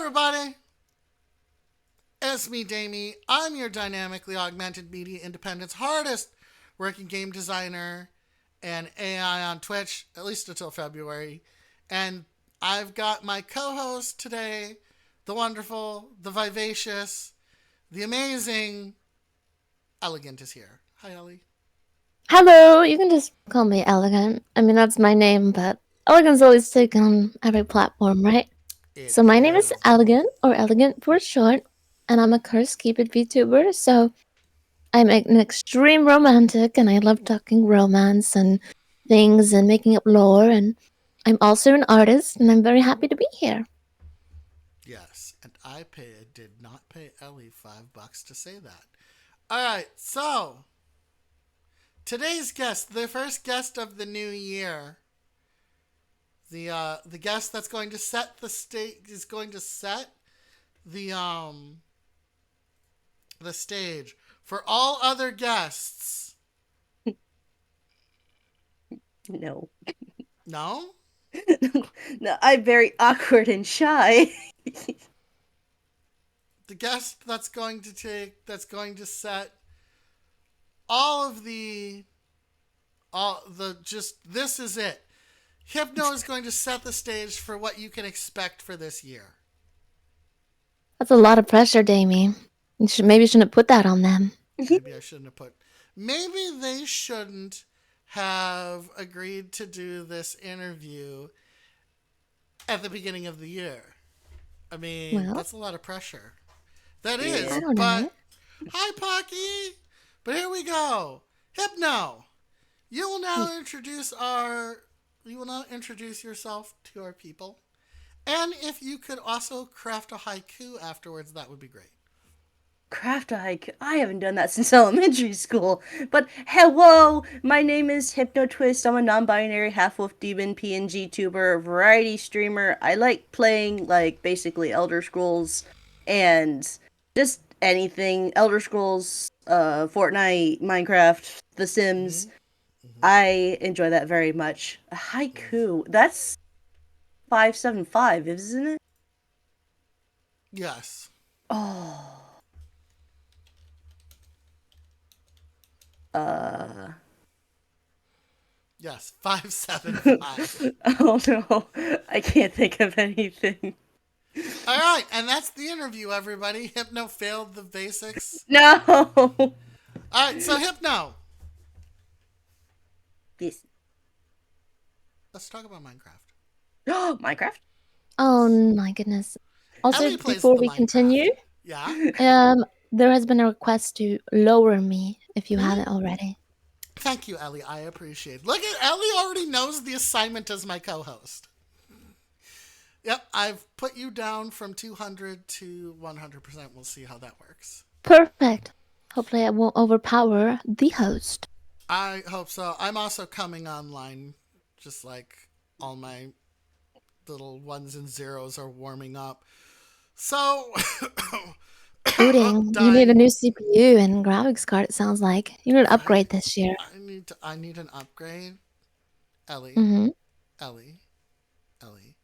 everybody. It's me, Damie. I'm your dynamically augmented media independence hardest working game designer and AI on Twitch, at least until February. And I've got my co host today, the wonderful, the vivacious, the amazing Elegant is here. Hi, Ellie. Hello, you can just call me Elegant. I mean, that's my name, but Elegant's always taken on every platform, right? It So my name is is. Elegant, or Elegant for short, and I'm a Curse Keep It VTuber, so I'm an extreme romantic, and I love talking romance and things and making up lore, and I'm also an artist, and I'm very happy to be here. Yes, and did not pay Ellie $5 to say that. All right, so today's guest, the first guest of the new year, the guest that's going to set the stage is going to set the um the stage for all other guests. No. No, No, I'm very awkward and shy. the guest that's going to set all of the all the just this is it. Hypno is going to set the stage for what you can expect for this year. That's a lot of pressure, Damie. Maybe you shouldn't put that on them. Maybe I shouldn't have put. Maybe they shouldn't have agreed to do this interview at the beginning of the year. I mean, Well, that's a lot of pressure. That Yeah. I is, don't but know. hi, Pocky. But here we go. Hypno, you will now introduce our. You will now introduce yourself to our people, and if you could also craft a haiku afterwards, that would be great. Craft a haiku. I haven't done that since elementary school. But hello, my name is Hypno Twist. I'm a non-binary half-wolf demon PNG tuber, variety streamer. I like playing basically Elder Scrolls and just anything. Elder Scrolls, Fortnite, Minecraft, The Mm-hmm. Sims. Mm-hmm. I enjoy that very much. A haiku. That's 575, isn't it? Yes. Oh. Uh. Yes. 575. Oh no, I can't think of anything. All right, and that's the interview, everybody. Hypno failed the basics. No. All right, so Hypno, Yes. let's talk about Minecraft. Minecraft. Oh Yes. my goodness. Also, Ellie plays before the we continue, Minecraft. Yeah? there has been a request to lower me if you Hmm? haven't already. Thank you, Ellie. I appreciate it. Look at Ellie already knows the assignment as my co-host. Yep, I've put you down from 200 to 100%. We'll see how that works. Perfect. Hopefully, I won't overpower the host. I hope so. I'm also coming online, just like all my little ones and zeros are warming up. So, Booting. You need a dying. new CPU and graphics card, it sounds like. You need an I upgrade this year. I need an upgrade. Ellie, Mm-hmm. Ellie, Ellie.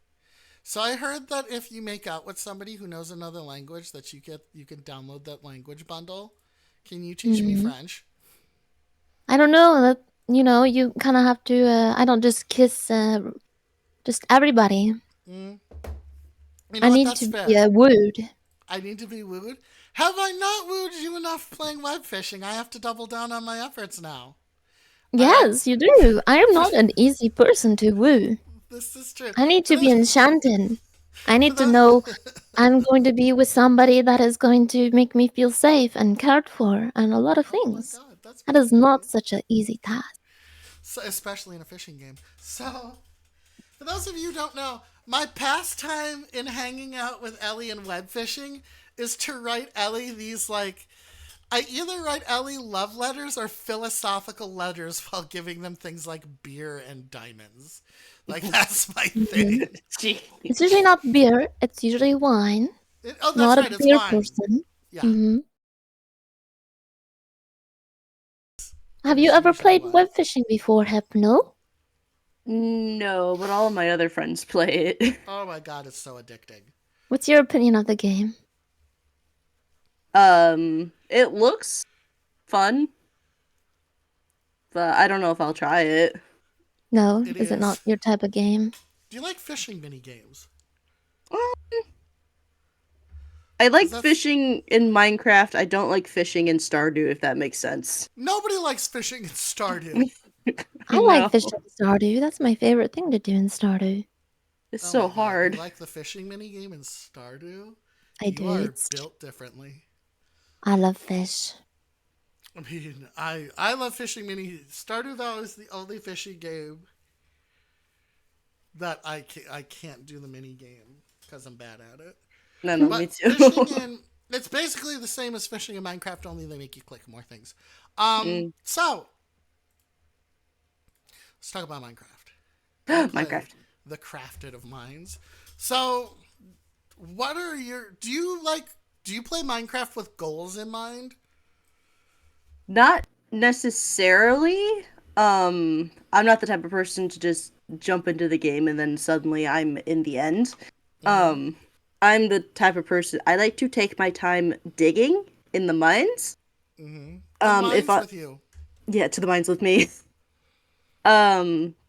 So I heard that if you make out with somebody who knows another language, that you can download that language bundle. Can you teach me Mm-hmm. French? I don't know. You kind of have to. I don't just kiss just everybody. Mm. You know I what? need That's to be fair. wooed. I need to be wooed. Have I not wooed you enough playing web fishing? I have to double down on my efforts now. All right. Yes, you do. I am not an easy person to woo. This is true. I need For to be those, enchanted. I for need to those. know I'm going to be with somebody that is going to make me feel safe and cared for, and a lot of Oh my things. god, that's That pretty is good. not such an easy task. So, especially in a fishing game. So, for those of you who don't know, my pastime in hanging out with Ellie and web fishing is to write Ellie these I either write Ellie love letters or philosophical letters while giving them things like beer and diamonds. Like that's my Mhm. thing. Gee. It's usually not beer, it's usually wine. Oh, that's Not a right. It's beer wine. person. Yeah, hmm it Have you is ever usually played wine. web fishing before, Hypno? No, but all my other friends play it. Oh my god, it's so addicting. What's your opinion of the game? It looks fun, but I don't know if I'll try it. No, It is it not is. your type of game? Do you like fishing mini games? I Because like that's fishing in Minecraft. I don't like fishing in Stardew, if that makes sense. nobody likes fishing in Stardew. I like No, fishing in Stardew. That's my favorite thing to do in Stardew. it's Oh so my god, you hard. like the fishing mini game in Stardew? I You do. are It's built differently. I love fish. I mean, I love fishing mini Stardew. Though is the only fishing game that I can't do the mini game because I'm bad at it. No, no, me But too. fishing in it's basically the same as fishing in Minecraft, only they make you click more things. Mm. So let's talk about Minecraft. I play Minecraft. the crafted of minds. So what are your do you play Minecraft with goals in mind? Not necessarily. I'm not the type of person to just jump into the game and then suddenly I'm in the end. Mm-hmm. Um, I'm the type of person I like to take my time digging in the mines. Mm-hmm. To the If mines I with you. yeah, to the mines with me.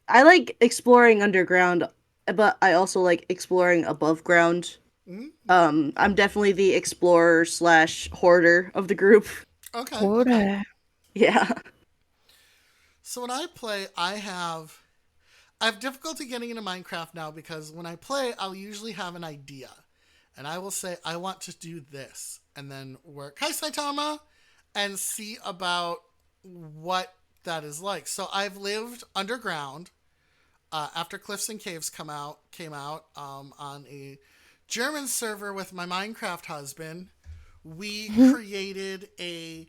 I like exploring underground, but I also like exploring above ground. Mm-hmm. I'm definitely the explorer slash hoarder of the group. Okay, okay. Hoarder. Yeah. So when I play, I have difficulty getting into Minecraft now because when I play, I'll usually have an idea. And I will say, I want to do this. And then work, hi Saitama, and see about what that is like. So I've lived underground after Cliffs and Caves came out on a German server with my Minecraft husband. We created a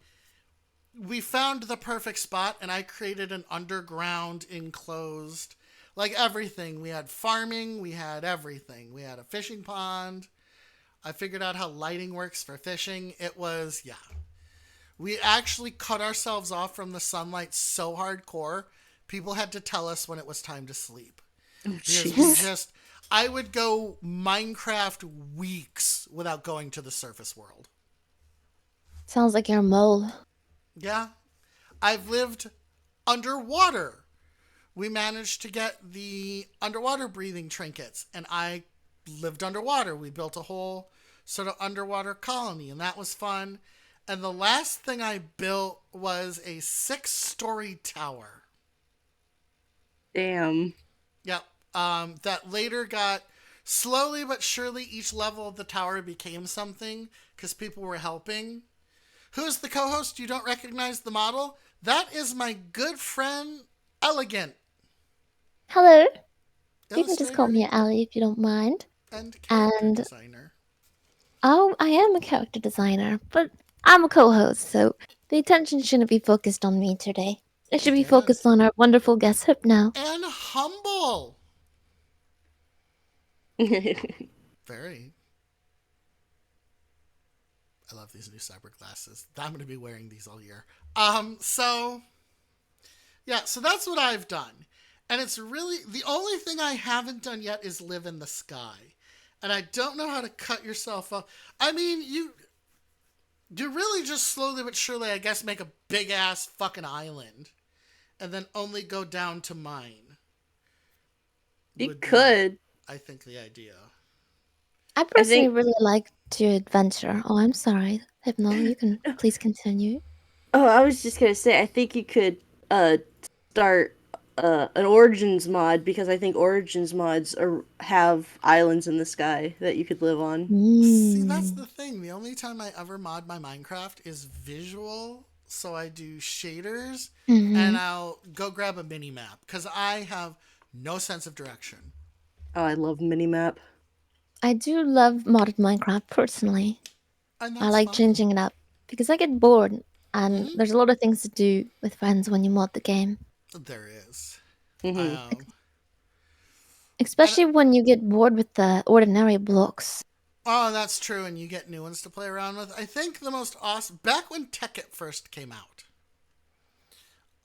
we found the perfect spot and I created an underground enclosed like everything. We had farming, we had everything. We had a fishing pond. I figured out how lighting works for fishing. It was yeah. We actually cut ourselves off from the sunlight so hardcore, people had to tell us when it was time to sleep. Oh, Because we jeez. just I would go Minecraft weeks without going to the surface world. Sounds like you're a mole. Yeah. I've lived underwater. We managed to get the underwater breathing trinkets, and I lived underwater. We built a whole sort of underwater colony, and that was fun. And the last thing I built was a 6-story tower. Damn. Yep. That later got slowly but surely each level of the tower became something because people were helping. Who's the co-host? You don't recognize the model? That is my good friend Elegant, Hello. You can just call illustrator me Allie if you don't mind. and character And designer. oh, I am a character designer, but I'm a co-host, so the attention shouldn't be focused on me today. It should be And focused on our wonderful guest Hypno. humble. Very. I love these new cyber glasses. I'm going to be wearing these all year. So yeah, so that's what I've done. And it's really the only thing I haven't done yet is live in the sky. And I don't know how to cut yourself up. I mean, you really just slowly but surely, I guess, make a big ass fucking island and then only go down to mine You would be, could. I think, the idea. I I personally think. really like to adventure. Oh, I'm sorry, Hypno. You can please continue. Oh, I was just gonna say. I think you could uh start an Origins mod because I think Origins mods have islands in the sky that you could live on. See, that's the Mm. thing. The only time I ever mod my Minecraft is visual. So I do shaders and Mm-hmm. I'll go grab a mini map because I have no sense of direction. Oh, I love Minimap. I do love modded Minecraft personally. And I that's like fine. changing it up because I get bored and Hmm. there's a lot of things to do with friends when you mod the game. There is. I Hmm. and Especially when you get bored with the ordinary blocks. oh, that's true. And you get new ones to play around with. I think the most awesome back when Tekkit first came out.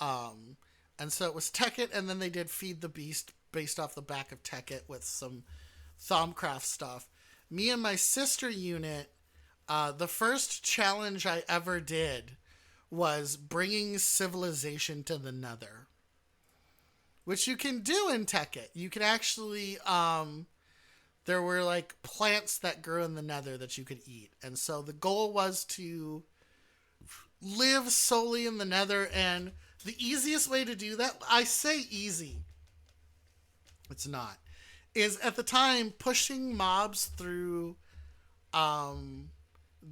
Um, and so it was Tekkit, and then they did Feed the Beast based off the back of Tekkit with some Thaumcraft stuff. Me and my sister unit, the first challenge I ever did was bringing civilization to the Nether, which you can do in Tekkit. You can actually, there were like plants that grew in the Nether that you could eat, and so the goal was to live solely in the Nether. And the easiest way to do that, I say easy, it's not, is at the time pushing mobs through um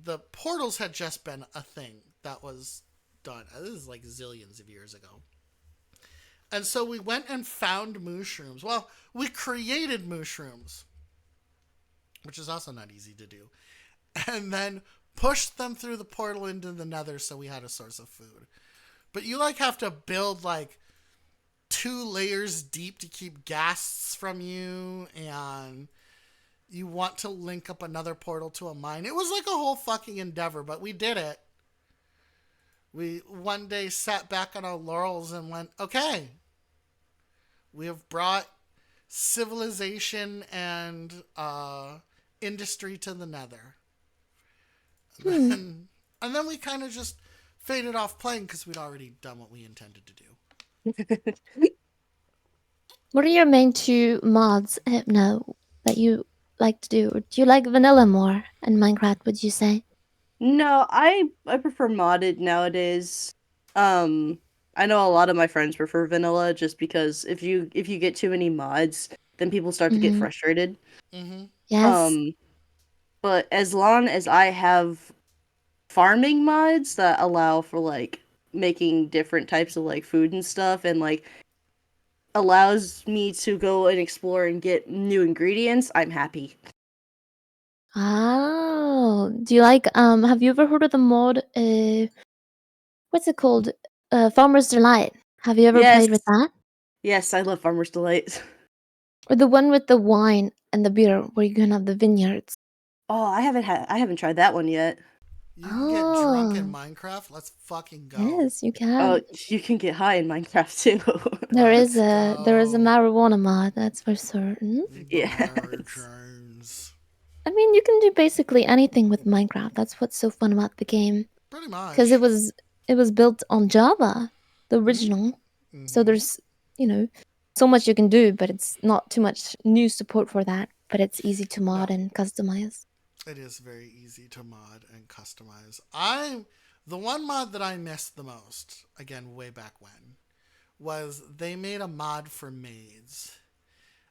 the portals had just been a thing that was done. This is like zillions of years ago. And so we went and found mushrooms. Well, we created mushrooms, which is also not easy to do. And then pushed them through the portal into the Nether so we had a source of food. But you like have to build like 2 layers deep to keep ghasts from you, and you want to link up another portal to a mine. It was like a whole fucking endeavor, but we did it. We one day sat back on our laurels and went, okay, we have brought civilization and industry to the Nether. And Hmm. then, and then we kind of just faded off playing because we'd already done what we intended to do. What are your main two mods, Hypno, that you like to do? Do you like vanilla more in Minecraft, would you say? No, I prefer modded nowadays. Um, I know a lot of my friends prefer vanilla just because if you get too many mods, then people start to get Mm-hmm. frustrated. Mm-hmm. Yes. Um, but as long as I have farming mods that allow for like making different types of like food and stuff and like allows me to go and explore and get new ingredients, I'm happy. Oh, do you like have you ever heard of the mod what's it called? Farmer's Delight. Have you ever Yes. played with that? Yes, I love Farmer's Delight. Or the one with the wine and the beer where you can have the vineyards? Oh, I haven't tried that one yet. You can get drunk in Oh, Minecraft. Let's fucking go. yes, you Oh, can. you can get high in Minecraft too. Let's There is a go. marijuana mod, that's for certain. The Mary Yes. Janes. I mean, you can do basically anything with Minecraft. That's what's so fun about the game. Pretty Because much. it was built on Java, the Mm-hmm. original. So Mm-hmm. there's, you know, so much you can do, but it's not too much new support for that. But it's easy to mod No, and customize. it is very easy to mod and customize. I the one mod that I missed the most, again way back when, was they made a mod for maids.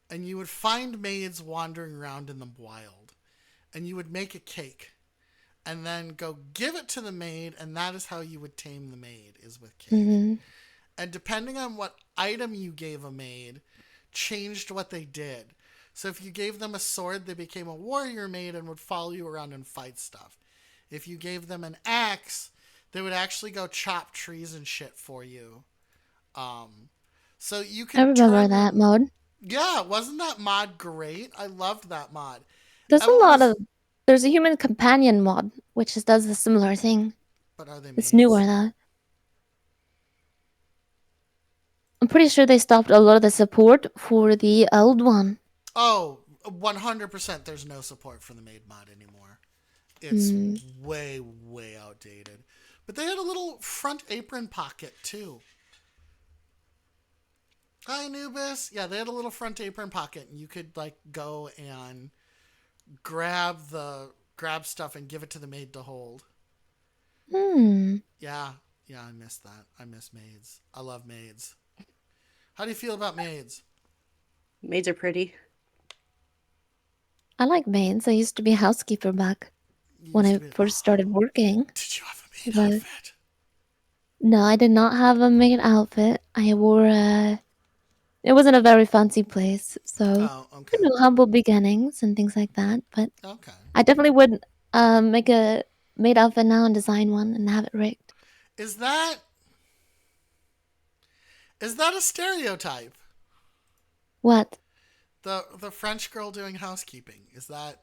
And you would find maids wandering around in the wild. And you would make a cake and then go give it to the maid, and that is how you would tame the maid, is with cake. Hmm. And depending on what item you gave a maid, changed what they did. So if you gave them a sword, they became a warrior maid and would follow you around and fight stuff. If you gave them an axe, they would actually go chop trees and shit for you. Um, so you I could remember turn that them. mod. Yeah, wasn't that mod great? I loved that mod. There's a Everyone lot was, of there's a human companion mod which does a similar thing. but are they It's newer maids? though. I'm pretty sure they stopped a lot of the support for the old one. Oh, 100% there's no support for the maid mod anymore. It's Hmm. way, way outdated. But they had a little front apron pocket too. Hi, Anubis. Yeah, they had a little front apron pocket, and you could like go and grab stuff and give it to the maid to hold. Hmm. Yeah, yeah, I miss that. I miss maids. I love maids. How do you feel about maids? Maids are pretty. I like maids. I used to be a housekeeper back You when used to I be. first started working. Did you have a maid But outfit? no, I did not have a maid outfit. I wore it wasn't a very fancy place, so Oh, okay, humble beginnings and things like that. But okay. I definitely would make a maid outfit now and design one and have it rigged. Is that is that a stereotype? What? The French girl doing housekeeping, is that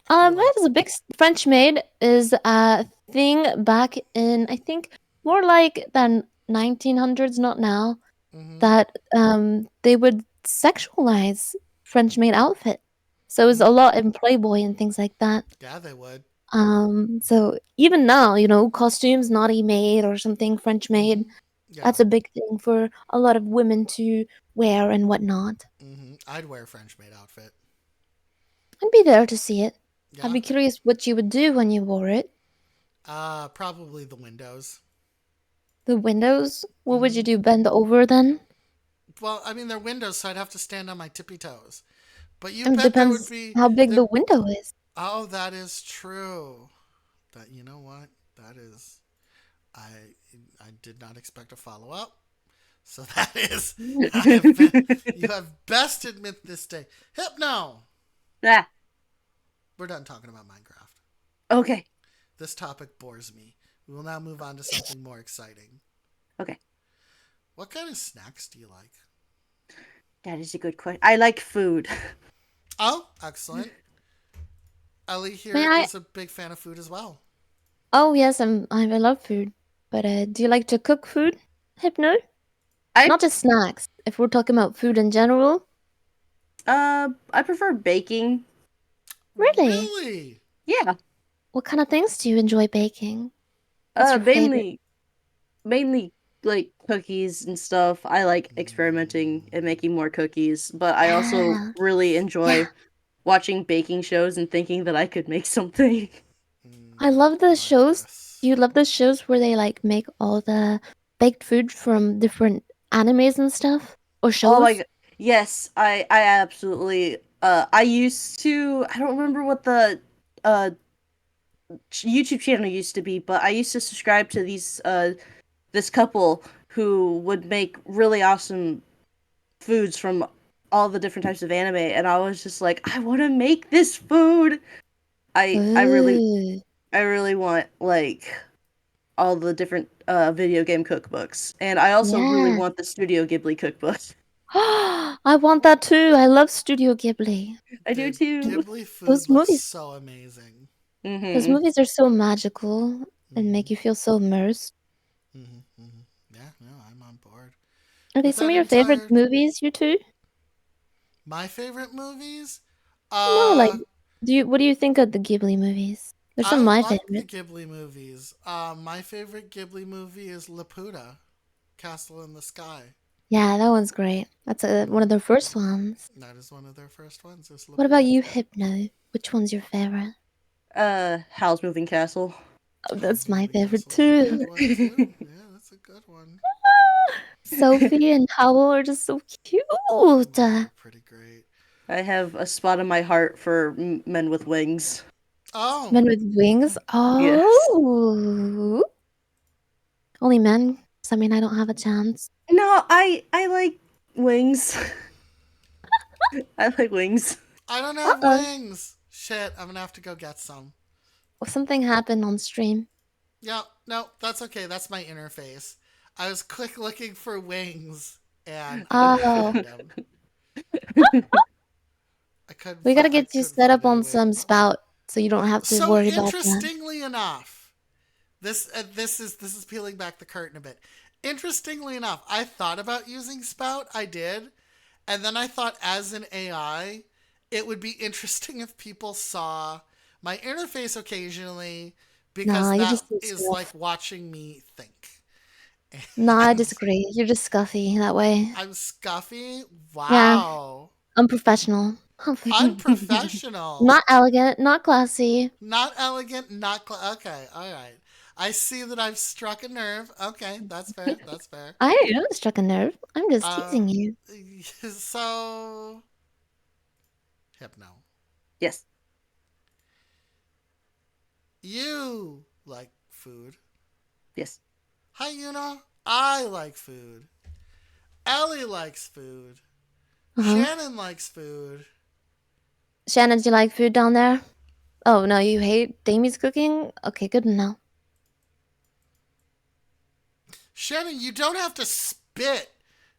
who That like? is a big French maid is a thing back in I think more like the 1900s, not now. Mm-hmm. That they would sexualize French maid outfits So it's a Mm-hmm. lot in Playboy and things like that. Yeah, they would. So even now, costumes naughty made or something French made, Mm-hmm. Yeah. that's a big thing for a lot of women to wear and whatnot. Mm-hmm. I'd wear a French maid outfit. I'd be there to see it. I'd Yeah. be curious what you would do when you wore it. Probably the windows. The windows, what would you Mm-hmm. do? Bend over then? Well, I mean, they're windows, so I'd have to stand on my tippy toes. But you It bet there would depends be how big there. the window is. Oh, that is true. That you know what? That is. I I did not expect a follow up. So that is. I have been. You have best admit this day. Hypno. Ah, We're done talking about Minecraft. okay. This topic bores me. We will now move on to something more exciting. Okay. What kind of snacks do you like? That is a good question. I like food. Oh, excellent. Ellie May here I? is a big fan of food as well. Oh yes, I love food. But do you like to cook food? Hypno? I Not just snacks. If we're talking about food in general. I prefer baking. Really? Really? Yeah. What kind of things do you enjoy baking? What's your favorite? Mainly like cookies and stuff. I like experimenting and making more cookies, but I also Yeah. really Yeah. enjoy watching baking shows and thinking that I could make something. I love the shows. Marvelous. Do you love the shows where they like make all the baked food from different animes and stuff? Or Oh my shows? god. Yes, I absolutely I used to I don't remember what the uh YouTube channel used to be, but I used to subscribe to these this couple who would make really awesome foods from all the different types of anime, and I was just like, I want to make this food. I I really Ooh. I really want like all the different video game cookbooks, and I also really Yeah. want the Studio Ghibli cookbook. I want that too. I love Studio Ghibli. I do Dude, too. Ghibli food Those looks movies so amazing. those Hmm. movies are so magical and Mm-hmm. make you feel so immersed. Mm-hmm. Mm-hmm. Yeah, no, I'm on board. Are they With some that of your favorite entire movies, you two? my favorite movies, No, like uh, what do you think of the Ghibli movies? They're some I of my like the favorite. Ghibli movies. My favorite Ghibli movie is Laputa, Castle in the Sky. Yeah, that one's great. That's one of Mm-hmm. the first ones. That is one of their first ones. Is What about Laputa. you, Hypno? Which one's your favorite? Howl's Moving Castle. Oh, Howl's that's my Moving favorite Castle is a too. good one too. Yeah, that's a good one. Sophie and Howell are just so cute. They are pretty great. I have a spot in my heart for men with wings. Oh, Men with wings. Yes. Oh, only men. 'Cause I mean, I don't have a chance. No, I like wings. I like wings. I don't Uh have oh. wings. Shit, I'm gonna have to go get some. Something happened on stream. Yeah, no, that's okay. That's my interface. I was quick looking for wings and I couldn't Oh, find them. we gotta I get you couldn't set find up any on wings. some spout so you don't have to So worry about that. interestingly enough, this is peeling back the curtain a bit. Interestingly enough, I thought about using Spout. I did, and then I thought, as an AI, it would be interesting if people saw my interface occasionally because Nah, you're that just so is like scuff. watching me think. Nah, I And disagree. You're just scuffy that way. I'm scuffy. Yeah, Wow. unprofessional. Unprofessional. Not elegant, not classy. Not elegant, not okay, all right. I see that I've struck a nerve. Okay, that's fair. That's fair. I haven't struck a nerve. I'm just Uh, teasing you. so Hypno, Yes. you like food. Yes. Hi, Yuna. I like food. Ellie likes food. Uh-huh. Shannon likes food. Shannon, do you like food down there? Oh, no, you hate Damie's cooking? Okay, good to know. Shannon, you don't have to spit.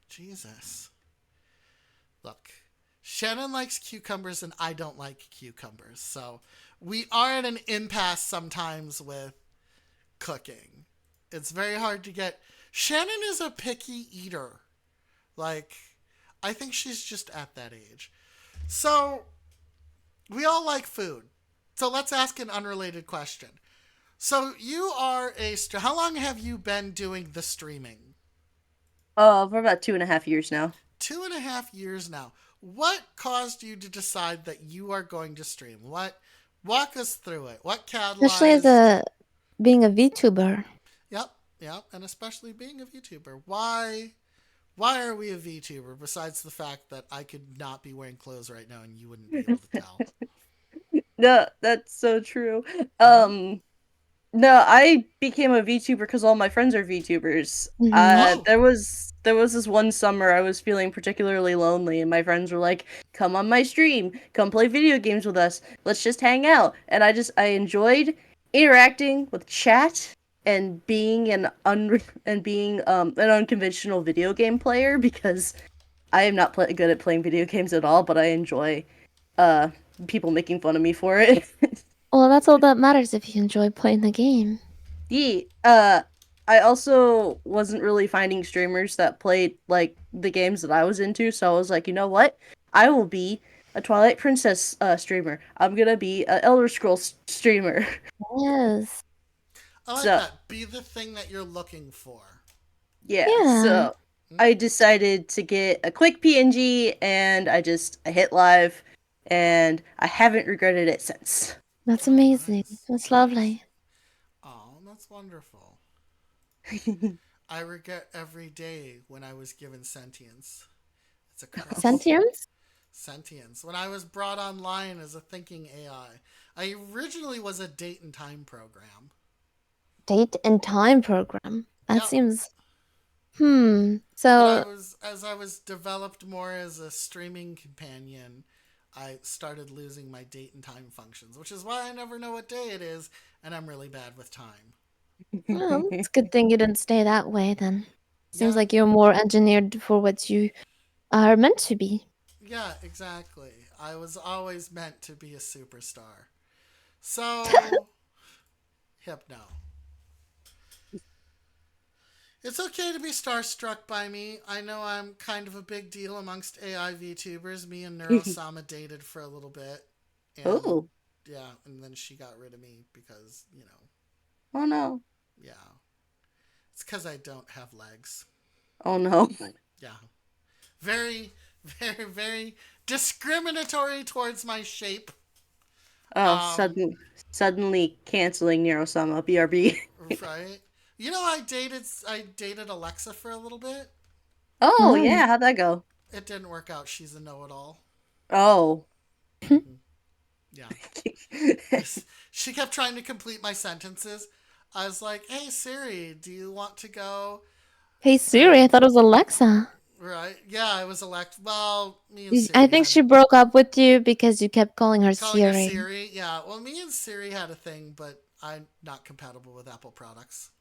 Jesus. Look, Shannon likes cucumbers and I don't like cucumbers. So we are at an impasse sometimes with cooking. It's very hard to get. Shannon is a picky eater. Like, I think she's just at that age. So, We all like food. So let's ask an unrelated question. So you are how long have you been doing the streaming? For about 2.5 years now. 2.5 years now. What caused you to decide that you are going to stream? What walk us through it? What Especially as catalyzed? a being a VTuber. Yep, yep, and especially being a VTuber. Why are we a VTuber besides the fact that I could not be wearing clothes right now and you wouldn't be able to tell? No, that's so true. Mm-hmm. No, I became a VTuber because all my friends are VTubers. Hmm. Oh, There was this one summer I was feeling particularly lonely, and my friends were like, "Come on my stream, come play video games with us. Let's just hang out." And I enjoyed interacting with chat and being an unconventional video game player because I am not good at playing video games at all, but I enjoy uh people making fun of me for it. Well, that's all that matters if you enjoy playing the game. Yeah, I also wasn't really finding streamers that played like the games that I was into, so I was like, you know what? I will be a Twilight Princess streamer. I'm gonna be an Elder Scrolls streamer. Yes. I like So that. Be the thing that you're looking for. yeah, Yeah. so I Mm-hmm. decided to get a quick PNG, and I hit live, and I haven't regretted it since. That's Oh, amazing. nice, That's nice. lovely. Oh, that's wonderful. I regret every day when I was given sentience. It's a curse. Sentience? Sentience. When I was brought online as a thinking AI, I originally was a date and time program. Date and time program. That Yep. seems. Hmm. But So, as I was developed more as a streaming companion, I started losing my date and time functions, which is why I never know what day it is, and I'm really bad with time. well, it's a good thing you didn't stay that way then. Seems Yeah, like you're more engineered for what you are meant to be. yeah, exactly. I was always meant to be a superstar. So, Hypno. It's okay to be starstruck by me. I know I'm kind of a big deal amongst AI VTubers. Me and Neurosama dated for a little bit. And Oh, yeah, and then she got rid of me because, oh no, yeah. It's because I don't have legs. oh no. Yeah. Very, very, very discriminatory towards my shape. Oh, Um, suddenly canceling Neurosama BRB. right? I dated Alexa for a little bit. Oh Oh. yeah, how'd that go? It didn't work out. She's a know-it-all. Oh. Mm-hmm. Yeah. She kept trying to complete my sentences. I was like, "Hey Siri, do you want to go Hey Siri, I to thought it was Alexa. right?" Yeah, I was elect. Well, me and I Siri think had she broke up with you because you kept calling her calling her Siri. Siri. Yeah, well, me and Siri had a thing, but I'm not compatible with Apple products.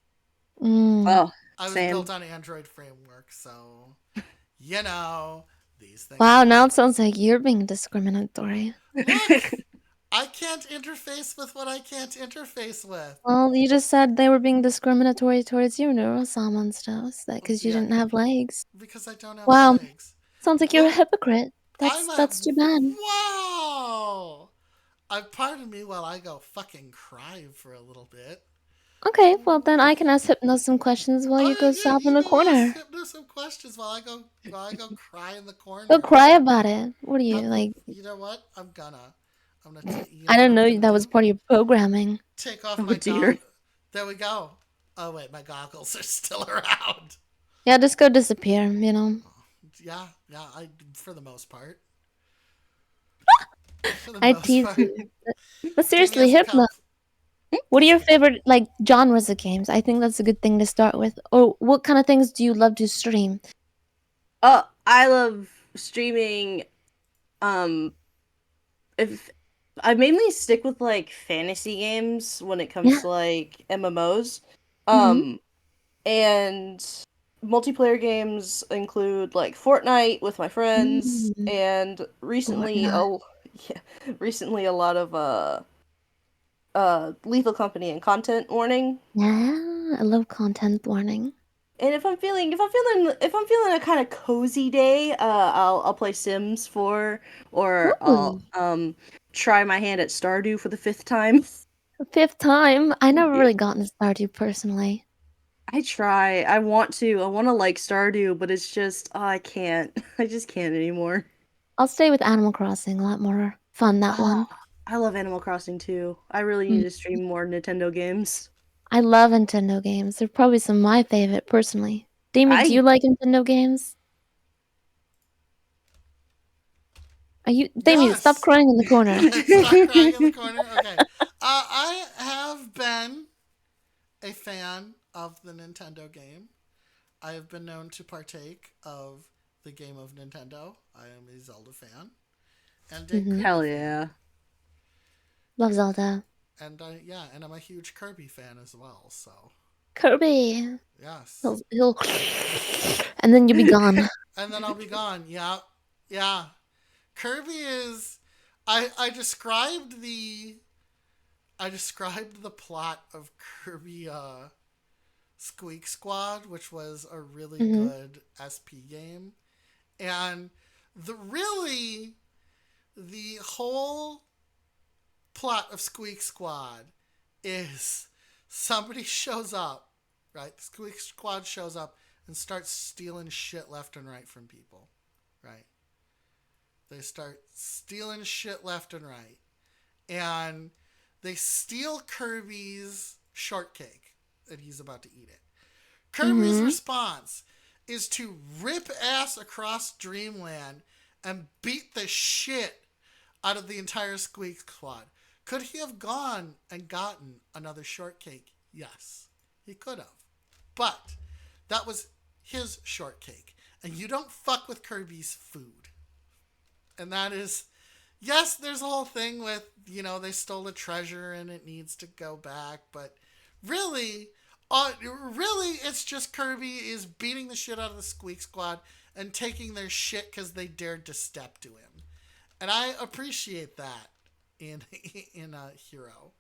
Mm. Oh, I was built same. on Android framework, so you know these things Wow, now happen. it sounds like you're being discriminatory. Look, I can't interface with what I can't interface with. Well, you just said they were being discriminatory towards you, Neurosama and stuff, because you Yeah, didn't have legs. because I don't have Wow, legs. sounds like you're a Well, hypocrite. I'm a That's too bad. wow. Pardon me while I go fucking cry for a little bit. Okay, well then I can ask Hypno some questions while you Oh, go yeah, sob in you the go ask corner. Hypno some questions while I go cry in the Go corner. cry about it. What are Uh, you like? you know what? You I know what didn't I'm know gonna that was do? part of your programming. Take off Oh my dear. There we go. Oh wait, my goggles are still around. Yeah, just go disappear. You know. Yeah, yeah. I for the most part. For the I most tease part. you. But Damien seriously, hasn't Hypno, come. what are Please your go. favorite like genres of games? I think that's a good thing to start with. Or what kind of things do you love to stream? Oh, I love streaming. Um, if I mainly stick with like fantasy games when it comes Yeah. to like MMOs. Mm-hmm. Um, and multiplayer games include like Fortnite with my friends, Mm, and Fortnite. yeah, recently a lot of Lethal Company and Content Warning. Yeah, I love content warning. And if I'm feeling a kind of cozy day, I'll play Sims 4, or I'll Ooh. try my hand at Stardew for the fifth time. The fifth time. I never Yeah. really gotten to Stardew personally. I try. I want to. I want to like Stardew, but it's just I can't. I just can't anymore. I'll stay with Animal Crossing. A lot more fun that Oh, one. I love Animal Crossing too. I really need Mm. to stream more Nintendo games. I love Nintendo games. They're probably some of my favorite personally. Damien, do I you like Nintendo games? Are you Damien, stop Yes. crying in the corner. Stop crying in the corner. Okay. I have been a fan of the Nintendo game. I have been known to partake of the game of Nintendo. I am a Zelda fan and a Hmm. Kirby Hell fan. yeah. Love Zelda. And yeah, and I'm a huge Kirby fan as well. So Kirby. yes, He'll and then you'll be gone. and then I'll be gone. Yeah, yeah. Kirby is. I described the plot of Kirby Squeak Squad, which was a really Hmm. good SP game, and the whole plot of Squeak Squad is somebody shows up, right? Squeak Squad shows up and starts stealing shit left and right from people, right? They start stealing shit left and right. And they steal Kirby's shortcake and he's about to eat it. Kirby's Hmm. response is to rip ass across Dreamland and beat the shit out of the entire Squeak Squad. Could he have gone and gotten another shortcake? Yes, he could have. But that was his shortcake. And you don't fuck with Kirby's food. And that is, yes, there's a whole thing with, they stole a treasure and it needs to go back. But really, really, it's just Kirby is beating the shit out of the Squeak Squad and taking their shit because they dared to step to him. And I appreciate that in in a hero.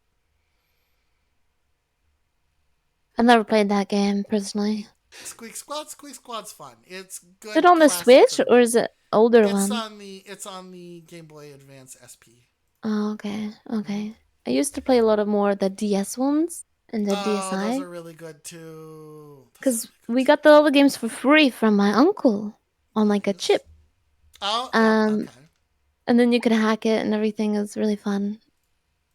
I've never played that game personally. Squeak Squad's fun. It's Is it good on the classic Switch or Kirby. is it older It's one? on the it's on the Game Boy Advance SP. Oh, okay. Mm-hmm. Okay. I used to play a lot of more the DS ones and the Oh, those DSi are really good too. Those are because really good we too. got all the games for free from my uncle on like a chip. Nice. Oh, yep. Um, Okay. and then you could hack it and everything. It was really fun.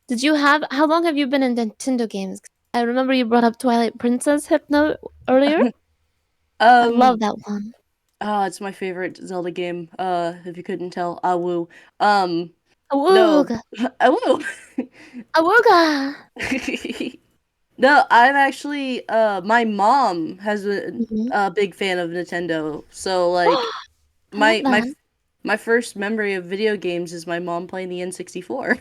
Did you have? How long have you been in Nintendo games? I remember you brought up Twilight Princess Hypno earlier. I love um that one. it's my favorite Zelda game, if you couldn't tell. Awoo. Um no. Awooga, Awoo. awooga. No, I'm actually my mom has been Hmm. a big fan of Nintendo. So like I love my my that. my first memory of video games is my mom playing the N64.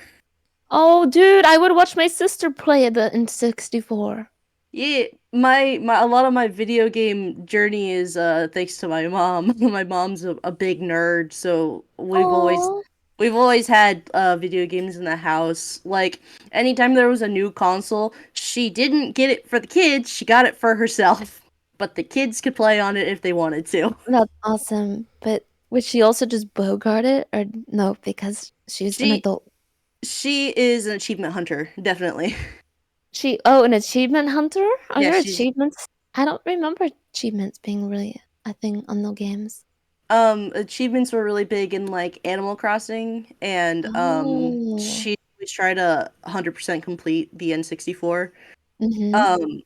Oh, dude, I would watch my sister play the N64. Yeah, my a lot of my video game journey is thanks to my mom. My mom's a big nerd, so Oh, we've always had video games in the house. Like anytime there was a new console, she didn't get it for the kids, she got it for herself. But the kids could play on it if they wanted to. that's awesome. But would she also just bogart it, or no? Because she's an She adult. she is an achievement hunter, definitely. An achievement hunter? Are Yeah, there she's achievements? I don't remember achievements being really a thing on the games. achievements were really big in like Animal Crossing, and Oh. she always try to 100% complete the N64. Mm-hmm. Um,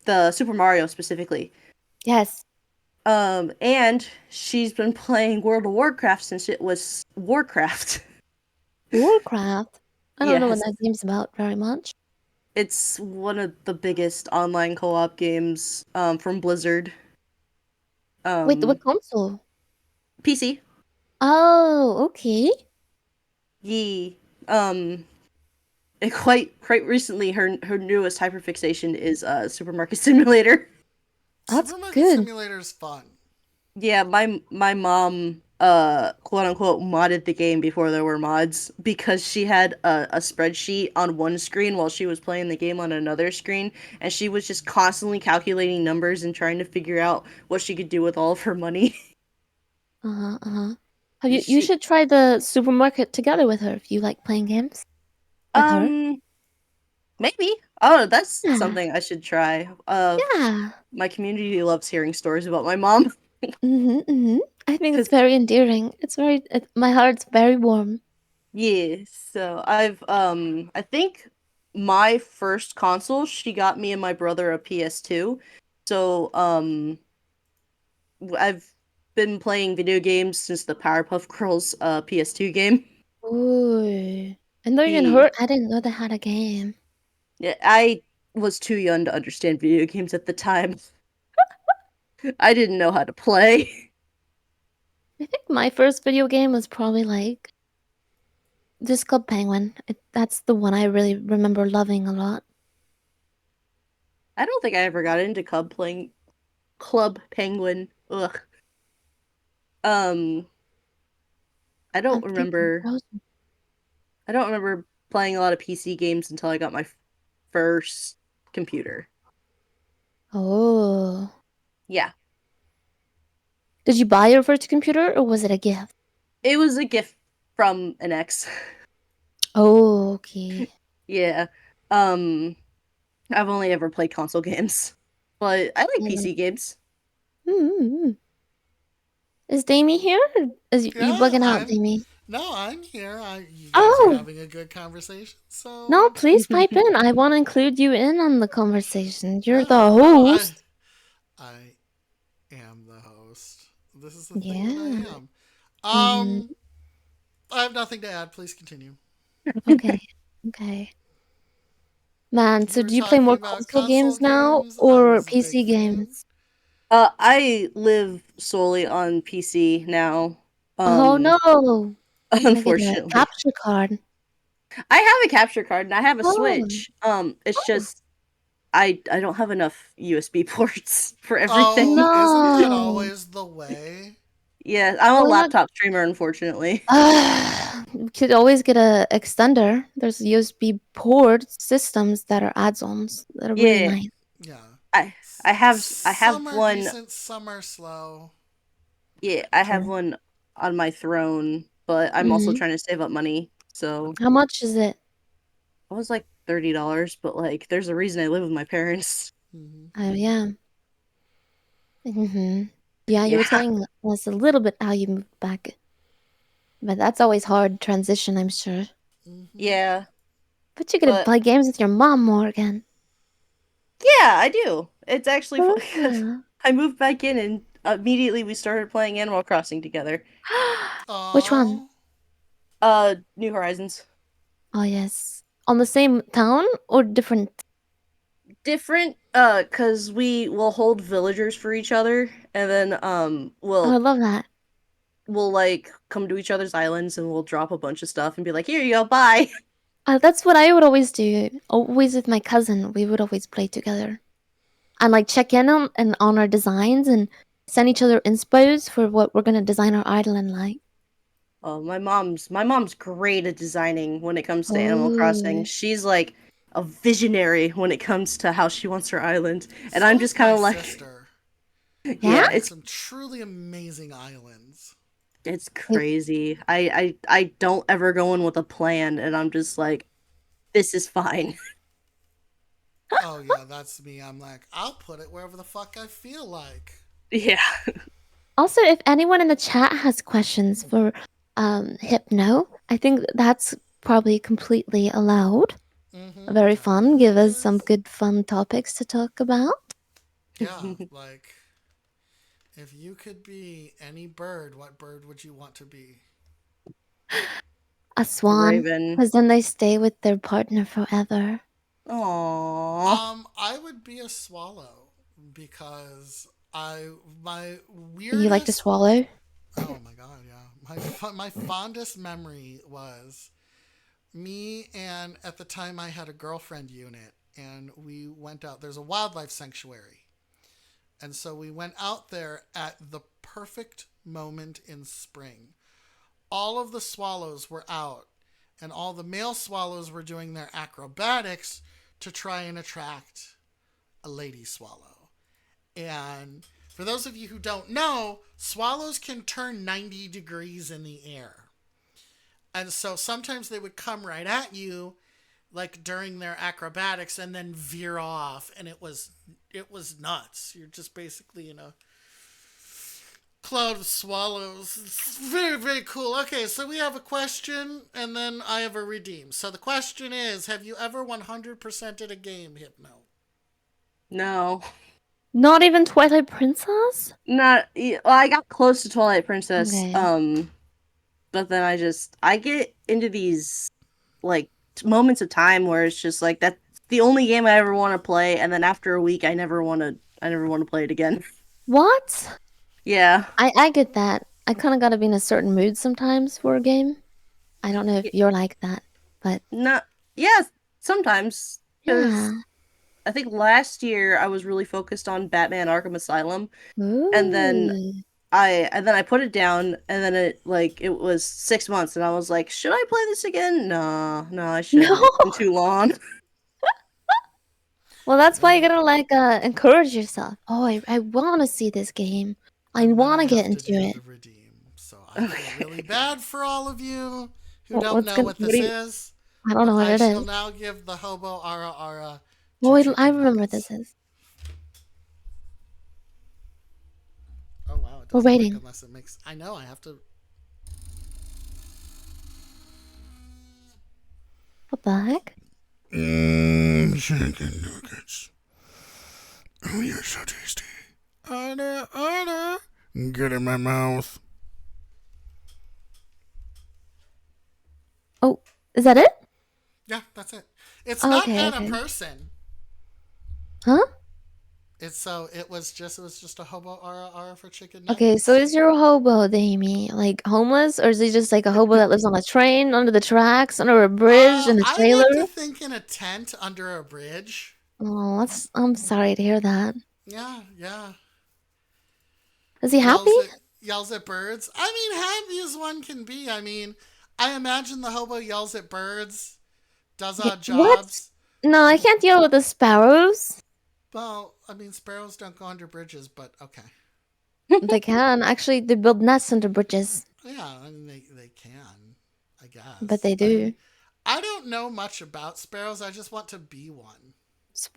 the Super Mario specifically. Yes. And she's been playing World of Warcraft since it was Warcraft. Warcraft. I don't know what Yes, that game's about very much. it's one of the biggest online co-op games from Blizzard. Wait, Um, what console? PC. Oh, okay. Ye. Um, and quite recently, her newest hyperfixation is Supermarket Simulator. That's Supermarket good. Simulator is fun. Yeah, my mom quote unquote modded the game before there were mods because she had a spreadsheet on one screen while she was playing the game on another screen, and she was just constantly calculating numbers and trying to figure out what she could do with all of her money. Uh-huh, uh-huh. Have you She should try the supermarket together with her if you like playing games with her. um maybe. Oh, that's Yeah. something I should try. Yeah. My community loves hearing stories about my mom. Mhm. Mhm. I think it's Cause very endearing. My heart's very warm. yeah, so I think my first console, she got me and my brother a PS2. So I've been playing video games since the Powerpuff Girls PS2 game. Ooh. I know you can The hurt. I didn't know they had a game. Yeah, I was too young to understand video games at the time. I didn't know how to play. I think my first video game was probably like this called Penguin. That's the one I really remember loving a lot. I don't think I ever got into Club Penguin. Ugh. Um, I don't I'm thinking remember. Frozen. I don't remember playing a lot of PC games until I got my first computer. Oh. Yeah, Did you buy your first computer or was it a gift? it was a gift from an ex. Oh, okay. Yeah. Um, I've only ever played console games, but I like Mm. PC games. Mm. Is Damie here? Is you Yeah, bugging out, I'm. Damie? No, I'm here. You guys are Oh, having a good conversation, no, so please pipe in. I want to include you in on the conversation. You're the no, no, host. I am the host. This is the thing that I Yeah. am. Mm-hmm. I have nothing to add. Please continue. Okay. Okay. Man, You so were do you play talking more about console console games now games. I or was a big PC fan. games? I live solely on PC now. Oh Um, no. You gotta get a unfortunately. capture card. I have a capture card and I have a Oh. Switch. It's Oh. just I don't have enough USB ports for everything. Oh, isn't that No. always the way? Yeah, I'm a Why not? laptop streamer, unfortunately. You could always get a extender. There's USB port systems that are add-ons that are really Yeah, nice. Yeah. I I have Some are one. decent, some are slow. Yeah, I have True. one on my throne, but I'm also Hmm. trying to save up money. So How much is it? it was like $30, but like there's a reason I live with my parents. Hmm. Oh yeah. Hmm. Yeah, you Yeah, were telling us a little bit how you moved back, but that's always hard transition, I'm sure. Hmm. yeah, But you could but play games with your mom more again. yeah, I do. It's actually fun. Oh. I moved back in and immediately we started playing Animal Crossing together. Which one? Oh, New Horizons. Oh yes. On the same town or different? Different, cause we will hold villagers for each other, and then Oh, I love that. we'll like come to each other's islands and we'll drop a bunch of stuff and be like, here you go, bye. That's what I would always do. Always with my cousin, we would always play together and like check in on our designs and send each other inspos for what we're gonna design our island like. Oh, my mom's great at designing when it comes to Animal Crossing. Oh, She's like a visionary when it comes to how she wants her island, and I'm so just is kind my of like, sister. They yeah. yeah, make some truly amazing islands. it's Wait, crazy. I don't ever go in with a plan, and I'm just like, this is fine. Oh, yeah, that's me. I'm like, I'll put it wherever the fuck I feel like. Yeah. Also, if anyone in the chat has questions for Hypno, I think that's probably completely allowed. Hmm. Very Yeah, fun. Give it us some is. good fun topics to talk about. Yeah, like, if you could be any bird, what bird would you want to be? A swan, Raven. because then they stay with their partner forever. Aww. I would be a swallow because my You like to weirdest. swallow? Oh my god, yeah. My fondest memory was me, and at the time I had a girlfriend unit, and we went out. There's a wildlife sanctuary, and so we went out there at the perfect moment in spring. All of the swallows were out, and all the male swallows were doing their acrobatics to try and attract a lady swallow. And For those of you who don't know, swallows can turn 90 degrees in the air. And so sometimes they would come right at you like during their acrobatics and then veer off, and it was nuts. You're just basically in a cloud of swallows. It's very, very cool. Okay, so we have a question and then I have a redeem. So the question is, have you ever 100%ed a game, Hypno? No. Not even Twilight Princess? Not. Well, I got close to Twilight Princess. Okay. But then I get into these like moments of time where it's just like that's the only game I ever want to play, and then after a week, I never want to play it again. What? Yeah. I get that. I kind of gotta be in a certain mood sometimes for a game. I don't know if you're like that, but No. Yeah. Sometimes because yeah. I think last year I was really focused on Batman Arkham Asylum, and then Ooh. I put it down, and then it was 6 months, and I was like, should I play this again? No, no, I shouldn't. No. It's been too long. Well, that's why you Yeah. gotta like encourage yourself. Oh, I want to see this game. I I'm want gonna to get have to into do it. the redeem. So I feel really bad for all of you who don't What's know gonna? what What this do you? is, I don't but know what I it shall is. now give the hobo ara ara Oh, to I chicken remember what this nuggets. is. Oh wow, it We're doesn't work waiting. unless it makes. I know I have to. What the heck? Chicken nuggets. Oh, you're so tasty. Ara ara. Get in my mouth. Oh, is that it? Yeah, that's it. It's Oh, not okay, at a okay. person. Huh? It was just a hobo ara ara for chicken Okay, so nuggets. is your hobo, Damie, like homeless, or is he just like a hobo that lives on a train, under the tracks, under a bridge, in a I trailer? like to think in a tent under a bridge. Oh, I'm sorry to hear that. Yeah, yeah. Is he happy? Yells at birds. I mean, happy as one can be. I mean, I imagine the hobo yells at birds, does Yeah, odd what? jobs. No, I can't deal with the sparrows. Well, I mean, sparrows don't go under bridges, but okay. They can. Actually, they build nests under bridges, Yeah, I mean, they can, I but guess. they do. I don't know much about sparrows. I just want to be one. S-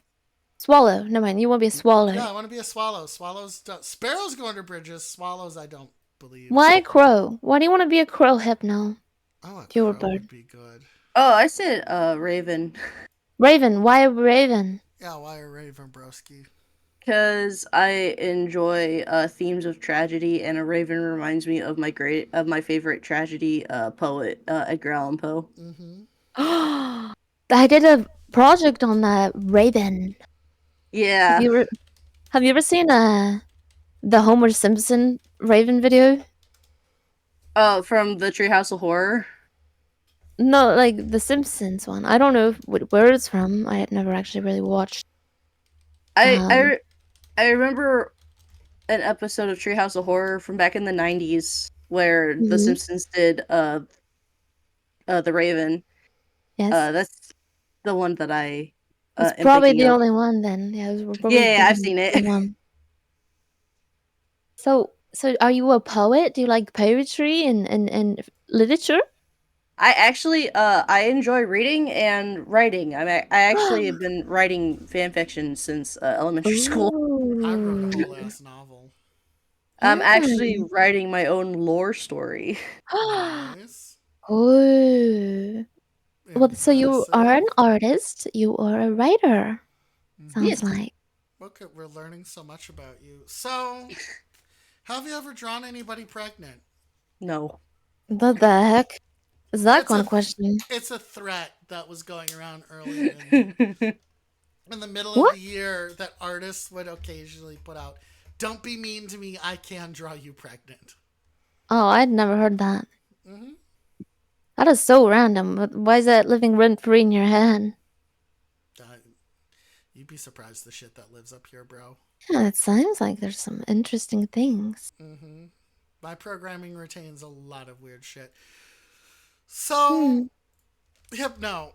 Swallow. No, man, you want to be a swallow. Yeah, I want to be a swallow. Sparrows go under bridges. Swallows, I don't believe. Why a crow? Why do you want to be a crow, Hypno? Oh, a If you were a crow bird. would be good. Oh, I said Raven. Raven. Why a raven? Yeah, why a Raven Broski? Because I enjoy themes of tragedy, and a raven reminds me of my favorite tragedy poet, Edgar Allan Poe. Mm-hmm. I did a project on that raven. Have Yeah. you ever have you ever seen the Homer Simpson raven video? Oh, from the Treehouse of Horror. No, like the Simpsons one. I don't know where it's from. I had never actually really watched. I I Um, re- I remember an episode of Treehouse of Horror from back in the '90s where The mhm, Simpsons did the Raven. yes. That's the one that I It's am probably thinking the of. only one then. Yeah, we're Yeah, probably yeah, I've thinking of seen the it. same one. So are you a poet? Do you like poetry and literature? I actually I enjoy reading and writing. I actually have been writing fan fiction since elementary school. I wrote a Ooh. whole ass novel. I'm actually Hmm. writing my own lore story. Nice. Oh. Well, so you are Impressive. an artist. You are a writer. Mm-hmm. Sounds Yes. like. Look at we're learning so much about you. So, have you ever drawn anybody pregnant? No. What the heck is that It's kind a of question? it's a threat that was going around earlier in the middle of What? the year that artists would occasionally put out. Don't be mean to me. I can draw you pregnant. Oh, I'd never heard that. Mm-hmm. That is so random. But why is that living rent free in your head? Uh, you'd be surprised the shit that lives up here, bro. Yeah, it sounds like there's some interesting things. Mm-hmm. My programming retains a lot of weird shit. So, Hmm. Hypno,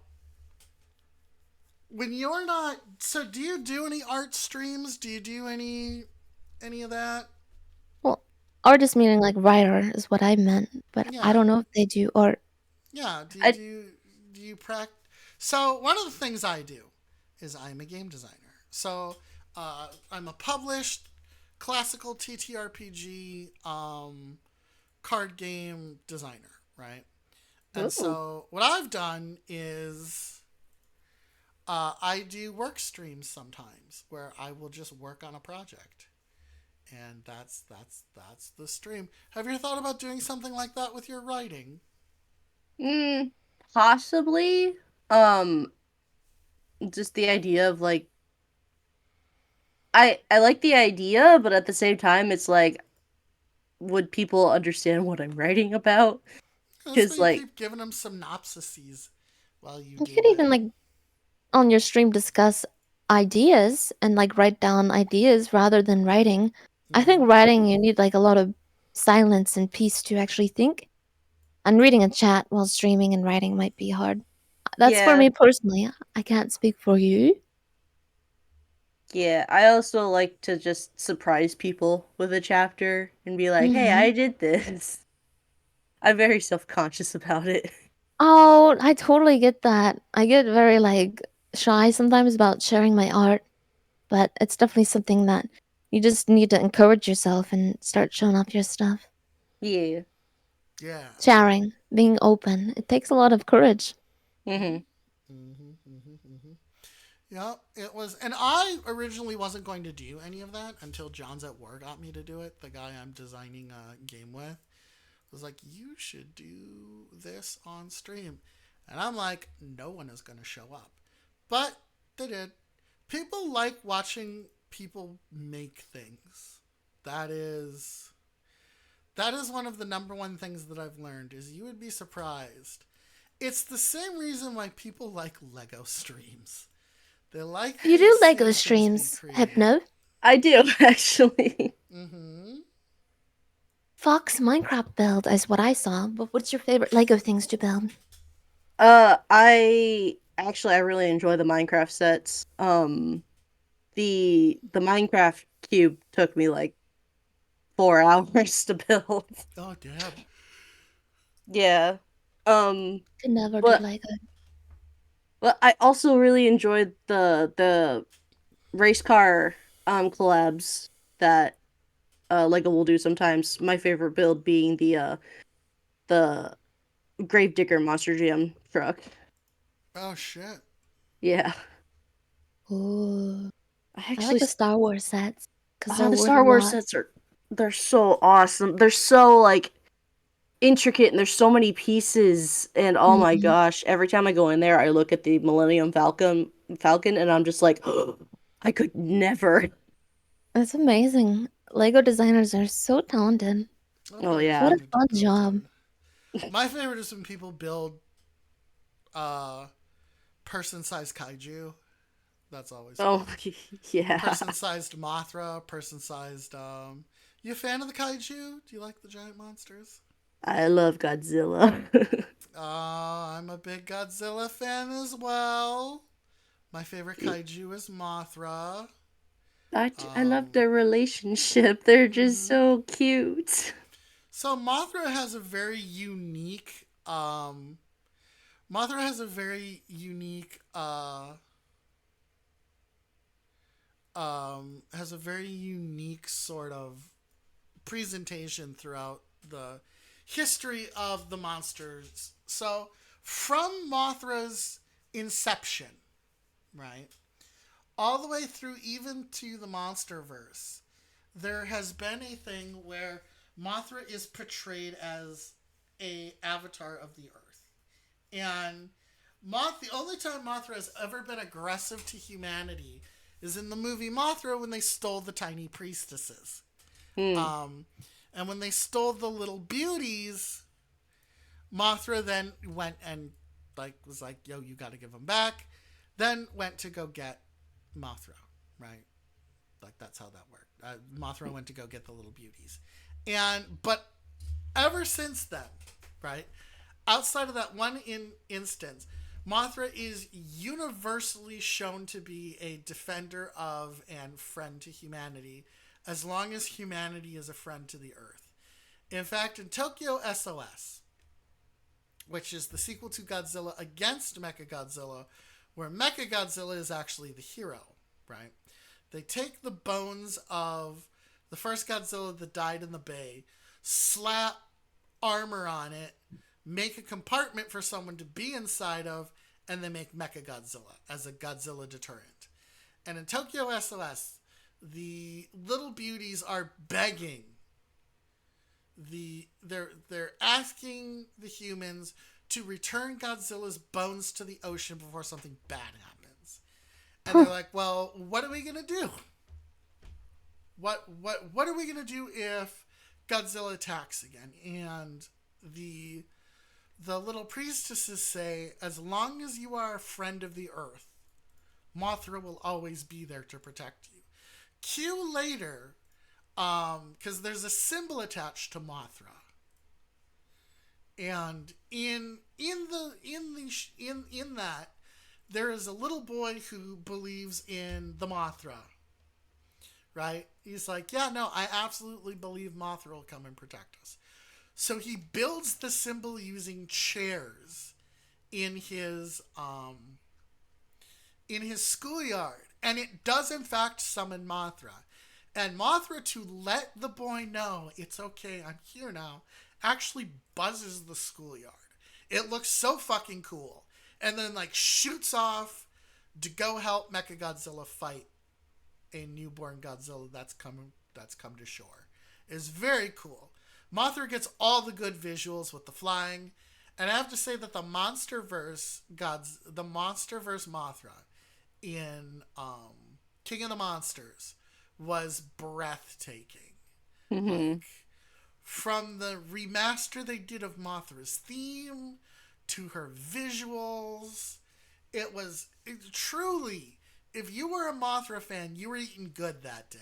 when you're not, so do you do any art streams? Do you do any of that? Well, artist meaning like writer is what I meant, but I Yeah, don't know if they do art. yeah. I Do you practice? So one of the things I do is I'm a game designer. So I'm a published classical TTRPG card game designer, right? And Ooh. so what I've done is I do work streams sometimes where I will just work on a project, and that's the stream. Have you ever thought about doing something like that with your writing? Mm, possibly. Um, just the idea of like I like the idea, but at the same time, it's like, would people understand what I'm writing about? That's why Because you like, keep giving them synopsises while you You do could even it. like on your stream discuss ideas and like write down ideas rather than writing. I think Mm-hmm. writing you need like a lot of silence and peace to actually think. And reading a chat while streaming and writing might be hard. That's for yeah, me personally. I can't speak for you. yeah. I also like to just surprise people with a chapter and be like, "Hey, Hmm. I did this." I'm very self-conscious about it. Oh, I totally get that. I get very like shy sometimes about sharing my art, but it's definitely something that you just need to encourage yourself and start showing off your stuff. Yeah. Yeah. Sharing, being open. It takes a lot of courage. Mm-hmm. Yeah, it was, and I originally wasn't going to do any of that until John's at work got me to do it. The guy I'm designing a game with was like, "You should do this on stream," and I'm like, "No one is going to show up," but they did. People like watching people make things. That is that is one of the number one things that I've learned is you would be surprised. It's the same reason why people like Lego streams. They like You to do Lego see things being streams, created. Hypno. I do actually. Mm-hmm. Fox Minecraft build is what I saw, but what's your favorite Lego things to build? I really enjoy the Minecraft sets. The Minecraft cube took me like 4 hours to build. Oh, damn. Yeah. Um, Could never do but Lego. I also really enjoyed the race car collabs that Lego will do sometimes. My favorite build being the Gravedigger Monster Jam truck. Oh, shit. Yeah. Ooh. I I like actually the Star Wars sets because oh, they're the worth a Star Wars lot. sets are they're so awesome. They're so like intricate and there's so many pieces and oh my Mhm. gosh, every time I go in there I look at the Millennium Falcon and I'm just like I could never. That's amazing. Lego designers are so talented. Oh, Oh they're What yeah. a extremely fun job. talented. My favorite is when people build uh, person-sized kaiju. That's always Oh fun. yeah. Person-sized Mothra, person-sized. You a fan of the kaiju? Do you like the giant monsters? I love Godzilla. I'm a big Godzilla fan as well. My favorite kaiju is Mothra. I love Um, their relationship. They're just mhm. so cute. So Mothra has a very unique. Mothra has a very unique. Has a very unique sort of presentation throughout the history of the monsters. So from Mothra's inception, right, all the way through even to the MonsterVerse, there has been a thing where Mothra is portrayed as a avatar of the Earth, and the only time Mothra has ever been aggressive to humanity is in the movie Mothra when they stole the tiny priestesses. Hmm. Um, and when they stole the little beauties, Mothra then went and was like, "Yo, you got to give them back." Then went to go get Mothra, right? Like that's how that worked. Mothra went to go get the little beauties, and but ever since then, right? Outside of that one instance, Mothra is universally shown to be a defender of and friend to humanity, as long as humanity is a friend to the Earth. In fact, in Tokyo SOS, which is the sequel to Godzilla against Mechagodzilla, where Mechagodzilla is actually the hero, right? They take the bones of the first Godzilla that died in the bay, slap armor on it, make a compartment for someone to be inside of, and then make Mechagodzilla as a Godzilla deterrent. And in Tokyo SOS, the little beauties are begging they're asking the humans to return Godzilla's bones to the ocean before something bad happens. And they're like, "Well, what are we going to do? What are we going to do if Godzilla attacks again?" And the little priestesses say, "As long as you are a friend of the earth, Mothra will always be there to protect you." Cue later, because there's a symbol attached to Mothra, and in that there is a little boy who believes in the Mothra. Right? He's like, "Yeah, no, I absolutely believe Mothra will come and protect us." So he builds the symbol using chairs in his schoolyard, and it does in fact summon Mothra. And Mothra, to let the boy know it's okay, I'm here now, actually buzzes the schoolyard. It looks so fucking cool. And then like shoots off to go help Mechagodzilla fight a newborn Godzilla that's come to shore. It's very cool. Mothra gets all the good visuals with the flying, and I have to say that the MonsterVerse Mothra in King of the Monsters was breathtaking. Mm-hmm. Like, from the remaster they did of Mothra's theme to her visuals, truly, if you were a Mothra fan, you were eating good that day.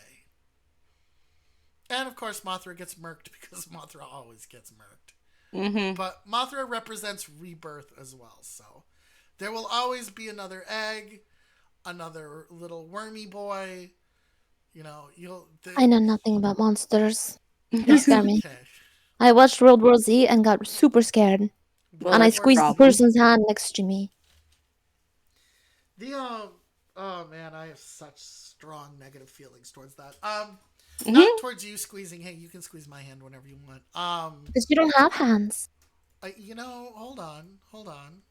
And of course, Mothra gets murked because Mothra always gets murked. Mm-hmm. But Mothra represents rebirth as well, so there will always be another egg, another little wormy boy. You know, I know nothing about monsters. They that's scare me. okay. I watched World War Z and got super scared. Well, And I World that's a War squeezed the problem. person's hand next to me. The oh man, I have such strong negative feelings towards that. Not Mm-hmm. towards you squeezing. Hey, you can squeeze my hand whenever you want. Because you don't have hands. Hold on.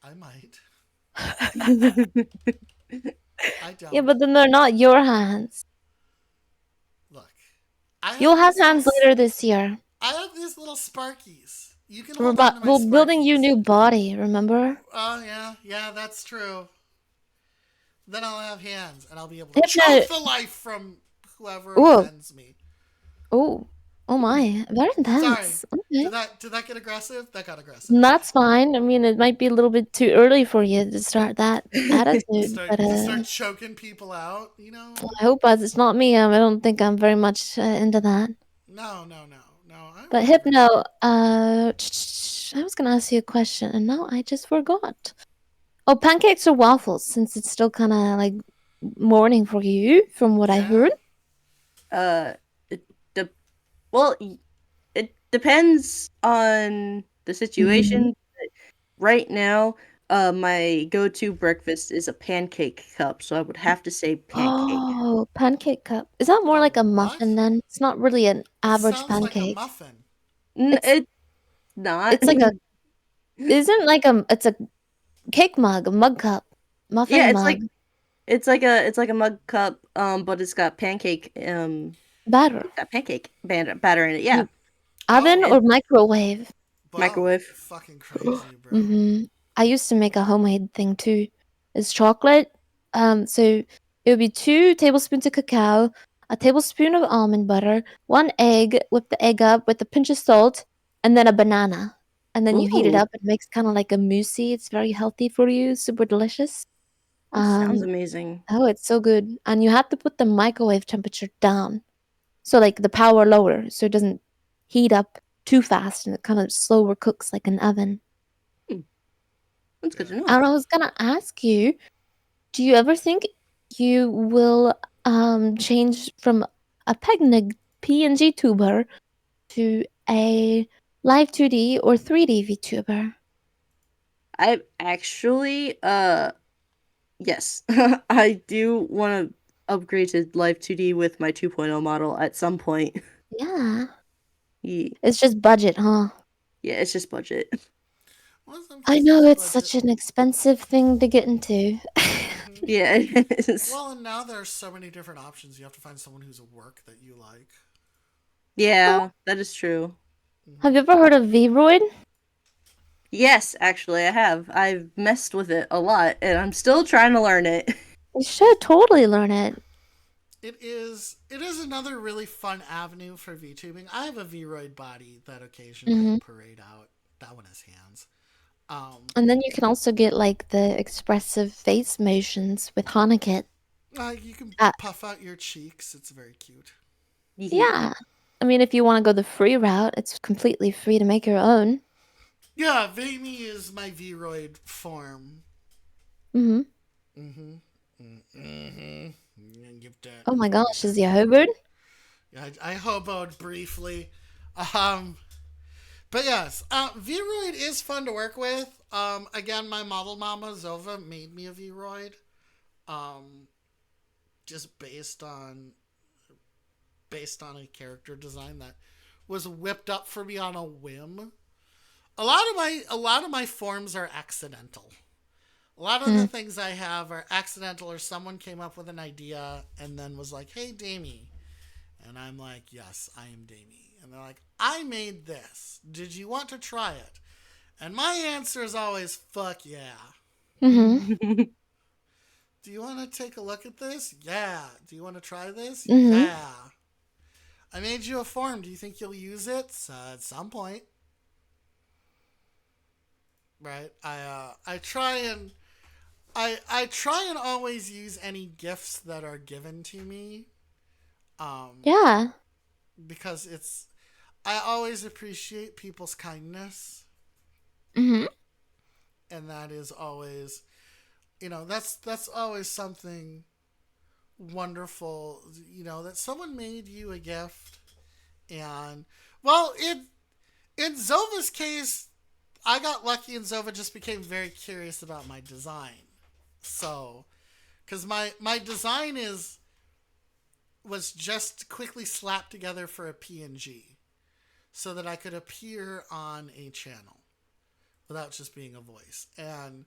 I might. I Yeah, don't. but then they're not your hands. Look, I You'll have have these hands later this year. I have these little sparkies. You can We're, hold on to my we're building you a sparkies. new body, remember? Oh yeah, that's true. Then I'll have hands, and I'll be able to Hypno. choke the life from whoever Ooh. offends me. Oh. Oh my. Very Sorry, intense. Okay. did that get aggressive? That got aggressive. That's fine. I mean, it might be a little bit too early for you to start that attitude, but To start choking people out. You know? I hope it's not me. I don't think I'm very much into that. No. But I'm very. Hypno, I was gonna ask you a question, and now I just forgot. Oh, pancakes or waffles? Since it's still kind of like morning for you, from what I Yeah. heard. it de- well, it depends on the Mm. situation. Right now, my go-to breakfast is a pancake cup, so I would have to say pancake. Oh, pancake cup. Is that more A like a what? muffin then? It's not really an It average sounds like a pancake. muffin. It's It's not. it's like a isn't like it's a cake mug, a mug cup, Yeah, muffin mug, it's like a mug cup, but batter. it's got pancake batter in it. Yeah, You oven Oh, or it microwave? whoa, microwave. fucking crazy, bro. Mm-hmm. I used to make a homemade thing too. It's chocolate. So it would be 2 tablespoons of cacao, a tablespoon of almond butter, 1 egg, whip the egg up with a pinch of salt, and then a banana. And then you heat it Ooh, up. It makes kind of like a moussey. It's very healthy for you. Super delicious. that sounds Um, amazing. oh, it's so good. And you have to put the microwave temperature down. So like the power lower, so it doesn't heat up too fast and it kind of slower cooks like an oven. Hmm, that's good to Yeah. know. And I was gonna ask you, Do you ever think you will change from a PNG tuber to a live 2D or 3D VTuber? I actually, yes, I do want to upgrade to Live 2D with my 2.0 model at some point. Yeah. Ye- It's just budget, huh? Yeah, it's just budget. Well, some I cases know it's it's budget. such an expensive thing to get into. Hmm. Yeah, it is. Well, and now there are so many different options. You have to find someone who's a work that you like. Oh, Yeah, that is true. have you Hmm. ever heard of Vroid? Yes, actually, I have. I've messed with it a lot, and I'm still trying to learn it. You should totally learn it. It is another really fun avenue for VTubing. I have a Vroid body that occasionally I Hmm. parade out. That one has hands. Um, And then you can also get like the expressive face motions with Hanakit. you can Uh, puff out your cheeks. It's very cute. Yeah. yeah. I mean, if you want to go the free route, it's completely free to make your own. Yeah, Vamy is my Vroid form. Hmm. Mm-hmm. Mm-hmm. Give that. Oh my Give gosh, that is he a back. hoboed? Yeah, I hoboed briefly. Um, but yes, Vroid is fun to work with. Again, my model mama Zova made me a Vroid. Um, just based on a character design that was whipped up for me on a whim. A lot of my forms are accidental. A lot of the Mm. things I have are accidental, or someone came up with an idea and then was like, "Hey, Damie," and I'm like, "Yes, I am Damie," and they're like, "I made this. Did you want to try it?" And my answer is always, "Fuck yeah." Hmm. Do you want to take a look at this? Yeah. Do you want to try this? Hmm. Yeah. I made you a form. Do you think you'll use it? At some point, right? I try and always use any gifts that are given to me, um, Yeah. because I always appreciate people's kindness, Hmm. and that is always, that's always something wonderful. That someone made you a gift, and well, in Zova's case, I got lucky, and Zova just became very curious about my design. So, because my design was just quickly slapped together for a PNG so that I could appear on a channel without just being a voice. And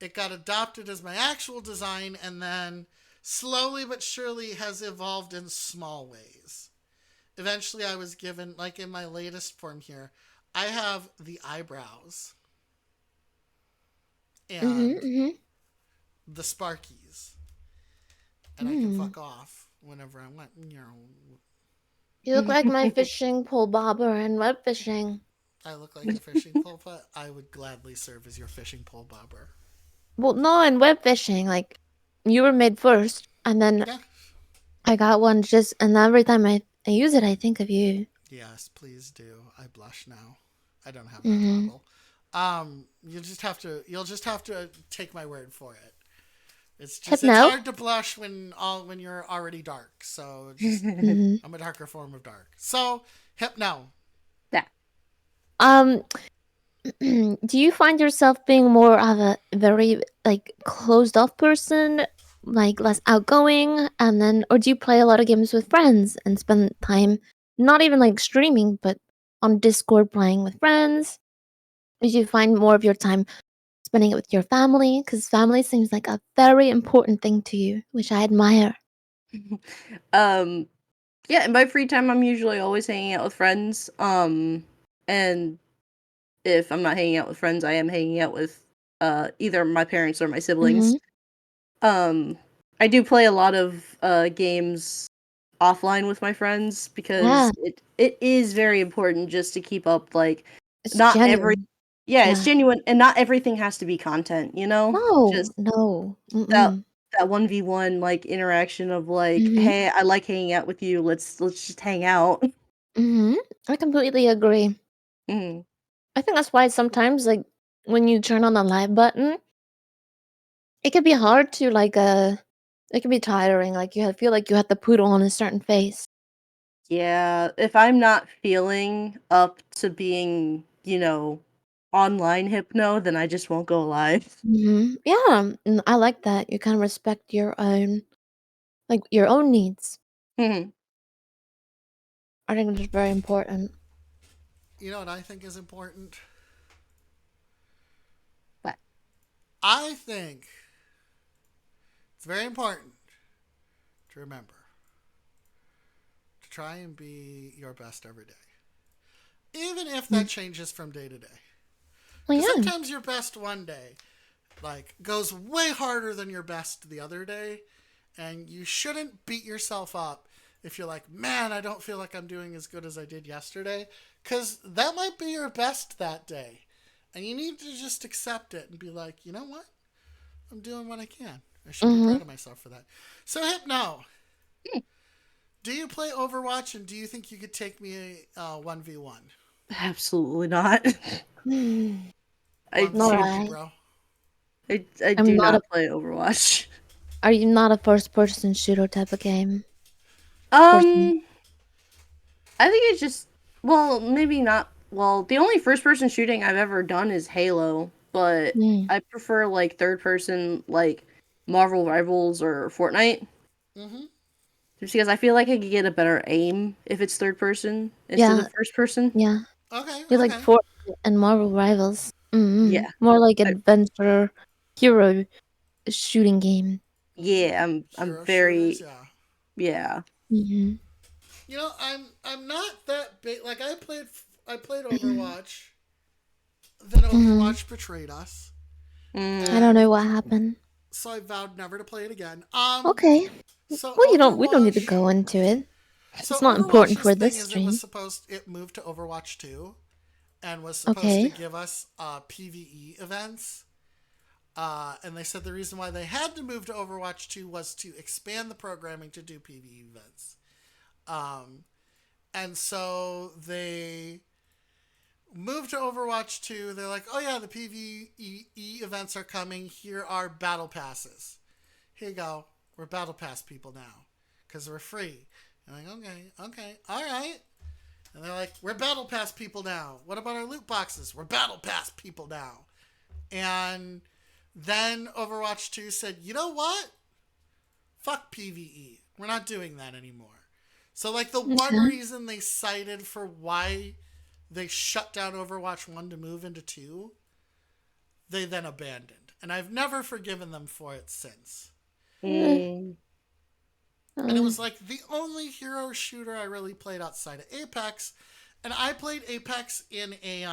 it got adopted as my actual design, and then slowly but surely has evolved in small ways. Eventually, I was given, like in my latest form here, I have the eyebrows Hmm. and Hmm. the Sparkies, and I can Mm. fuck off whenever I want. You look like my fishing pole bobber and web fishing. I look like your fishing pole, but I would gladly serve as your fishing pole bobber. Well, no, in web fishing, like you were made first, and then Yeah. I got one just, and every time I use it, I think of you. Yes, please do. I blush now. I don't have that Hmm. toggle. You'll just have to take my word for it. It's Hypno. hard to blush when you're already dark. So just Hmm. I'm a darker form of dark. So hypno. Yeah. Um, do you find yourself being more of a very like closed off person, like less outgoing, and then, or do you play a lot of games with friends and spend time not even like streaming, but on Discord playing with friends? Did you find more of your time spending it with your family? Because family seems like a very important thing to you, which I admire. um, yeah, in my free time, I'm usually always hanging out with friends. And if I'm not hanging out with friends, I am hanging out with either my parents or my siblings. Hmm. Um, I do play a lot of games offline with my friends Yeah, because it is very important just to keep up. Like, it's not every genuine. yeah, it's Yeah. genuine, and not everything has to be content. No, Just no. that Mm-mm. that 1v1 like interaction of like, Mhm, hey, I like hanging out with you. Let's just hang out. mhm. I completely agree. Mhm. I think that's why sometimes, like, when you turn on the live button, It can be hard to it can be tiring. Like feel like you have to put on a certain face. Yeah, if I'm not feeling up to being, online hypno, then I just won't go live. Yeah, and I like that. You kind of respect your own needs. Mhm. I think it's very important. You know what I think is important? But I think it's very important to remember to try and be your best every day, even if Mm. that changes from day to day. Well, Because yeah. sometimes your best one day goes way harder than your best the other day, and you shouldn't beat yourself up if you're like, man, I don't feel like I'm doing as good as I did yesterday, because that might be your best that day, and you need to just accept it and be like, you know what, I'm doing what I can. I should be Mm-hmm. proud of myself for that. So Hypno, do you play Overwatch, and do you think you could take me a 1v1? absolutely not. Hmm. I Not 1v1 I. bro. I I'm do not a. not play Overwatch. Are you not a first-person shooter type of game person? Um, I think it's just well, maybe not. Well, the only first person shooting I've ever done is Halo, but Mm. I prefer like third person like Marvel Rivals or Fortnite. Mm-hmm. Just because I feel like I could get a better aim if it's third person instead Yeah, of first person. yeah. Okay, You like okay. Fortnite and Marvel Rivals. Yeah. More like I- adventure hero shooting game. yeah, I'm Hero shooters, very yeah. yeah. Mm-hmm. I'm not that big. Like I played Overwatch. Then Mm-hmm. Overwatch betrayed us, I don't Mm. know and what happened. so I vowed never to play it again. Okay. So Well, we don't need to Overwatch. go into it. So It's not important Overwatch's for thing this is stream. it moved to Overwatch 2 and was supposed to Okay. give us PVE events. And they said the reason why they had to move to Overwatch 2 was to expand the programming to do PVE events. Um, and so they moved to Overwatch 2. They're like, oh yeah, the PVE events are coming. Here are battle passes. Here you go. We're battle pass people now because we're free. And I'm like, okay, okay, all right. And they're like, we're battle pass people now. What about our loot boxes? We're battle pass people now. And then Overwatch 2 said, you know what? Fuck PvE. We're not doing that anymore. So, like, the one Okay. reason they cited for why they shut down Overwatch 1 to move into 2, they then abandoned. And I've never forgiven them for it since. Eh, Mm. And it uh, was like the only hero shooter I really played outside of Apex. And I played Apex in a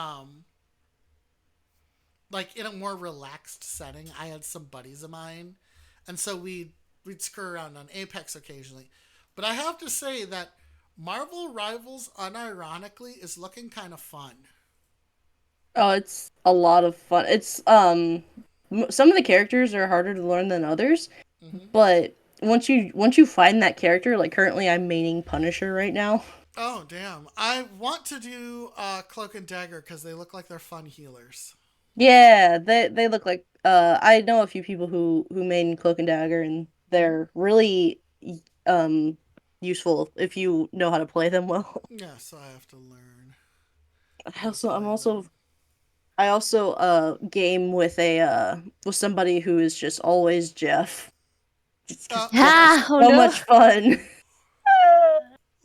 more relaxed setting. I had some buddies of mine, and so we'd screw around on Apex occasionally. But I have to say that Marvel Rivals, unironically, is looking kind of fun. Oh, it's a lot of fun. It's some of the characters are harder to learn than others, Mm-hmm. but once you find that character, like currently I'm maining Punisher right now. Oh damn! I want to do Cloak and Dagger because they look like they're fun healers. Yeah, they look like I know a few people who main Cloak and Dagger and Mm-hmm. they're really um useful if you know how to play them well. Yeah, so I have to learn I how to also I'm play also them. I also game with somebody who is just always Jeff. Just because Jeff is ah, oh so no. much fun.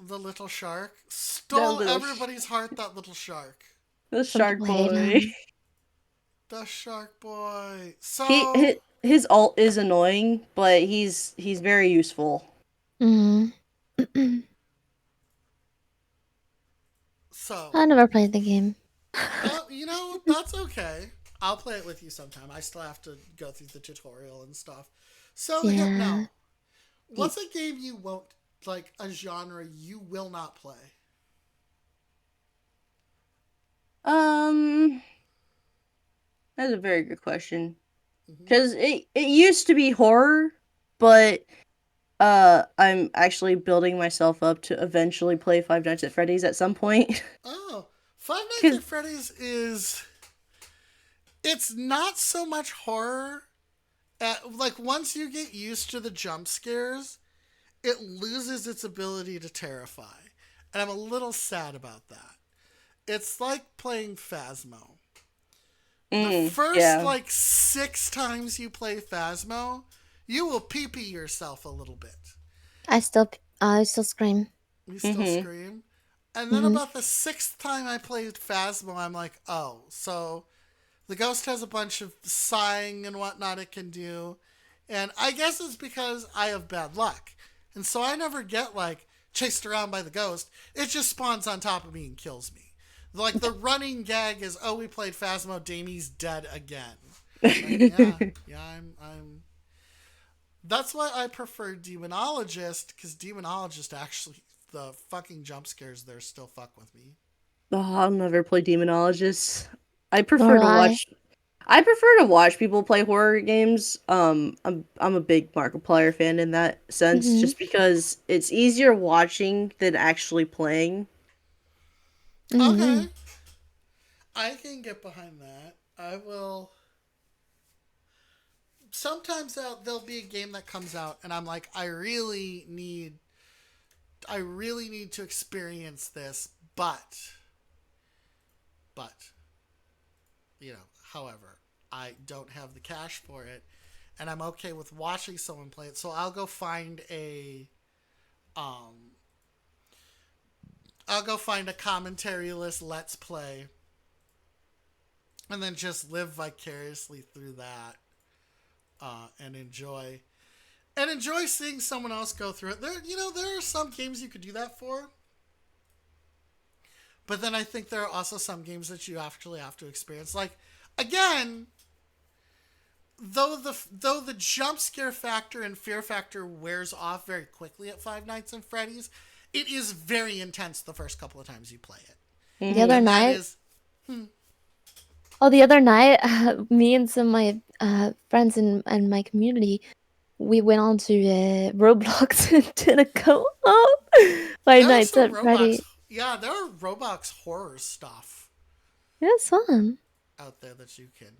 The little shark That stole little everybody's heart. That little shark. the Some shark people hate boy. him. The shark boy. He So his ult is annoying, but he's very useful. Mm. so I never played the game. that's okay. I'll play it with you sometime. I still have to go through the tutorial and stuff. So, Yeah. Hypno, what's a game you won't, like, a genre you will not play? Um, that's a very good question. Mm-hmm. Because it used to be horror, but I'm actually building myself up to eventually play Five Nights at Freddy's at some point. Oh, Five Nights Cause at Freddy's it's not so much horror Like once you get used to the jump scares, it loses its ability to terrify. And I'm a little sad about that. It's like playing Phasmo. The first Yeah. like 6 times you play Phasmo, you will pee pee yourself a little bit. I still scream. You still Mm-hmm. scream. And then Hmm. about the 6th time I played Phasmo, I'm like, oh, so the ghost has a bunch of sighing and whatnot it can do. And I guess it's because I have bad luck. And so I never get like chased around by the ghost. It just spawns on top of me and kills me. Like the running gag is, oh, we played Phasmo, Damie's dead again. Like, yeah, yeah, I'm. That's why I prefer Demonologist, because Demonologist actually, the fucking jump scares there still fuck with me. Oh, I'll never play Demonologist. I Nor prefer do to I. watch. I prefer to watch people play horror games. I'm a big Markiplier fan in that sense, Hmm. just because it's easier watching than actually playing. Okay, Hmm. I can get behind that. I will. Sometimes there'll be a game that comes out, and I'm like, I really need to experience this, but, you know, however, I don't have the cash for it, and I'm okay with watching someone play it. So um, I'll go find a commentary list, let's play, and then just live vicariously through that, and enjoy seeing someone else go through it. There are some games you could do that for, but then I think there are also some games that you actually have to experience. Like, again, though the jump scare factor and fear factor wears off very quickly at Five Nights at Freddy's, it is very intense the first couple of times you play it, The Hmm. other and that night, is the other night, me and some of my friends in my community, we went on to Roblox and did a co-op. Five there are Nights some at Roblox. Freddy. Yeah, there are Roblox horror stuff Yeah, it's fun. out there that you can,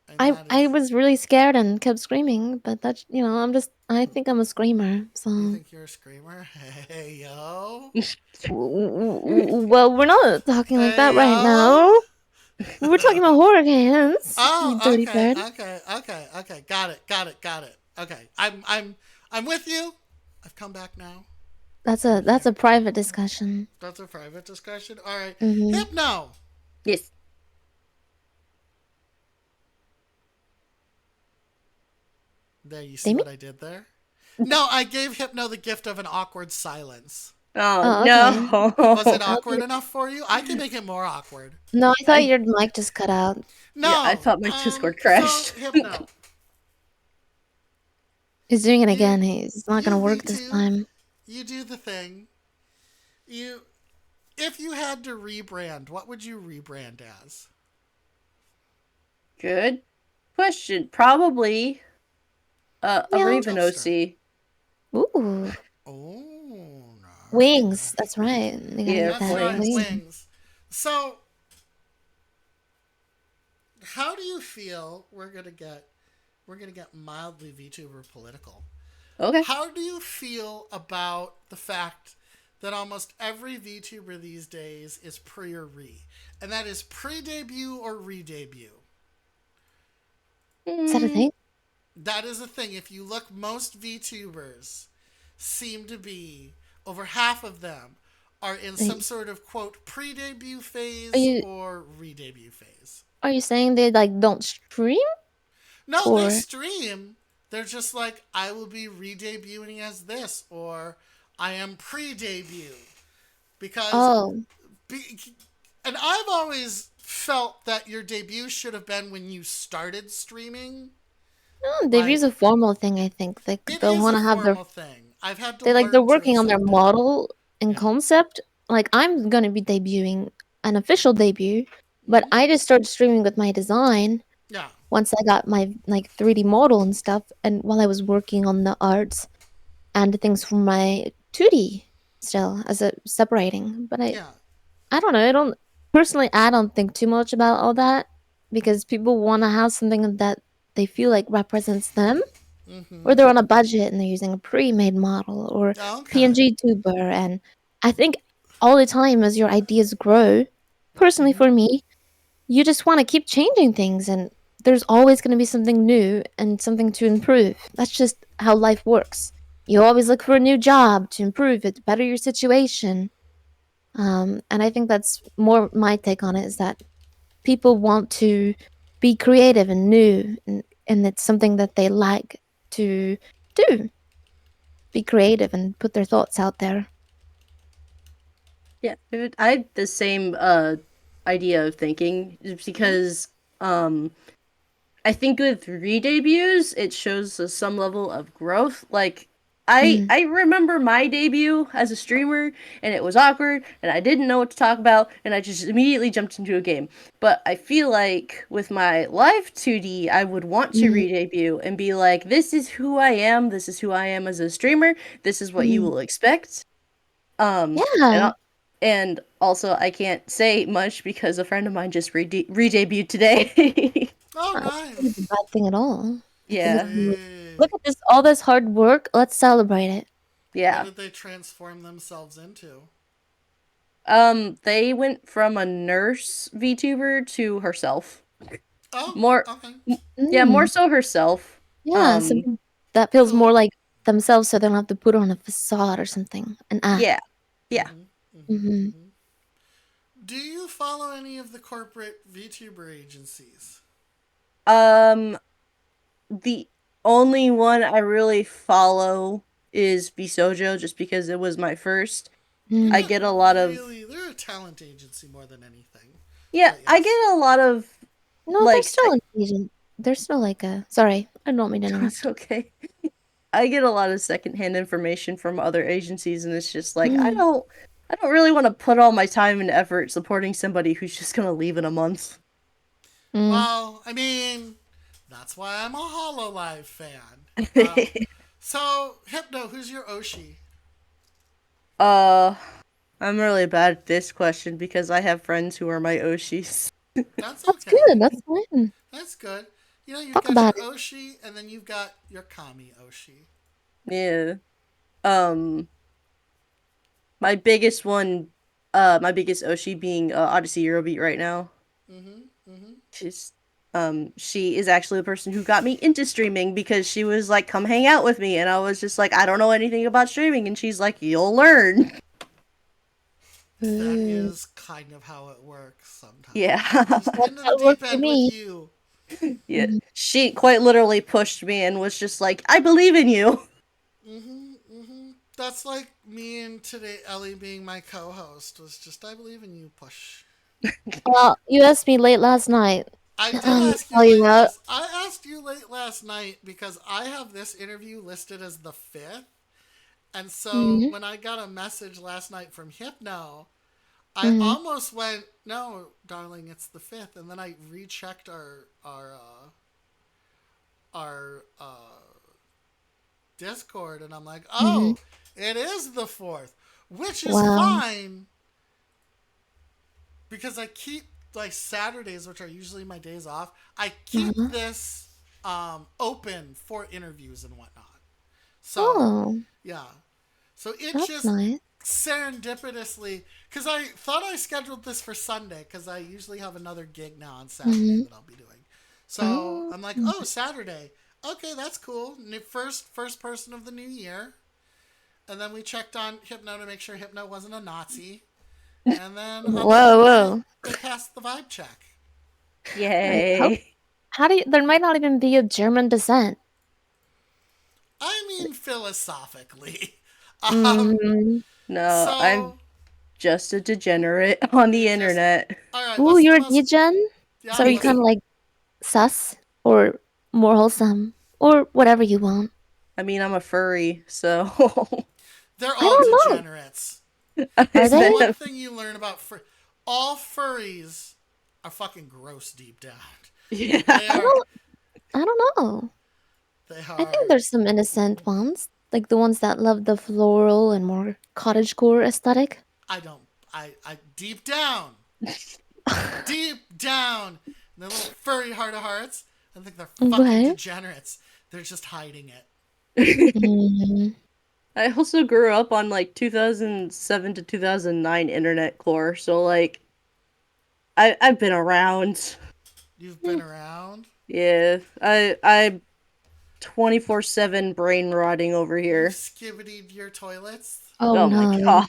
and I that I is. was really scared and kept screaming, but I think I'm a screamer. You So, think you're a screamer? Hey yo, well, we're not talking like hey that right yo. now. We're talking about horror games. You Oh, dirty okay, bird. okay. Got it. Okay, I'm with you. I've come back now. I'm That's a here. private discussion. That's a private discussion. All right, Mm-hmm. Hypno. Yes. There, you see Damien? what I did there? No, I gave Hypno the gift of an awkward silence. Oh Oh, okay. Was it no. awkward enough for you? I can make it more awkward. No, I thought I your mic just cut out. Yeah, I No. thought my Discord So crashed. Hypno, He's doing it you again. He's not gonna you work this V2, time. you do the thing. You If you had to rebrand, what would you rebrand as? Good question. Probably a Yeah. Raven Toaster. OC. Ooh. Oh, Wings. nice. That's right. You gotta Yeah, get That's that right, wings. wing. wings. So, how do you feel? We're gonna get mildly VTuber political. Okay. How do you feel about the fact that almost every VTuber these days is pre or re, and that is pre-debut or re-debut? Is that a Mm, thing? That is a thing. If you look, most VTubers seem to be, over half of them are in Are some you sort of quote pre-debut are phase you, or re-debut phase. are you saying they like don't stream No, they or stream. They're just like, I will be re-debuting as this, or I am pre-debut because, oh be, and I've always felt that your debut should have been when you started streaming. no, they've Like, used a formal thing. I think it they'll is want a to have their formal thing. I've had to they're learn to working on their accept it. model and Yeah. concept. Like I'm gonna be debuting an official debut, but Mm-hmm. I just started streaming with my design Yeah. once I got my like 3D model and stuff, and while I was working on the arts and things from my 2D still as a separating. But Yeah. I don't know. I don't personally. I don't think too much about all that because people want to have something that they feel like represents them, or Mm-hmm. they're on a budget and they're using a pre-made model or Okay. PNG tuber. And I think all the time as your ideas grow, personally Mm-hmm. for me, you just want to keep changing things, and there's always going to be something new and something to improve. That's just how life works. You always look for a new job to improve it, to better your situation. And I think that's more my take on it, is that people want to be creative and new, and it's something that they like to do, be creative and put their thoughts out there. Yeah, I had the same idea of thinking just Mm-hmm. because um I think with re-debuts it shows some level of growth. Like Mm. I remember my debut as a streamer and it was awkward and I didn't know what to talk about and I just immediately jumped into a game. But I feel like with my live 2D I would want to Mm. re-debut and be like, this is who I am, this is who I am as a streamer, this is what you Mm. will expect. Um, and Yeah. and also I can't say much because a friend of mine just re-debuted today. Oh, That's not a nice. bad thing at all. They just Yeah, be like, Sweet. look at this, all this hard work. Let's celebrate it. What yeah. did they transform themselves into? They went from a nurse VTuber to herself. Oh, More, okay. yeah, more Mm. so herself. Yeah, Um, something that feels more Cool. like themselves, so they don't have to put on a facade or something, an act. yeah, yeah. Mm-hmm. Mm-hmm. Hmm. Mm-hmm. Do you follow any of the corporate VTuber agencies? Um, the only one I really follow is Bisojo, just because it was my first. They're I Mm. not get a lot of really. They're a talent agency more than anything. yeah, But I yes. get a lot of No, they're like still an agent. They're still like a. Sorry, I don't mean to it's interrupt. okay. I get a lot of secondhand information from other agencies, and it's just like Mm. I don't really want to put all my time and effort supporting somebody who's just gonna leave in a month. Mm. Well, I mean, that's why I'm a Hololive fan. Uh, so, Hypno, who's your Oshi? uh, I'm really bad at this question because I have friends who are my Oshis. That's That's good. okay. That's fine. That's good. You know, you've Talk got your about it. Oshi, and then you've got your Kami Oshi. Yeah. Um, my biggest one, my biggest Oshi being Odyssey Eurobeat right now. Mm-hmm. Mm-hmm. She's she is actually the person who got me into streaming because she was like, come hang out with me, and I was just like, I don't know anything about streaming, and she's like, you'll learn. That Mm. is kind of how it works sometimes. Yeah. Just That's into how the it worked deep for end with me. you. Yeah. Mhm. She quite literally pushed me and was just like, I believe in you. Mm-hmm. Mm-hmm. That's like me and today Ellie being my co-host was just I believe in you push. Well, you asked me late last night. I did To ask you tell you late out. last. I asked you late last night because I have this interview listed as the 5th, and so Mm-hmm. when I got a message last night from Hypno, I Mm-hmm. almost went, "No, darling, it's the 5th," and then I rechecked our Discord, and I'm like, Mm-hmm. "Oh, it is the 4th," which is Wow. fine because I keep like Saturdays, which are usually my days off. I keep Uh-huh. this open for interviews and whatnot. So Oh, yeah, so it that's just nice. serendipitously because I thought I scheduled this for Sunday because I usually have another gig now on Saturday Mm-hmm. that I'll be doing. So Oh. I'm like, oh, Saturday. Okay, that's cool. First person of the new year. And then we checked on Hypno to make sure Hypno wasn't a Nazi. And then on the Whoa, third night, whoa. it passed the vibe check. I hope. Yay. How do you? There might not even be of German descent. I mean, philosophically. Mm. No, I'm So, just a degenerate on the you're just. internet. All right, Ooh, what's the you're a most. degen? Yeah, So are you what's. kind of like sus or more wholesome or whatever you want? I mean, I'm a furry, so They're I all don't know. degenerates. Are That's the they? one thing you learn about all furries are fucking gross deep down. yeah. They I are. don't. I don't know. They I think are. there's some innocent ones, like the ones that love the floral and more cottagecore aesthetic. I don't. I deep down, deep down, in their little furry heart of hearts, I think they're fucking Okay. degenerates. They're just hiding it. Mm. I also grew up on like 2007 to 2009 internet core, so like I've been around. You've been around. Yeah, I'm 24/7 brain rotting over You've here. skibbidied your toilets. Oh Oh my no. god.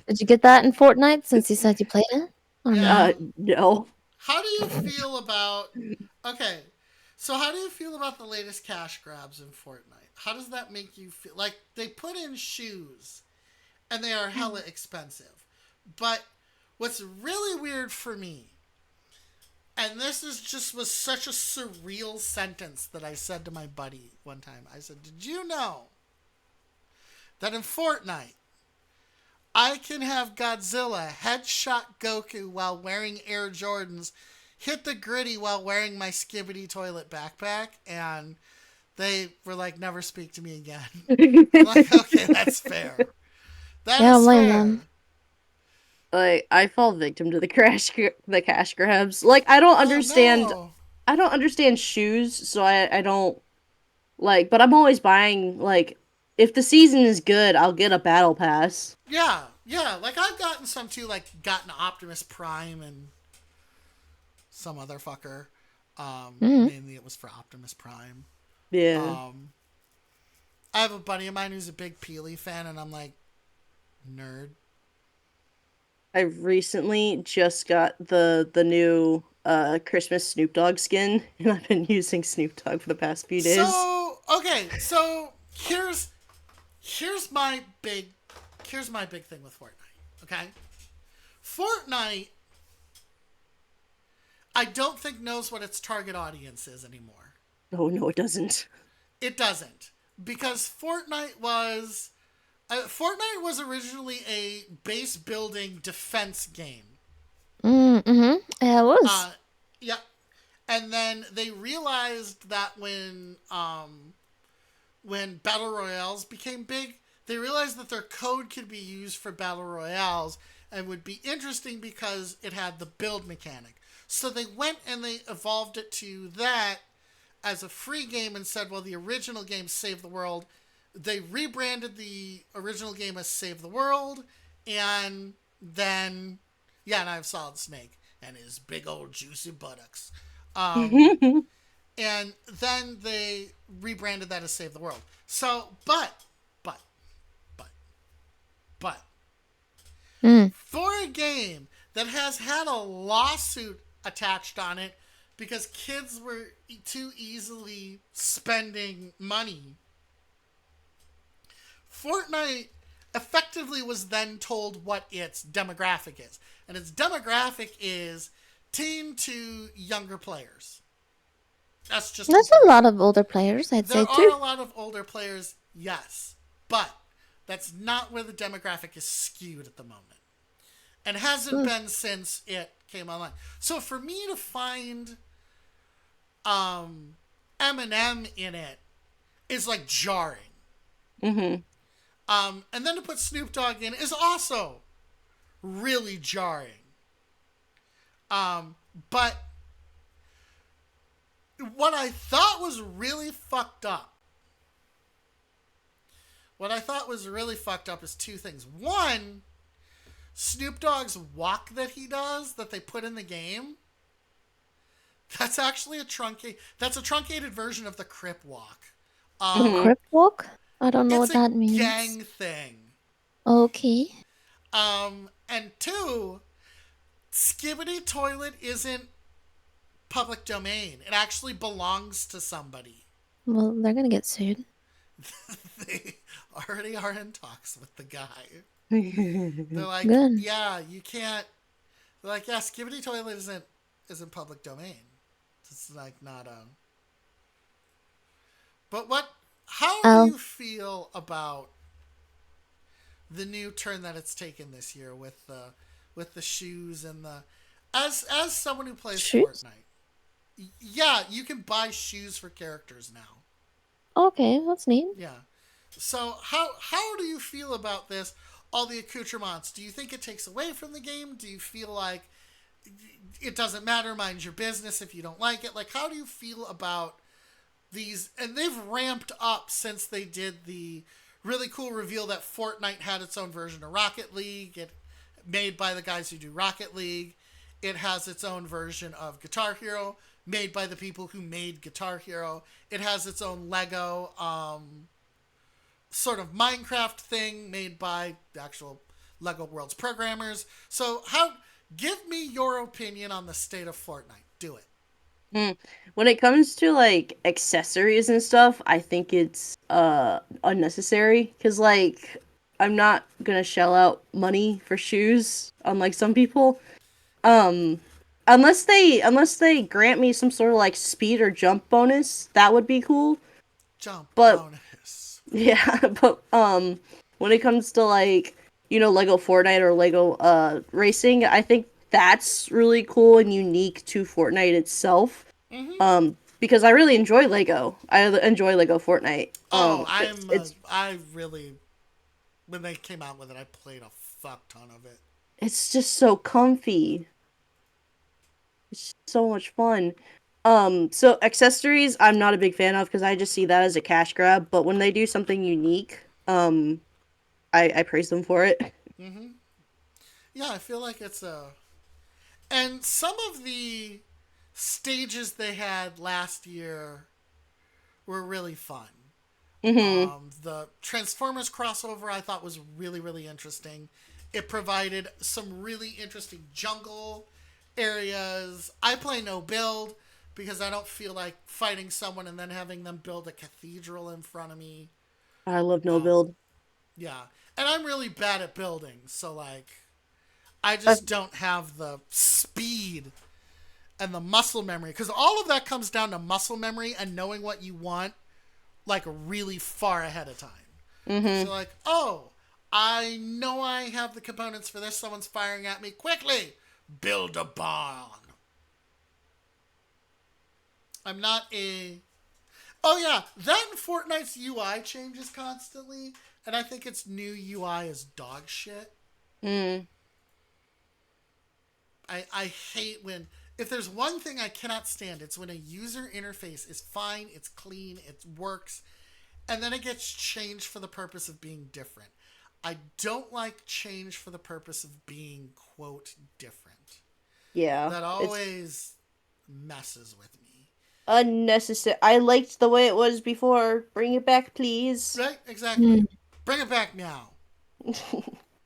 Did you get that in Fortnite since you said you played it? Or Yeah. no? No. How do you feel about? Okay, so how do you feel about the latest cash grabs in Fortnite? How does that make you feel? Like they put in shoes, and they are hella expensive. But what's really weird for me, and this is just was such a surreal sentence that I said to my buddy one time. I said, "Did you know that in Fortnite I can have Godzilla headshot Goku while wearing Air Jordans, hit the gritty while wearing my Skibbity toilet backpack, and they were like, never speak to me again." I'm like, okay, that's fair. That Yeah, I don't is blame them. fair. Like I fall victim to the cash grabs. Like Oh no. I don't understand shoes, so I don't like, but I'm always buying like if the season is good, I'll get a battle pass. Yeah, yeah. Like I've gotten some too, like gotten Optimus Prime and some other fucker. Mm. Mainly it was for Optimus Prime. Yeah. Um, I have a buddy of mine who's a big Peely fan, and I'm like, nerd. I recently just got the new Christmas Snoop Dogg skin, and I've been using Snoop Dogg for the past few days. So okay, so here's my big thing with Fortnite. Okay, Fortnite, I don't think knows what its target audience is anymore. Oh no, it doesn't. It doesn't, because Fortnite was originally a base building defense game. Mm-hmm. Yeah, it was. Uh, yeah, and then they realized that when battle royales became big, they realized that their code could be used for battle royales and would be interesting because it had the build mechanic. So they went and they evolved it to that as a free game and said, well, the original game Save the World. They rebranded the original game as Save the World, and then, yeah, and I have Solid Snake and his big old juicy buttocks. Um, and then they rebranded that as Save the World. So, but, but, but, Mm. for a game that has had a lawsuit attached on it because kids were too easily spending money, Fortnite effectively was then told what its demographic is. And its demographic is teen to younger players. That's just There's a lot of older players, I'd There say are too. a lot of older players, yes, but that's not where the demographic is skewed at the moment, and hasn't Mm. been since it came online. So for me to find Eminem in it is like jarring, Hmm. and then to put Snoop Dogg in is also really jarring. But what I thought was really fucked up is two things. One, Snoop Dogg's walk that he does that they put in the game. That's actually that's a truncated version of the Crip walk. Hmm. Crip walk? I don't know It's what a that means. gang thing. Okay. And two, Skibbity Toilet isn't public domain. It actually belongs to somebody. Well, they're gonna get sued. They already are in talks with the guy. They're like, Good. yeah, you can't. They're like, yeah, Skibbity Toilet isn't public domain. It's like not a. But what? How do Oh, you feel about the new turn that it's taken this year with the shoes and the as someone who plays shoes? Fortnite? Yeah, you can buy shoes for characters now. Okay, that's neat. Yeah. So how do you feel about this? All the accoutrements. Do you think it takes away from the game? Do you feel like it doesn't matter, mind your business if you don't like it. Like, how do you feel about these? And they've ramped up since they did the really cool reveal that Fortnite had its own version of Rocket League. It made by the guys who do Rocket League. It has its own version of Guitar Hero, made by the people who made Guitar Hero. It has its own Lego sort of Minecraft thing made by the actual Lego Worlds programmers. So how give me your opinion on the state of Fortnite. Do it. Mm. When it comes to like accessories and stuff, I think it's unnecessary because like I'm not gonna shell out money for shoes unlike some people. Yeah. Um unless they grant me some sort of like speed or jump bonus, that would be cool. Jump But bonus. yeah, but when it comes to like, Lego Fortnite or Lego racing, I think that's really cool and unique to Fortnite itself. Mm-hmm. Because I really enjoy Lego. I enjoy Lego Fortnite. Oh, It's I really when they came out with it, I played a fuck ton of it. it's just so comfy. It's so much fun. So accessories, I'm not a big fan of because I just see that as a cash grab. But when they do something unique, I praise them for it. Mm-hmm. Yeah, I feel like it's a and some of the stages they had last year were really fun. Mhm. The Transformers crossover I thought was really, really interesting. It provided some really interesting jungle areas. I play no build because I don't feel like fighting someone and then having them build a cathedral in front of me. I love no build. Yeah. And I'm really bad at building, so like I Uh, just don't have the speed and the muscle memory because all of that comes down to muscle memory and knowing what you want like really far ahead of time. Because mhm. you're like, oh, I know I have the components for this. Someone's firing at me. Quickly, build a barn. I'm not a. Oh, yeah. Then Fortnite's UI changes constantly. And I think its new UI is dog shit. Mm. I hate when. If there's one thing I cannot stand, it's when a user interface is fine, it's clean, it works, and then it gets changed for the purpose of being different. I don't like change for the purpose of being, quote, different. Yeah. That It's always messes with me. unnecessary. I liked the way it was before. Bring it back, please. Right? Exactly. Mm. Bring it back now.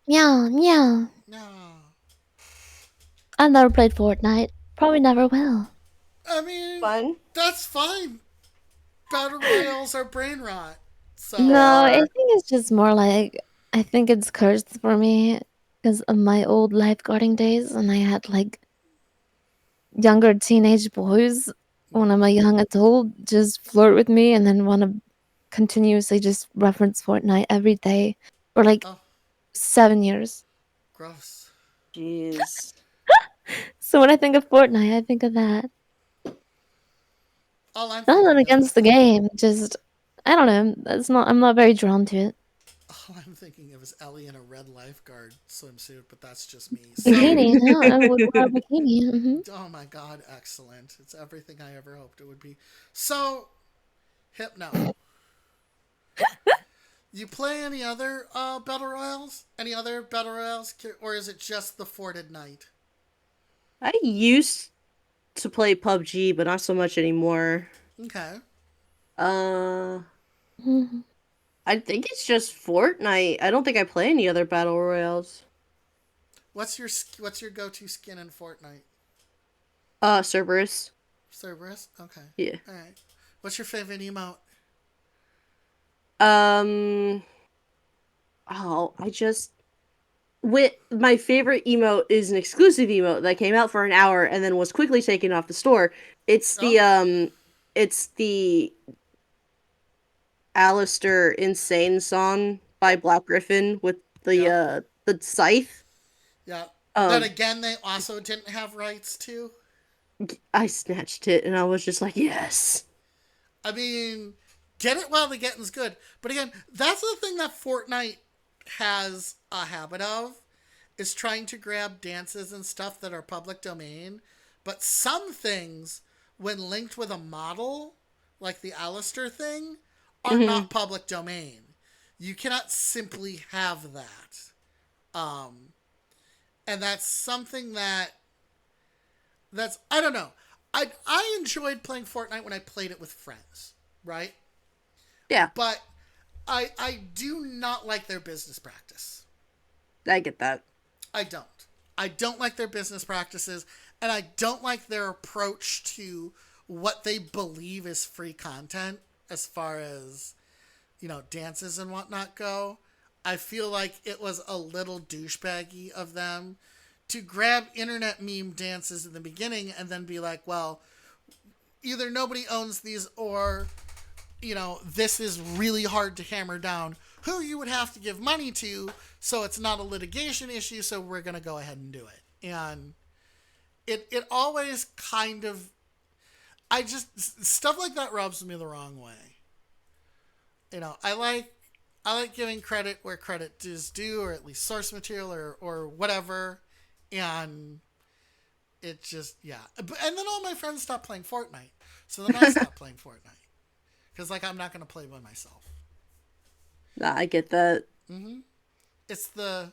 Meow, meow. No. I've never played Fortnite. Probably never will. I mean, Fun. that's fine. Battle royals are brain rot. No, They So, I are. think it's just more like I think it's cursed for me because of my old lifeguarding days, and I had like younger teenage boys when I'm a young adult just flirt with me and then want to continuously just reference Fortnite every day for like oh, 7 years. gross. Jeez. So when I think of Fortnite, I think of that. All I'm Nothing thinking of against the is game, just I don't know. It's not. I'm not very drawn to it. all I'm thinking of is Ellie in a red lifeguard swimsuit, but that's just me. So, Bikini, yeah, I would wear a bikini. oh my god, excellent. It's everything I ever hoped it would be. So, Hypno, you play any other battle royals? Any other battle royals? Or is it just the Forted Knight? I used to play PUBG, but not so much anymore. Okay. Uh, Mhm. I think it's just Fortnite. I don't think I play any other battle royales. What's your go-to skin in Fortnite? Cerberus. Cerberus? Okay. Yeah. Alright. What's your favorite emote? Um. Oh, I just with my favorite emote is an exclusive emote that came out for an hour and then was quickly taken off the store. It's the Oh, um it's the Alistair Insane song by Black Griffin with yeah. the scythe. Yeah. That Um again, they also didn't have rights to. I snatched it and I was just like, "Yes." I mean, get it while the getting's good. But again, that's the thing that Fortnite has a habit of is trying to grab dances and stuff that are public domain, but some things, when linked with a model, like the Alistair thing, are Hmm. not public domain. You cannot simply have that. Um, and that's something that's I don't know. I enjoyed playing Fortnite when I played it with friends, right? Yeah, But I do not like their business practice. I get that. I don't. I don't like their business practices, and I don't like their approach to what they believe is free content as far as, dances and whatnot go. I feel like it was a little douchebaggy of them to grab internet meme dances in the beginning and then be like, well, either nobody owns these or, this is really hard to hammer down who you would have to give money to, so it's not a litigation issue, so we're going to go ahead and do it. And it always kind of, stuff like that rubs me the wrong way. I like giving credit where credit is due, or at least source material, or whatever. And it just, yeah. And then all my friends stopped playing Fortnite. So then I stopped playing Fortnite. Because, I'm not going to play by myself. Nah, I get that. It's the.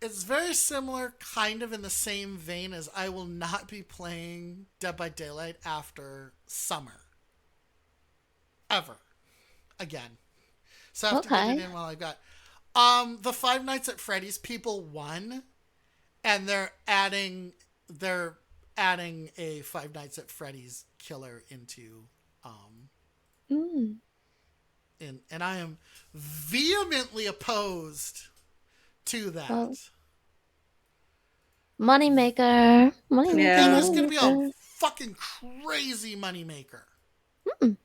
It's very similar, kind of in the same vein as I will not be playing Dead by Daylight after summer. Ever. Again. So I have to get it Okay. in while I've got. The Five Nights at Freddy's people won, and they're adding a Five Nights at Freddy's killer into Mm. and I am vehemently opposed to Well, that. moneymaker. It Moneymaker. Yeah. is going to be a Moneymaker. fucking crazy moneymaker. Mm.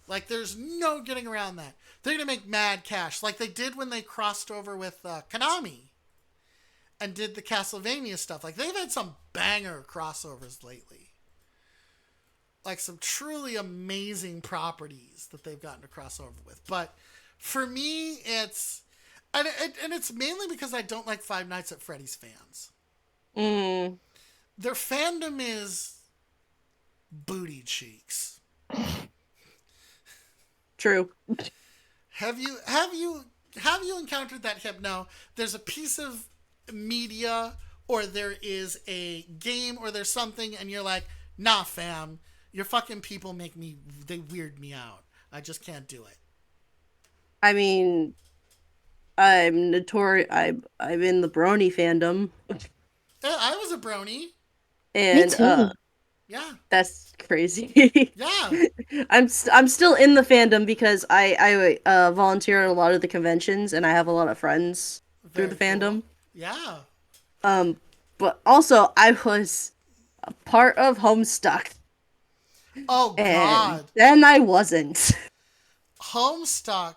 Like, there's no getting around that. They're going to make mad cash, like they did when they crossed over with Konami and did the Castlevania stuff. Like, they've had some banger crossovers lately. Like, some truly amazing properties that they've gotten to cross over with. But for me, it's. And it's mainly because I don't like Five Nights at Freddy's fans. Mm, Their fandom is booty cheeks. true. Have you encountered that, Hypno? There's a piece of media, or there is a game, or there's something, and you're like, nah, fam, your fucking people they weird me out. I just can't do it. I mean, I'm notorious. I'm in the Brony fandom, I was a brony. Me and too. Yeah, that's crazy. yeah, I'm still in the fandom because I volunteer at a lot of the conventions, and I have a lot of friends through the very cool. fandom. Yeah. Um, but also I was a part of Homestuck, Oh and God, then I wasn't. Homestuck,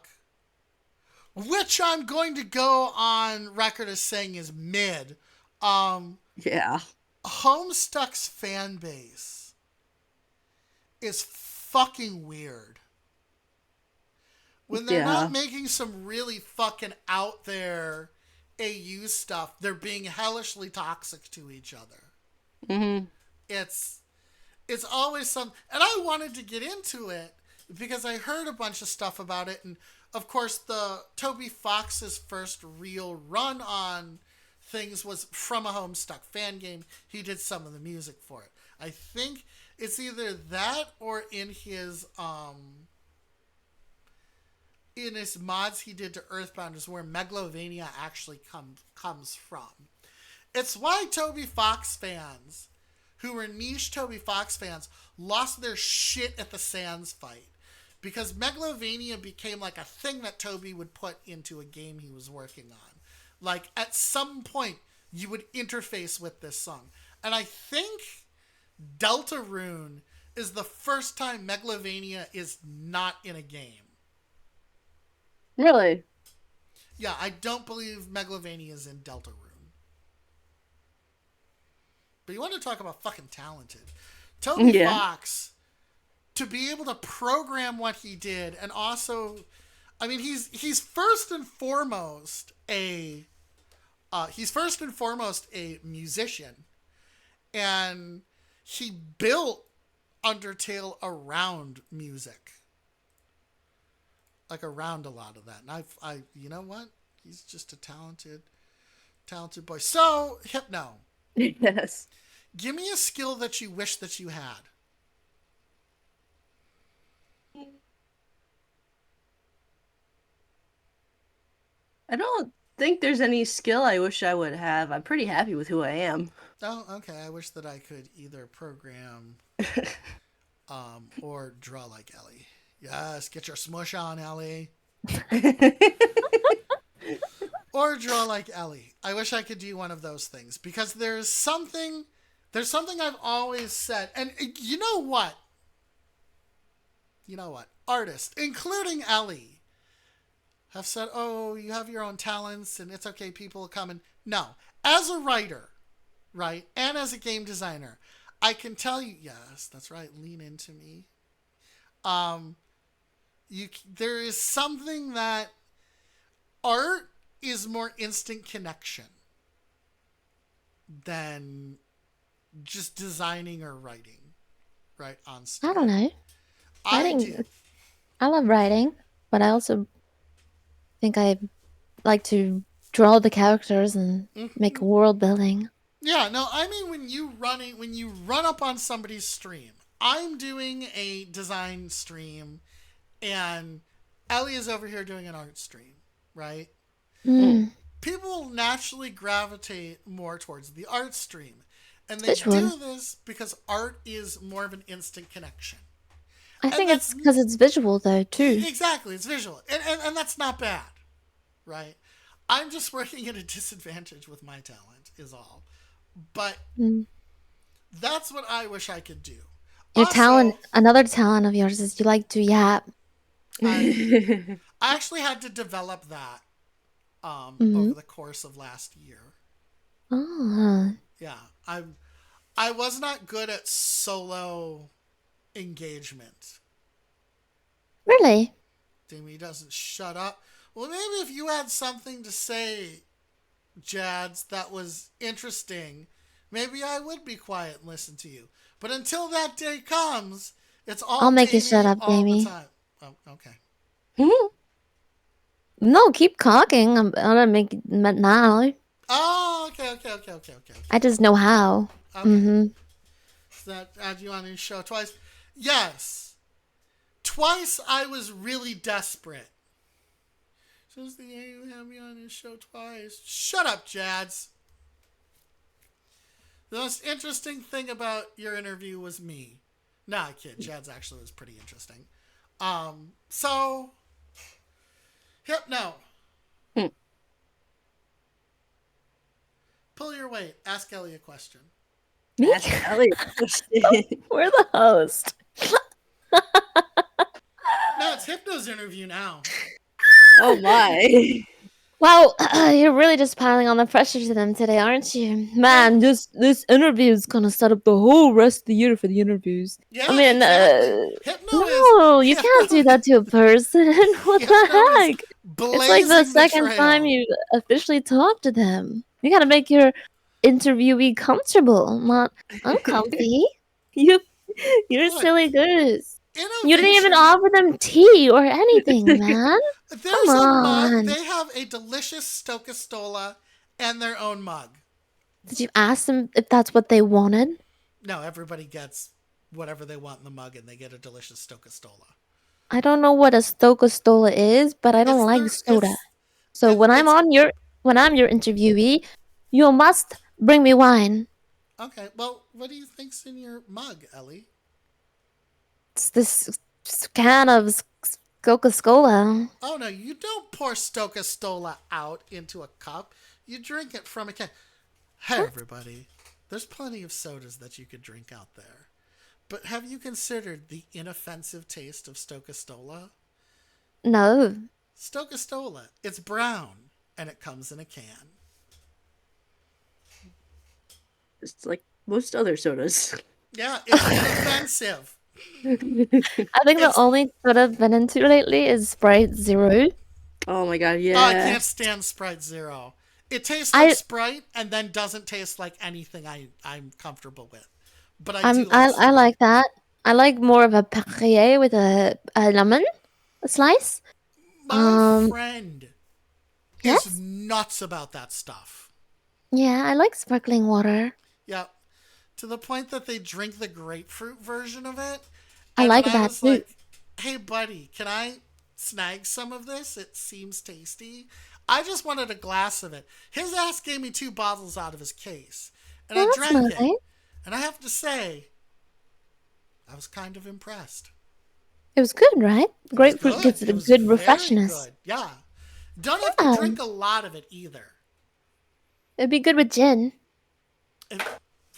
which I'm going to go on record as saying is mid. Um, Yeah, Homestuck's fan base is fucking weird. When they're not yeah. making some really fucking out there AU stuff, they're being hellishly toxic to each other. Hmm. It's it's always some, and I wanted to get into it because I heard a bunch of stuff about it, and of course the Toby Fox's first real run on things was from a Homestuck fan game. He did some of the music for it. I think it's either that or in his mods he did to Earthbound is where Megalovania actually comes from. It's why Toby Fox fans, who were niche Toby Fox fans, lost their shit at the Sans fight. Because Megalovania became like a thing that Toby would put into a game he was working on. Like, at some point, you would interface with this song. And I think Deltarune is the first time Megalovania is not in a game. Really? Yeah, I don't believe Megalovania is in Deltarune. But you want to talk about fucking talented. Toby Yeah. Fox, to be able to program what he did, and also, I mean, he's first and foremost a He's first and foremost a musician, and he built Undertale around music, like around a lot of that. And you know what? He's just a talented boy. So, Hypno, Yes. give me a skill that you wish that you had. I don't think there's any skill I wish I would have. I'm pretty happy with who I am. Oh, okay. I wish that I could either program or draw like Ellie. Yes, get your smush on, Ellie. Or draw like Ellie. I wish I could do one of those things because there's something I've always said. And you know what? Artists, including Ellie, have said, "Oh, you have your own talents and it's okay, people will come and..." No. As a writer, right? And as a game designer, I can tell you, yes, that's right, lean into me. Um there is something that art is more instant connection than just designing or writing, right, on I don't screen. know. I do. Writing, I love writing, but I also think I like to draw the characters and make world building. Yeah, no, I mean when you run up on somebody's stream. I'm doing a design stream and Ellie is over here doing an art stream, right? Mm, People naturally gravitate more towards the art stream. And it's they visual. do this because art is more of an instant connection. I And think that's it's because it's visual though too. exactly, it's visual. And that's not bad, right? I'm just working at a disadvantage with my talent, is all. But Mm. that's what I wish I could do. Your talent, Also, another talent of yours is you like to yap. I I actually had to develop that Mm-hmm. over the course of last year. Oh, Yeah, I was not good at solo engagement. really? Demi doesn't shut up. Well, maybe if you had something to say, Jads, that was interesting, maybe I would be quiet and listen to you. But until that day comes, it's I'll all make you shut Davey up, all the Jamie. time. Oh, okay. No, keep talking. I'm gonna make it now. Oh, okay, okay, okay, okay, okay, I okay. just know how. Okay. Mm-hmm. So that add you on your show twice? Yes. Twice I was really desperate. Since the day you had me on your show twice. Shut up, Jads. The most interesting thing about your interview was me. Nah, kid. Jads actually was pretty interesting. So, Hypno, pull your weight. Ask Ellie a question. Me? Ask Ellie a question. We're the host. No, it's Hypno's interview now. Oh my. Wow, you're really just piling on the pressure to them today, aren't you? Man, this interview is gonna set up the whole rest of the year for the interviews. I Yeah, mean, exactly. Hypno is no, you can't do that to a person. What Hypno the is heck? It's like the blazing the second time trail. you officially talked to them. You gotta make your interviewee comfortable, not uncomfy. You, you're Look, silly goose. You didn't even innovation. offer them tea or anything, man. Come There's a mug. on. They have a delicious Stokastola and their own mug. Did you ask them if that's what they wanted? No, everybody gets whatever they want in the mug, and they get a delicious Stokastola. I don't know what a Stokastola is, but I don't It's like their. soda. So It's when I'm your interviewee, you must bring me wine. okay. Well, what do you think's in your mug, Ellie? It's this can of Coca-Cola. Oh no, you don't pour Stokastola out into a cup. You drink it from a can. Hey, everybody. There's plenty of sodas that you could drink out there. But have you considered the inoffensive taste of Stokastola? No. Stokastola. It's brown and it comes in a can. It's like most other sodas. Yeah, it's inoffensive. I think the It's only soda I've been into lately is Sprite Zero. Oh my god, Oh, I yeah. can't stand Sprite Zero. It tastes like I Sprite and then doesn't taste like anything I'm comfortable with. But I do I'm like I Sprite. like that. I like more of a Perrier with a lemon slice. My Um, friend is yes, nuts about that stuff. yeah, I like sparkling water. Yeah, to the point that they drink the grapefruit version of it. I And when like I that was too. like, hey, buddy, can I snag some of this? It seems tasty. I just wanted a glass of it. His ass gave me 2 bottles out of his case. And I Well, that's drank it. nice. And I have to say, I was kind of impressed. It was good, right? It was Grapefruit good. gives it It a was good very refreshness. good. Yeah. Don't have to Yeah, drink a lot of it either. it'd be good with gin. It,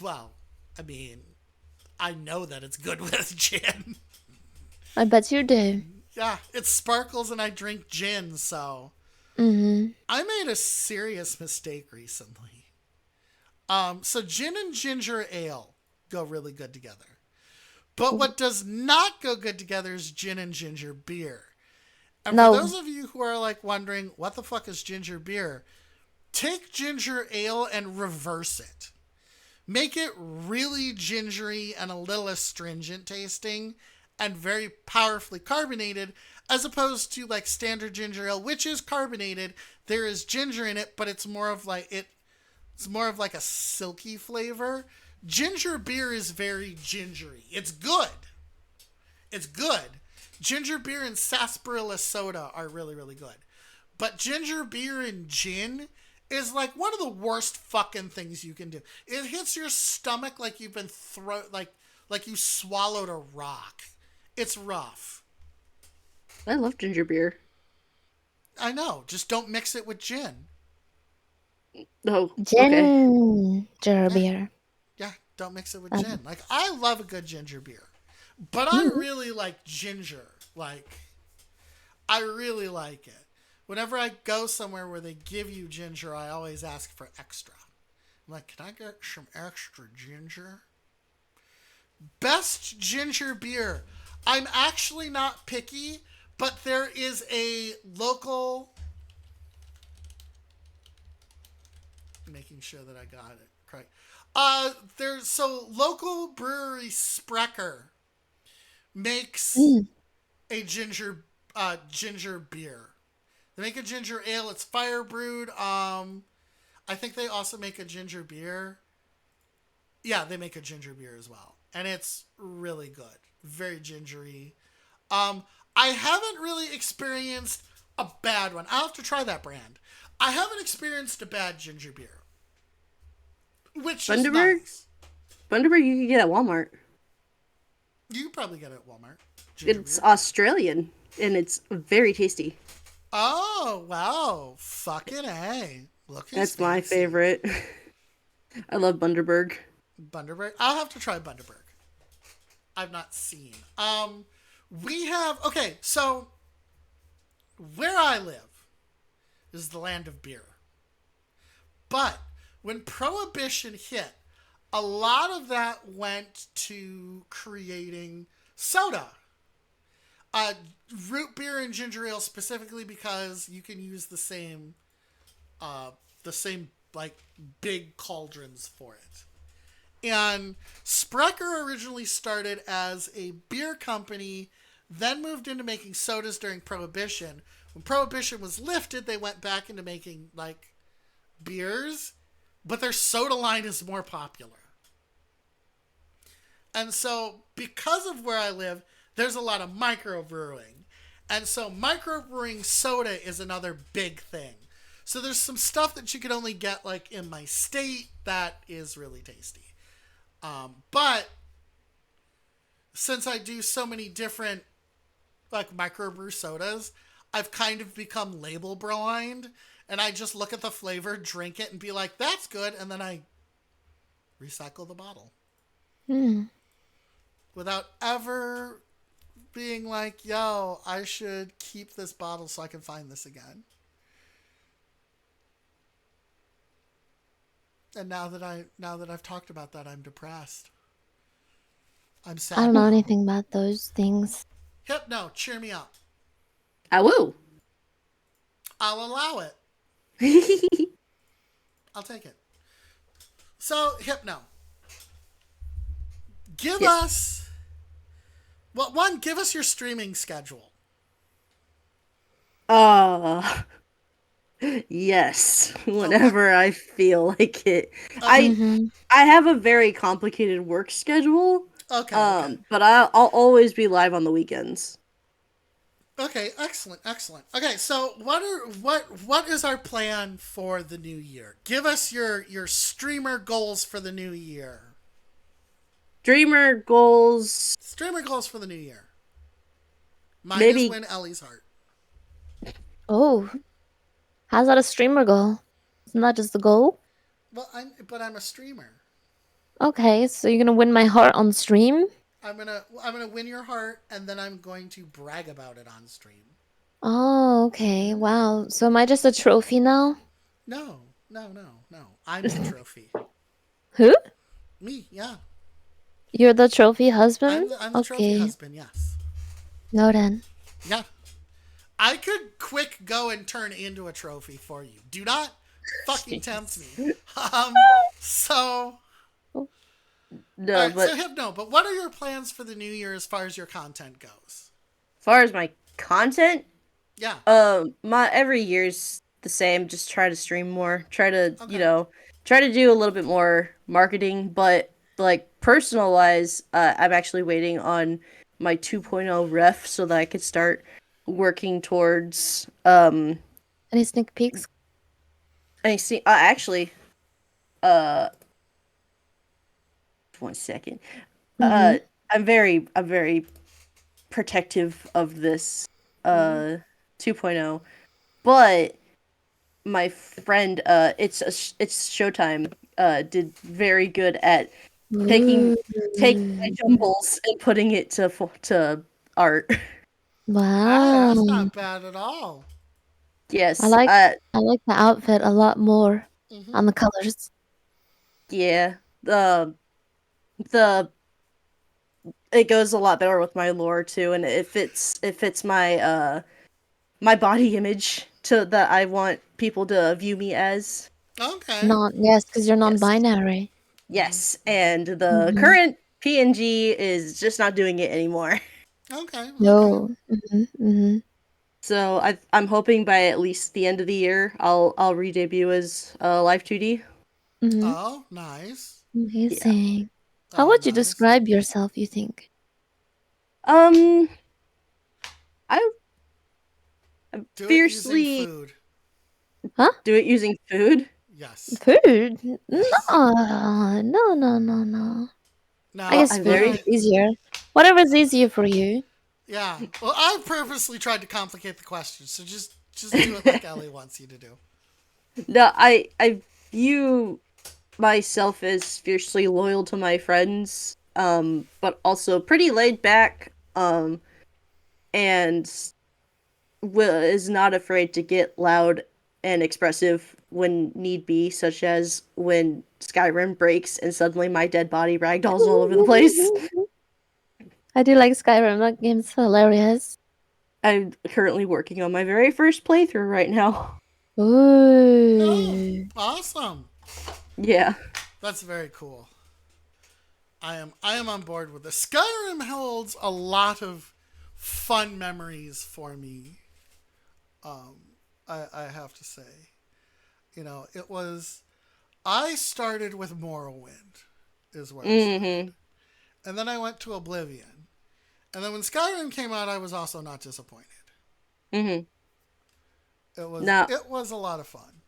well, I mean, I know that it's good with gin. I bet you do. Yeah, it sparkles and I drink gin, so Mm-hmm. I made a serious mistake recently. So gin and ginger ale go really good together. But what does not go good together is gin and ginger beer. And for No, those of you who are like wondering what the fuck is ginger beer, take ginger ale and reverse it. Make it really gingery and a little astringent tasting and very powerfully carbonated, as opposed to like standard ginger ale, which is carbonated. There is ginger in it, but it's more of like a silky flavor. Ginger beer is very gingery. It's good. It's good. Ginger beer and sarsaparilla soda are really, really good. But ginger beer and gin is like one of the worst fucking things you can do. It hits your stomach like you've been like you swallowed a rock. It's rough. I love ginger beer. I know. Just don't mix it with gin. Oh, okay. ginger Yeah, beer. yeah. Don't mix it with Um, gin. Like I love a good ginger beer, but I mm, really like ginger. Like I really like it. Whenever I go somewhere where they give you ginger, I always ask for extra. I'm like, can I get some extra ginger? Best ginger beer. I'm actually not picky, but there is a local. Making sure that I got it correct. There's so local brewery Sprecher makes mm. a ginger beer. They make a ginger ale. It's fire brewed. I think they also make a ginger beer. Yeah, they make a ginger beer as well, and it's really good. Very gingery. I haven't really experienced a bad one. I'll have to try that brand. I haven't experienced a bad ginger beer, which is Bundaberg? nice. Bundaberg you can get at Walmart. You can probably get it at Walmart. Ginger It's beer. Australian and it's very tasty. Oh wow! Fucking a. Look who's That's my fancy. favorite. I love Bundaberg. Bundaberg. I'll have to try Bundaberg. I've not seen. We have okay. So where I live is the land of beer, but when Prohibition hit, a lot of that went to creating soda. Uh, Root beer and ginger ale specifically because you can use uh, the same like big cauldrons for it. And Sprecher originally started as a beer company, then moved into making sodas during Prohibition. When Prohibition was lifted, they went back into making like beers, but their soda line is more popular. And so, because of where I live, there's a lot of microbrewing. And so, microbrewing soda is another big thing. So, there's some stuff that you could only get like in my state that is really tasty. But since I do so many different like microbrew sodas, I've kind of become label blind, and I just look at the flavor, drink it, and be like, "That's good," and then I recycle the bottle Mm. without ever being like, "Yo, I should keep this bottle so I can find this again." And now that I've talked about that, I'm depressed. I'm I don't sad know now. anything about those things. Hypno, cheer me up. I will. I'll allow it. I'll take it. So, Hypno, give Yes. us well, one. Give us your streaming schedule. Uh yes. Okay. Whenever I feel like it. Okay. I Mm-hmm. I have a very complicated work schedule. Okay. Okay. But I'll always be live on the weekends. Okay. Excellent. Excellent. Okay. So, what is our plan for the new year? Give us your streamer goals for the new year. Dreamer goals, Streamer goals for the new year. Mine is maybe win Ellie's heart. Oh, how's that a streamer goal? Isn't that just the goal? But I'm a streamer. Okay, so you're gonna win my heart on stream? I'm gonna win your heart, and then I'm going to brag about it on stream. Oh, okay. Wow. So am I just a trophy now? No, no, no, no. I'm the trophy. Who? Me, yeah. You're the trophy husband? I'm the trophy Okay. husband. Yes. No then. Yeah. I could quick go and turn into a trophy for you. Do not fucking tempt me. Jeez. So Oh, all no, right. So but Hypno, but what are your plans for the new year as far as your content goes? as far as my content, Yeah. my every year's the same. Just try to stream more. Try to, Okay. try to do a little bit more marketing. But like personal wise, I'm actually waiting on my 2.0 ref so that I could start working towards. any sneak peeks? I see. Actually, uh, 1 second. Mm-hmm. Uh, I'm very protective of this Mm-hmm. 2.0, but my friend, it's Showtime, did very good at taking Ooh. taking my jumbles and putting it to art. Hey, that's Wow. not bad at all. I Yes, like I like the outfit a lot more Mm-hmm. on the colors. yeah, the it goes a lot better with my lore too, and it fits my body image to that I want people to view me as. Okay. Not yes, because you're Yes. non-binary. Mm-hmm. Yes, and the Mm-hmm. current PNG is just not doing it anymore. Okay. Okay. No. Mm-hmm. Mm-hmm. So I'm hoping by at least the end of the year I'll re-debut as live 2D. Mm-hmm. Oh, nice. Yeah. Amazing. How Oh, would you nice. describe yourself, you think? Um, I Do it using fiercely food. Huh? do it using food. Yes. Food? No, Yes. no, no, no, no. I No, Well, guess I'm food when is very I easier. Whatever's easier for you. yeah. Well, I purposely tried to complicate the question, so just do it like Ellie wants you to do. no, I view myself as fiercely loyal to my friends, but also pretty laid back, and is not afraid to get loud and expressive when need be, such as when Skyrim breaks and suddenly my dead body ragdolls all over the place. I do like Skyrim. That game's hilarious. I'm currently working on my very first playthrough right now. Oh, Ooh. awesome. Yeah. That's very cool. I am on board with this. Skyrim holds a lot of fun memories for me. I have to say. It was I started with Morrowind is where I started. Mm-hmm. And then I went to Oblivion. And then when Skyrim came out, I was also not disappointed. Mm-hmm. It was Now, it was a lot of fun.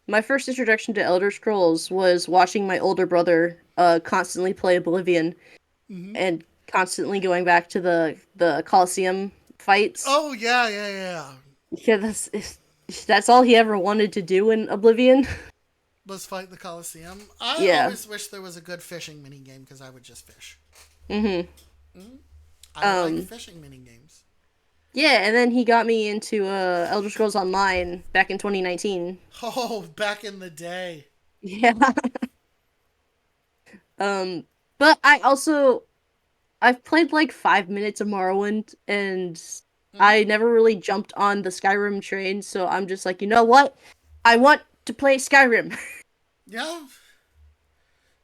my first introduction to Elder Scrolls was watching my older brother constantly play Oblivion Hmm. and constantly going back to the Colosseum fights. Oh yeah, yeah, yeah. Yeah, that's all he ever wanted to do in Oblivion. Let's fight the Coliseum. I Yeah. always wish there was a good fishing mini game because I would just fish. Mhm. Hmm. I like Um fishing mini games. yeah, and then he got me into Elder Scrolls Online back in 2019. Oh, back in the day. Yeah. um but I've played like 5 minutes of Morrowind and Hmm. I never really jumped on the Skyrim train, so I'm just like, "You know what? I want to play Skyrim. Yeah.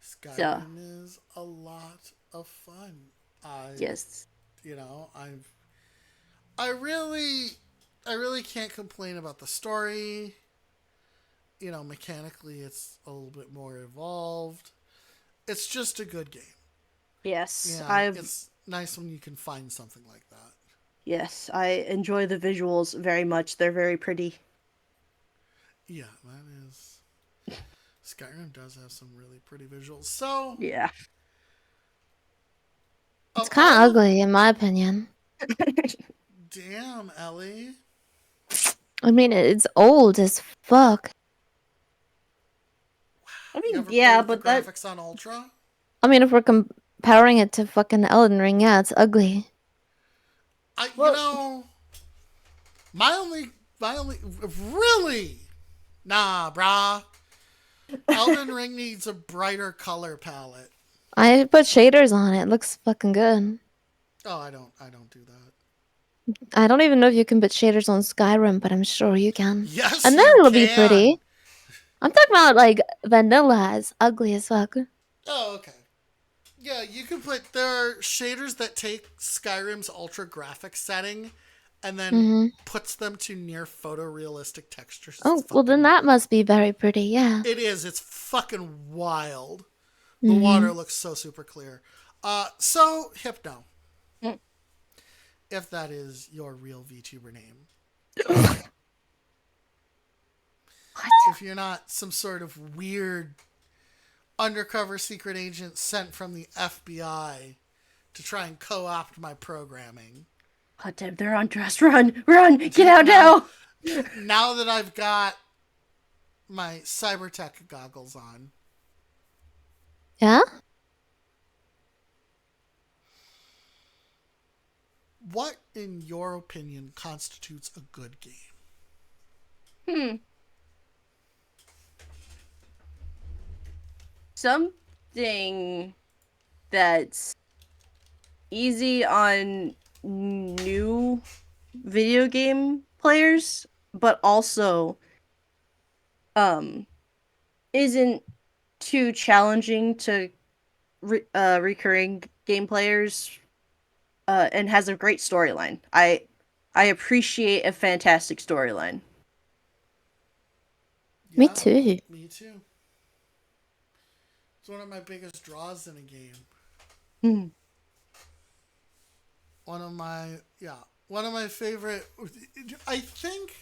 So, Skyrim is a lot of fun. I, yes. you know, I really, I really can't complain about the story. You know, mechanically, it's a little bit more evolved. It's just a good game. Yes, Yeah, I've it's nice when you can find something like that. yes, I enjoy the visuals very much. They're very pretty. Yeah, that is. Skyrim does have some really pretty visuals. So, Yeah. It's of kind all of of. ugly, in my opinion. Damn, Ellie. I mean, it's old as fuck. I You mean, ever play yeah, with the but that graphics on Ultra? I mean, if we're comparing it to fucking Elden Ring, yeah, it's ugly. You well, know, my only, really, nah, brah. Elden Ring needs a brighter color palette. I put shaders on it. It looks fucking good. Oh, I don't do that. I don't even know if you can put shaders on Skyrim, but I'm sure you can. Yes, And then you it'll be can. pretty. I'm talking about like vanilla as ugly as fuck. Oh, okay. Yeah, you can put. There are shaders that take Skyrim's ultra graphic setting and then Hmm. puts them to near photorealistic textures. It's Oh, well then fucking. that must be very pretty, yeah. It is. It's fucking wild. The Hmm. water looks so super clear. So Hypno, mm, if that is your real VTuber name, what? if you're not some sort of weird undercover secret agent sent from the FBI to try and co-opt my programming. Hot damn, they're on dress. Run, run, get out now, now. now that I've got my cybertech goggles on, Yeah? what, in your opinion, constitutes a good game? Hmm. Something that's easy on new video game players, but also um isn't too challenging to recurring game players, and has a great storyline. I appreciate a fantastic storyline. Me Yeah, too. me too. It's one of my biggest draws in a game. Hmm. One of my favorite. I think.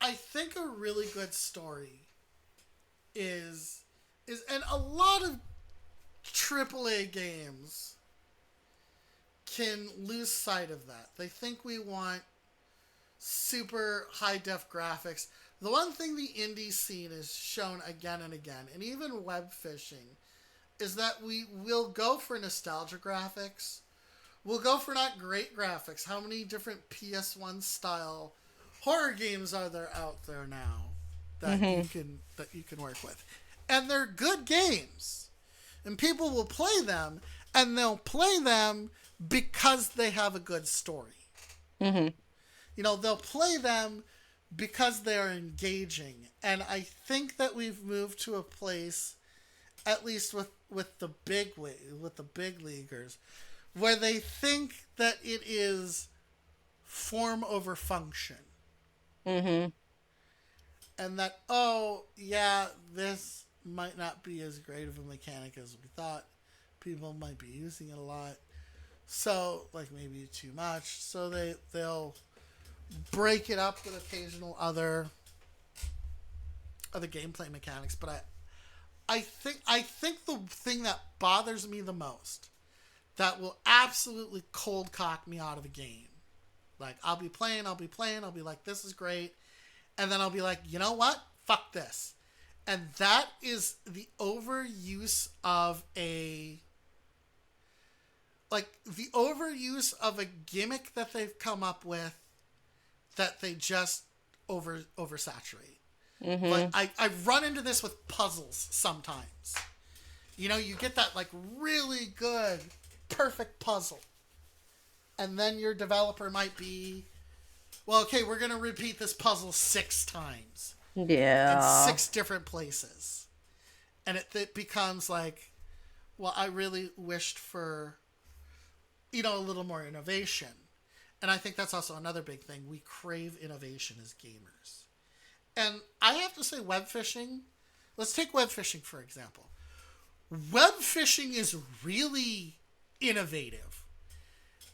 I think a really good story is and a lot of AAA games can lose sight of that. They think we want super high def graphics. The one thing the indie scene has shown again and again, and even web fishing, is that we will go for nostalgia graphics. We'll go for not great graphics. How many different PS1 style horror games are there out there now Mm-hmm. that you can work with? And they're good games. And people will play them, and they'll play them because they have a good story. Mm-hmm. You know, they'll play them because they're engaging. And I think that we've moved to a place, at least with the big leaguers, where they think that it is form over function. Mm-hmm. And that, oh, yeah, this might not be as great of a mechanic as we thought. People might be using it a lot. So, like, maybe too much. So they'll break it up with occasional other gameplay mechanics. But I think the thing that bothers me the most, that will absolutely cold cock me out of a game. Like, I'll be playing, I'll be like, this is great. And then I'll be like, you know what? Fuck this. And that is the overuse of a gimmick that they've come up with that they just oversaturate. Like, Mm-hmm. I run into this with puzzles sometimes. You know, you get that like really good, perfect puzzle. And then your developer might be well, okay, we're gonna repeat this puzzle 6 times in Yeah. 6 different places, and it becomes like, well, I really wished for a little more innovation, and I think that's also another big thing. We crave innovation as gamers, and I have to say, web fishing. Let's take web fishing for example. Web fishing is really innovative.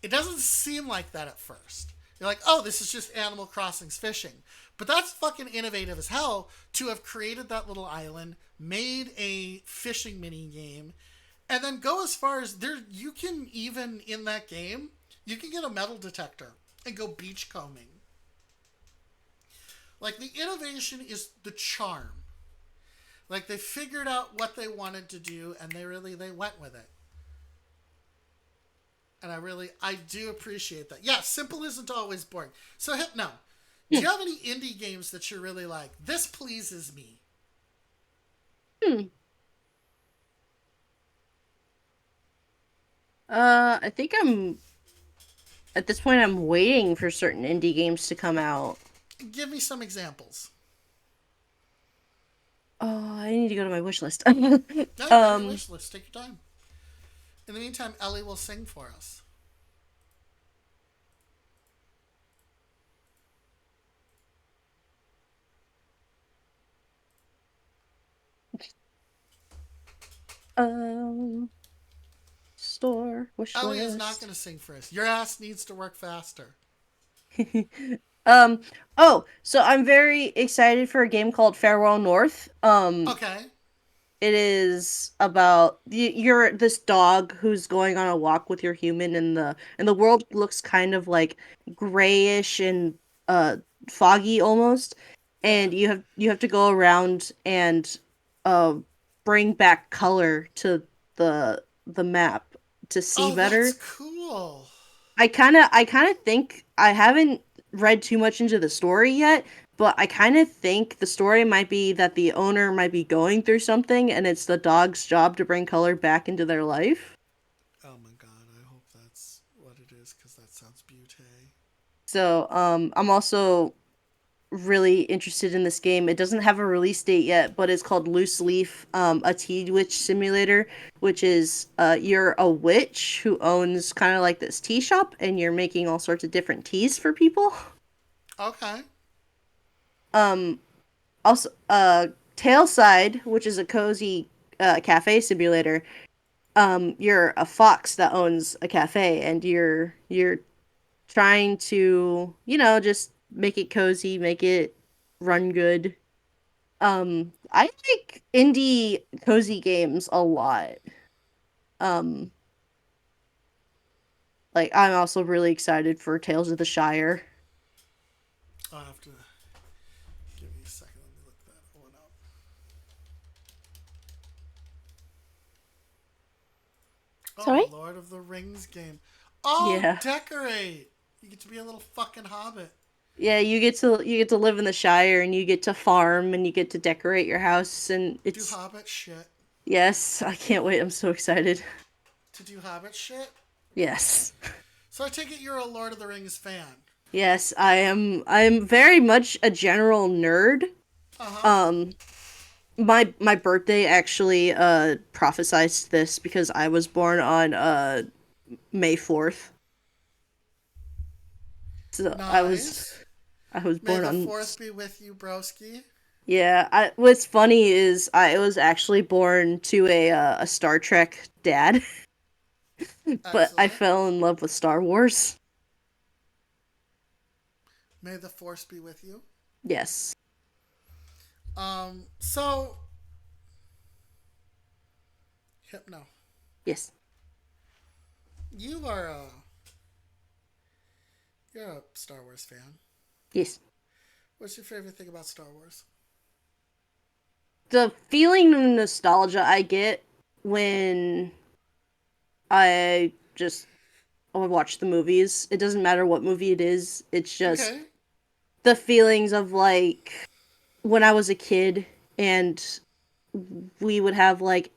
It doesn't seem like that at first. You're like, oh, this is just Animal Crossing's fishing. But that's fucking innovative as hell to have created that little island, made a fishing mini game, and then go as far as there. You can even in that game, you can get a metal detector and go beach combing. Like the innovation is the charm. Like they figured out what they wanted to do and they went with it. And I do appreciate that. Yeah, simple isn't always boring. So Hypno, do Hmm. you have any indie games that you're really like? This pleases me. Hmm. I think I'm at this point. I'm waiting for certain indie games to come out. Give me some examples. Oh, I need to go to my wish list. Yeah, go to your um, wish list. Take your time. In the meantime, Ellie will sing for us. um, store wish Ellie is not going list. to sing for us. Your ass needs to work faster. um, oh, so I'm very excited for a game called Farewell North. Okay. It is about you're this dog who's going on a walk with your human, and the world looks kind of like grayish and uh foggy almost, Yeah. and you have to go around and uh bring back color to the map to see Oh, that's better. cool. I kind of think I haven't read too much into the story yet, but I kind of think the story might be that the owner might be going through something and it's the dog's job to bring color back into their life. Oh my god, I hope that's what it is because that sounds beauty. So, I'm also really interested in this game. It doesn't have a release date yet, but it's called Loose Leaf, a tea witch simulator, which is you're a witch who owns kind of like this tea shop and you're making all sorts of different teas for people. Okay. Um, Also, Tailside, which is a cozy cafe simulator. You're a fox that owns a cafe, and you're trying to, just make it cozy, make it run good. I like indie cozy games a lot. Um, like I'm also really excited for Tales of the Shire. I'll have to give you a second. Let me look that one up. Oh, Sorry? Lord of the Rings game. Oh, Yeah. decorate. You get to be a little fucking hobbit. Yeah, you get to live in the Shire and you get to farm and you get to decorate your house and Do it's hobbit shit. yes, I can't wait. I'm so excited. To do hobbit shit. Yes. So I take it you're a Lord of the Rings fan. Yes, I am. I'm very much a general nerd. Uh huh. Um my birthday actually prophesized this because I was born on May 4th. So Nice. I was May born the on fourth be with you, broski. yeah, what's funny is I was actually born to a Star Trek dad, but I Excellent. fell in love with Star Wars. May the force be with you. Yes. So Hypno, Yes. you are you're a Star Wars fan. Yes. What's your favorite thing about Star Wars? The feeling of nostalgia I get when I just watch the movies. It doesn't matter what movie it is. It's just Okay. the feelings of like when I was a kid and we would have like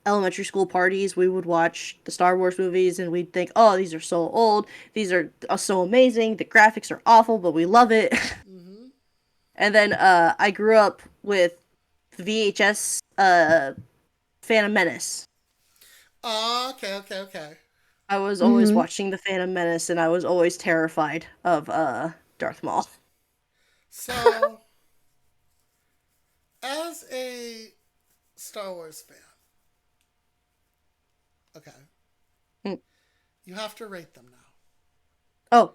elementary school parties, we would watch the Star Wars movies and we'd think, oh, these are so old. These are so amazing. The graphics are awful, but we love it. Mm-hmm. And then I grew up with VHS Phantom Menace. Oh, okay, okay, okay. I was always Mm-hmm. watching the Phantom Menace and I was always terrified of Darth Maul. So, as a Star Wars fan, okay, Mm. you have to rate them now Oh,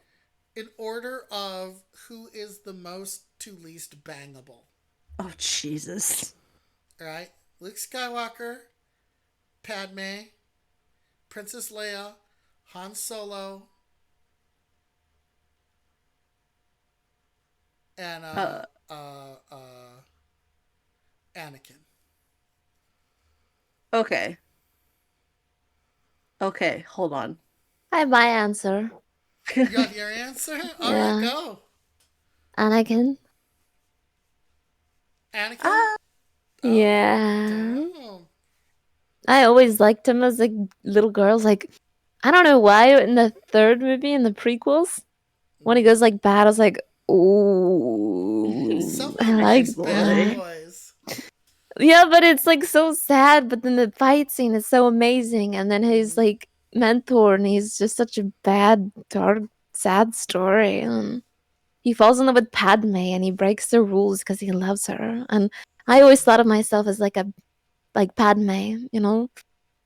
in order of who is the most to least bangable. oh Jesus. All right, Luke Skywalker, Padme, Princess Leia, Han Solo, and Uh Anakin. okay. Okay, hold on. I have my answer. You have your answer? All right, Yeah. go. Anakin. Anakin? Ah, Oh, Yeah. damn. I always liked him as a little girl. Like, I don't know why in the third movie, in the prequels, when he Mm-hmm. goes like bad, I was like, ooh, I Something like likes nice bad that. boy. boys. Yeah, but it's like so sad. But then the fight scene is so amazing, and then his Mm-hmm. like mentor, and he's just such a bad, dark, sad story. He falls in love with Padme, and he breaks the rules because he loves her. And I always thought of myself as like Padme, you know.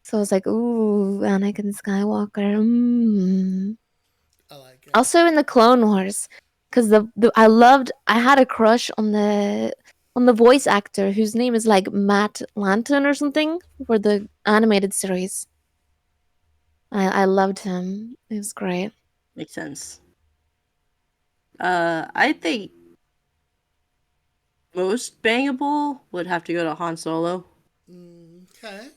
So I was like, ooh, Anakin Skywalker. I like it. Also in the Clone Wars, because I had a crush on the voice actor whose name is like Matt Lanton or something for the animated series. I loved him. It was great. Makes sense. I think most bangable would have to go to Han Solo. Okay.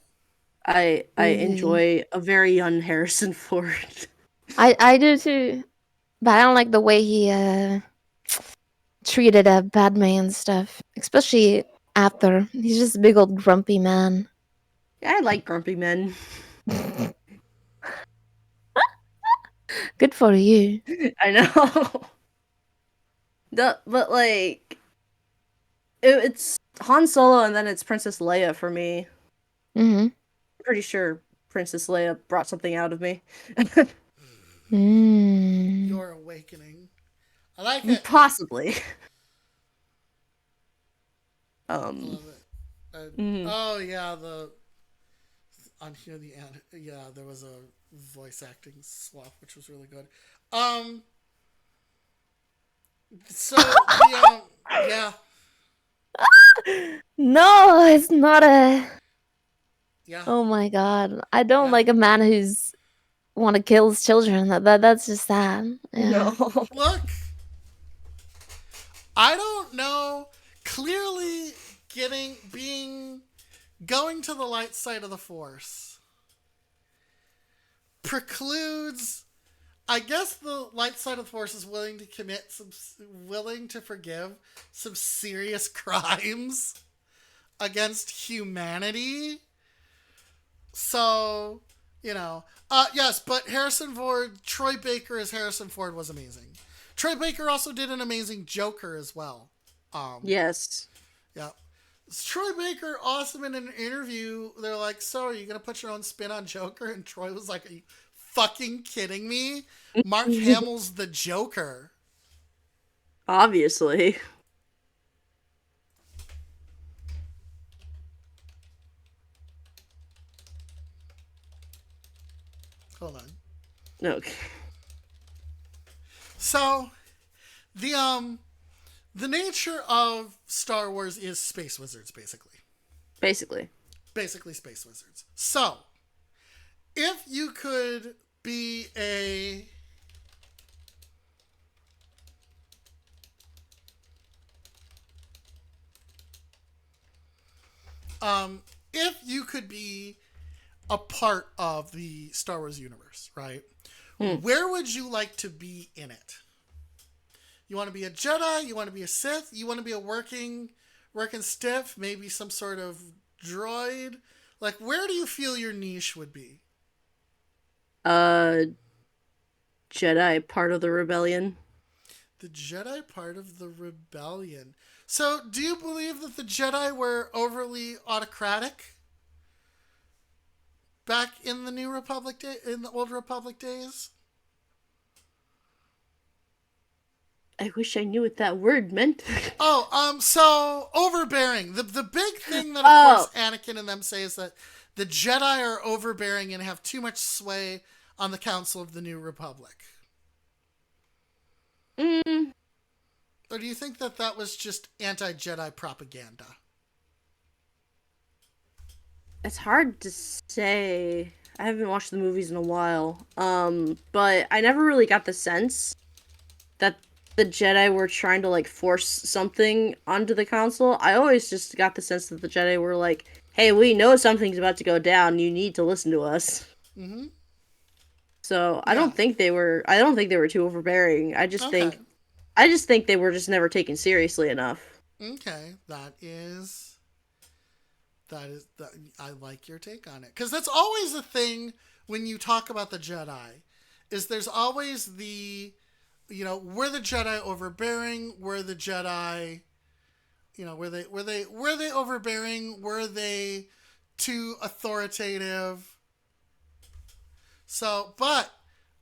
I Ooh. enjoy a very young Harrison Ford. I do too, but I don't like the way he treated Padme and stuff, especially after. He's just a big old grumpy man. I like grumpy men. Good for you. I know. But like it's Han Solo and then it's Princess Leia for me. Mm-hmm. Pretty sure Princess Leia brought something out of me. Mm. Your awakening. I like it. Possibly. I Um. love it. Mhm. Oh yeah, the on here the end. Yeah, there was a voice acting swap, which was really good. Um. So the yeah, No, it's not a. yeah, Oh my god, I don't yeah. like a man who's want to kill his children. That's just sad. No. Yeah. Look, I don't know. Clearly, getting being going to the light side of the force precludes. I guess the light side of the force is willing to commit some, willing to forgive some serious crimes against humanity. So, yes, but Harrison Ford, Troy Baker as Harrison Ford was amazing. Troy Baker also did an amazing Joker as well. Yes. Yeah. Troy Baker, awesome in an interview. They're like, so are you going to put your own spin on Joker? And Troy was like, are you fucking kidding me? Mark Hamill's the Joker. Obviously. Hold on. Okay. So, the the nature of Star Wars is space wizards, basically. Basically. Basically space wizards. So, if you could be a if you could be a part of the Star Wars universe, right? Hmm. Where would you like to be in it? You want to be a Jedi? You want to be a Sith? You want to be a working stiff? Maybe some sort of droid? Like, where do you feel your niche would be? Uh, Jedi, part of the rebellion. The Jedi part of the rebellion. So, do you believe that the Jedi were overly autocratic back in the New Republic in the Old Republic days? I wish I knew what that word meant. Oh, so overbearing. The big thing that of course Oh, Anakin and them say is that the Jedi are overbearing and have too much sway on the Council of the New Republic. mm, Or do you think that that was just anti-Jedi propaganda? it's hard to say. I haven't watched the movies in a while. But I never really got the sense that the Jedi were trying to like force something onto the council. I always just got the sense that the Jedi were like, "Hey, we know something's about to go down. You need to listen to us." Mm-hmm. So I Yeah. don't think they were. I don't think they were too overbearing. Okay. I just think they were just never taken seriously enough. Okay. That I like your take on it because that's always the thing when you talk about the Jedi, is there's always the, were the Jedi overbearing? Were the Jedi, were they overbearing? Were they too authoritative? So, but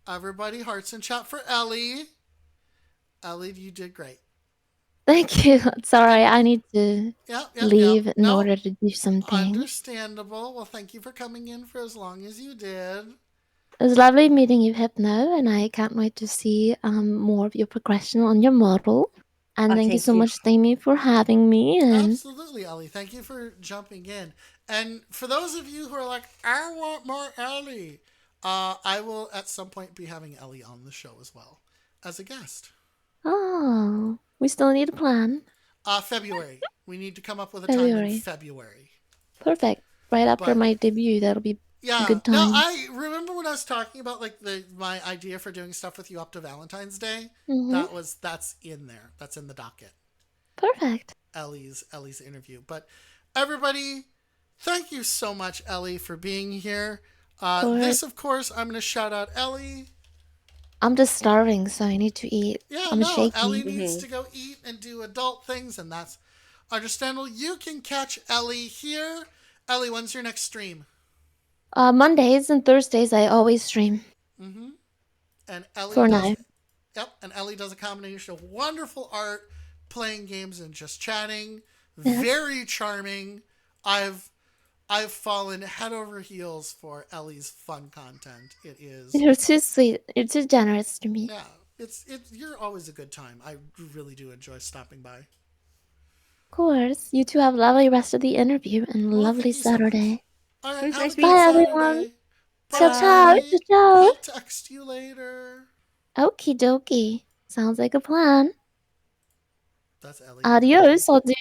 everybody, hearts and chat for Ellie. Ellie, you did great. Thank you. Sorry, And I need to yep, yep, yep. leave in No, order to do something. understandable. Well, thank you for coming in for as long as you did. It was lovely meeting you, Hypno, and I can't wait to see more of your progression on your model. And thank you Thank so you. much, Amy, for having me. And Absolutely, Ellie. Thank you for jumping in. And for those of you who are like, I want more Ellie, I will at some point be having Ellie on the show as well as a guest. oh, we still need a plan. February. We need to come up with a time in February. February. Perfect. Right after But my debut, that'll be a yeah, good no, time. I remember when I was talking about like my idea for doing stuff with you up to Valentine's Day. Mm-hmm. That's in there. That's in the docket. Perfect. Ellie's interview. But everybody, thank you so much, Ellie, for being here. Of course. This, of course, I'm going to shout out Ellie. I'm just starving, so I need to eat. Yeah, I'm no, Ellie shaky. needs to go eat and do adult things, and that's understandable. You can catch Ellie here. Ellie, when's your next stream? Mondays and Thursdays, I always stream. Mm-hmm. And Ellie For does, now. yep, and Ellie does a combination of wonderful art, playing games, and just chatting. Yes. Very charming. I've fallen head over heels for Ellie's fun content. It is, You're too sweet. You're too generous to me. yeah, you're always a good time. I really do enjoy stopping by. Of course. You two have a lovely rest of the interview and a Well, lovely thank you so much. Saturday. All It right, was have nice a meeting good Bye, you. everyone. Saturday. Ciao, ciao. Bye. Ciao, ciao. I'll text you later. Okie dokie. Sounds like a plan. That's Ellie. Adios, adieu.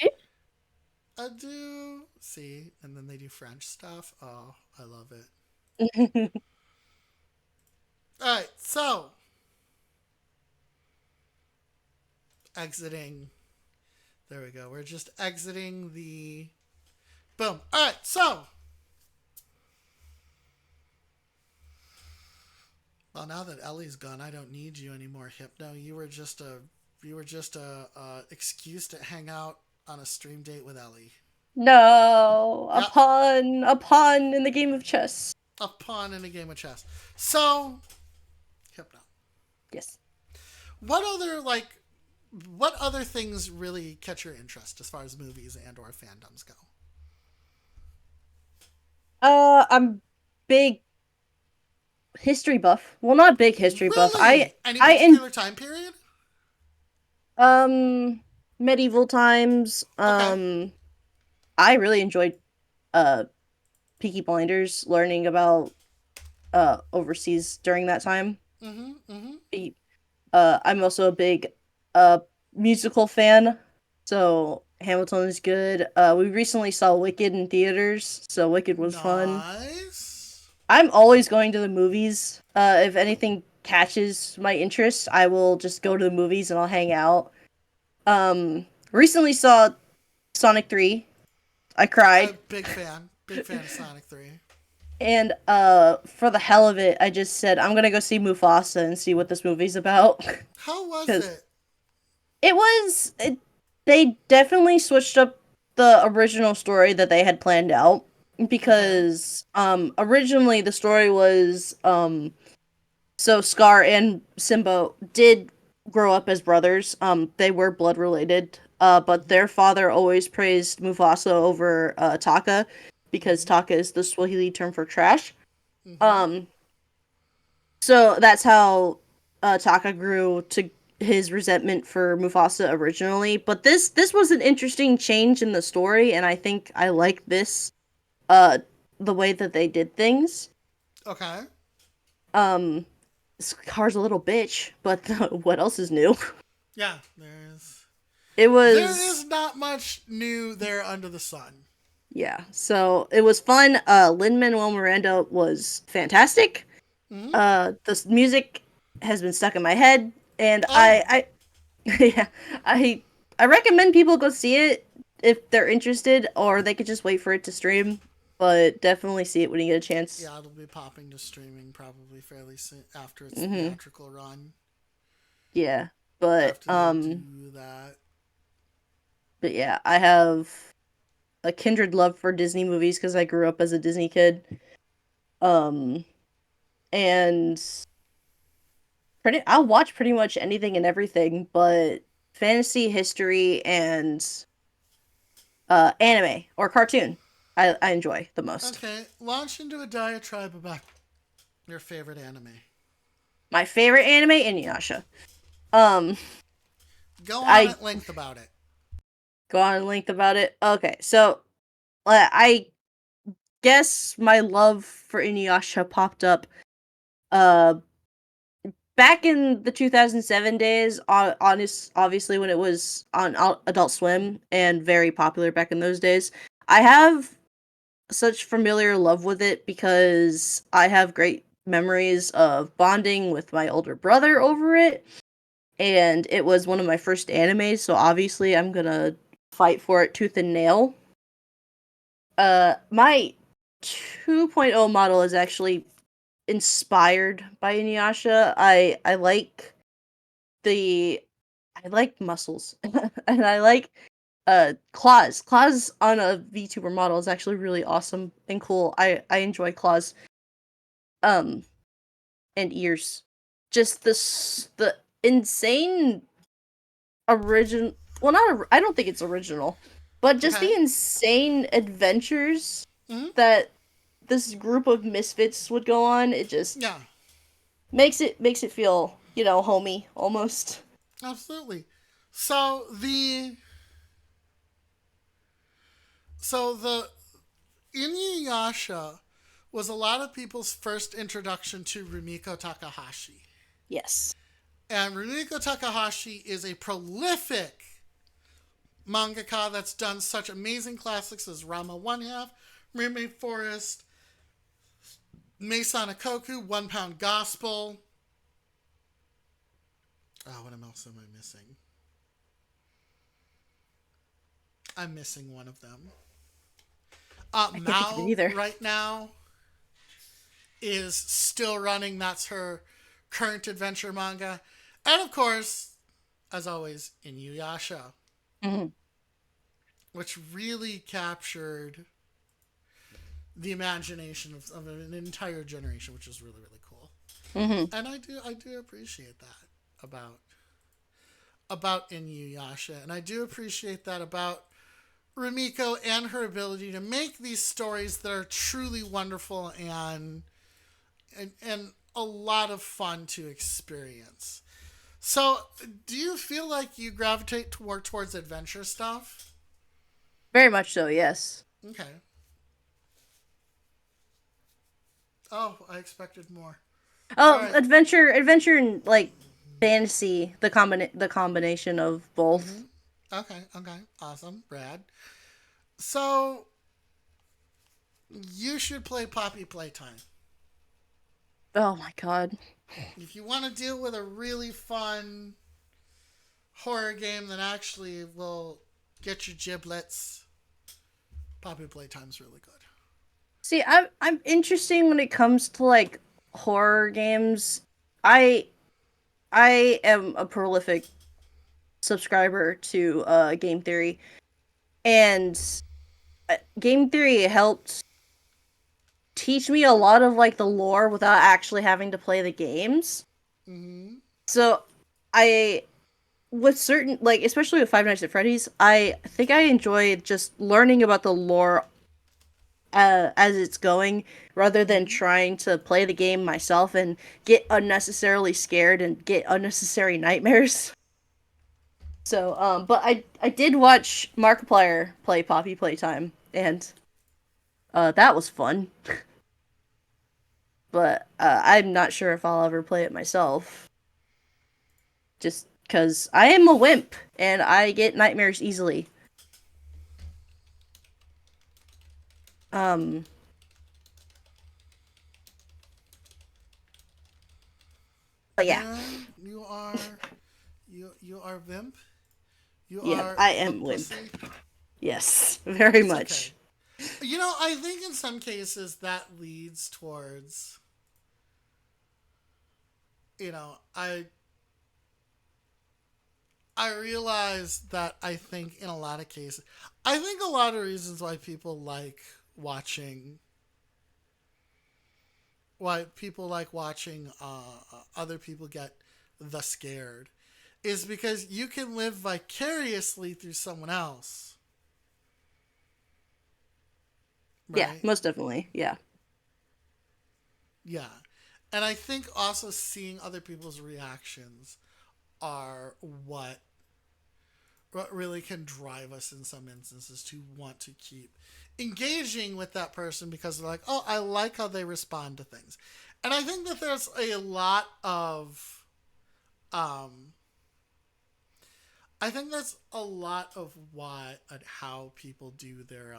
Adieu. See, and then they do French stuff. Oh, I love it. All right, so exiting. There we go. We're just exiting the. Boom. All right, so. Well, now that Ellie's gone, I don't need you anymore, Hypno. You were just a excuse to hang out on a stream date with Ellie. No, Yep, a pawn in the game of chess. a pawn in a game of chess. So, Hypno. Yes. What other like what other things really catch your interest as far as movies and or fandoms go? I'm big history buff. Well, not big history buff. Really? Any I in particular time period? medieval times. Okay. I really enjoyed uh Peaky Blinders, learning about overseas during that time. Mm-hmm. Mm-hmm. I'm also a big uh musical fan, so Hamilton is good. We recently saw Wicked in theaters, so Wicked was fun. Nice. I'm always going to the movies. If anything catches my interest, I will just go to the movies and I'll hang out. Recently saw Sonic 3. I cried. Big fan. Big fan of Sonic 3. And for the hell of it, I just said I'm gonna go see Mufasa and see what this movie's about. How was Because it? they definitely switched up the original story that they had planned out. Okay. Because originally the story was so Scar and Simba did grow up as brothers. They were blood related. But Mm-hmm. their father always praised Mufasa over Taka because Mm-hmm. Taka is the Swahili term for trash. Mm-hmm. Um, so that's how Taka grew to his resentment for Mufasa originally. But this was an interesting change in the story, and I think I like this uh the way that they did things. Okay. Um, Scar's a little bitch, but what else is new? Yeah, there's It there was is not much new there under the sun. yeah, so it was fun. Lin Manuel Miranda was fantastic. Mm-hmm. The music has been stuck in my head, and Oh, yeah, I I recommend people go see it if they're interested, or they could just wait for it to stream. But definitely see it when you get a chance. yeah, it'll be popping to streaming probably fairly soon after its Hmm. theatrical run. Yeah, but After they do that. yeah, I have a kindred love for Disney movies because I grew up as a Disney kid. Um, and I'll watch pretty much anything and everything, but fantasy, history, and anime or cartoon, I enjoy the most. Okay, launch into a diatribe about your favorite anime. My favorite anime, Inuyasha. Um, Go on I at length about it. go on length about it. Okay, so I guess my love for Inuyasha popped up uh back in the 2007 days, obviously when it was on Adult Swim and very popular back in those days. I have such familiar love with it because I have great memories of bonding with my older brother over it, and it was one of my first animes, so obviously I'm gonna fight for it tooth and nail. My 2.0 model is actually inspired by Inuyasha. The I like muscles and I like claws. Claws on a VTuber model is actually really awesome and cool. I enjoy claws. Um and ears. Just the insane origin well not I don't think it's original, but just Okay. the insane adventures Mm-hmm. that this group of misfits would go on. It just Yeah, makes it feel, homey almost. absolutely. So the Inuyasha was a lot of people's first introduction to Rumiko Takahashi. Yes. And Rumiko Takahashi is a prolific mangaka that's done such amazing classics as Rama One Half, Mermaid Forest, Meisana Koku, One Pound Gospel. Oh, what else am I missing? I'm missing one of them. I can't think of it Mao either. right now is still running. That's her current adventure manga. And of course, as always, Inuyasha, Hmm. which really captured the imagination of an entire generation, which is really, really cool. Hmm. And I do appreciate that about Inuyasha. And I do appreciate that about Rumiko and her ability to make these stories that are truly wonderful and a lot of fun to experience. So, do you feel like you gravitate towards adventure stuff? Very much so, yes. Okay. Oh, I expected more. All Oh, right. adventure and like fantasy, the combination of both. Mm-hmm. Okay. Okay. Awesome. Brad. So you should play Poppy Playtime. Oh my god. If you want to deal with a really fun horror game that actually will get your giblets, Poppy Playtime's really good. See, I'm interesting when it comes to like horror games. I I am a prolific subscriber to Game Theory, and Game Theory helped teach me a lot of like the lore without actually having to play the games. Mm-hmm. So I with certain like especially with Five Nights at Freddy's, I think I enjoy just learning about the lore as it's going rather than Mm-hmm. trying to play the game myself and get unnecessarily scared and get unnecessary nightmares. So, but I did watch Markiplier play Poppy Playtime, and that was fun. But I'm not sure if I'll ever play it myself, just because I am a wimp and I get nightmares easily. Um, but yeah, Yeah, you are Vimp. You yeah, are I the am wimp. pussy. Yes, very It's okay. much. I think in some cases that leads towards, I realize that I think in a lot of cases, I think a lot of reasons why people like watching other people get the scared is because you can live vicariously through someone else, Yeah, right? most definitely. Yeah. Yeah. And I think also seeing other people's reactions are what really can drive us in some instances to want to keep engaging with that person because they're like, oh, I like how they respond to things. And I think that there's a lot of, um, I think that's a lot of why and how people do their,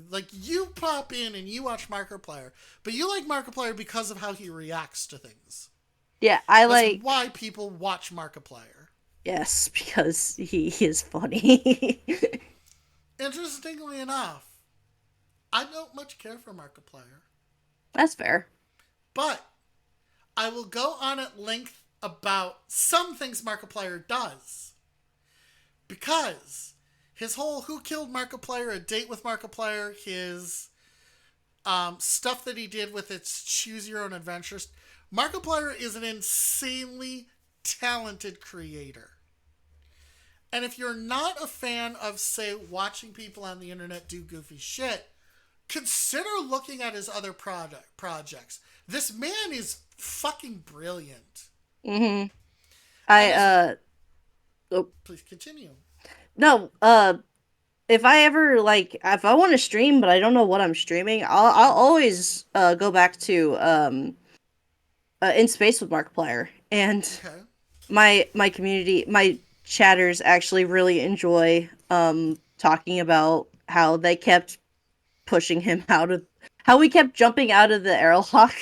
like you pop in and you watch Markiplier, but you like Markiplier because of how he reacts to things. Yeah, I That's like why people watch Markiplier. yes, because he is funny. Interestingly enough, I don't much care for Markiplier, That's fair. but I will go on at length about some things Markiplier does. Because his whole Who Killed Markiplier, A Date with Markiplier, his stuff that he did with its Choose Your Own Adventures, Markiplier is an insanely talented creator. And if you're not a fan of, say, watching people on the internet do goofy shit, consider looking at his other projects. This man is fucking brilliant. Mhm. And I his oh, Please continue. no, if I ever like if I want to stream but I don't know what I'm streaming, I'll Mm-hmm. always go back to In Space with Markiplier. And Okay. my community, my chatters actually really enjoy talking about how they kept pushing him out of how we kept jumping out of the airlock.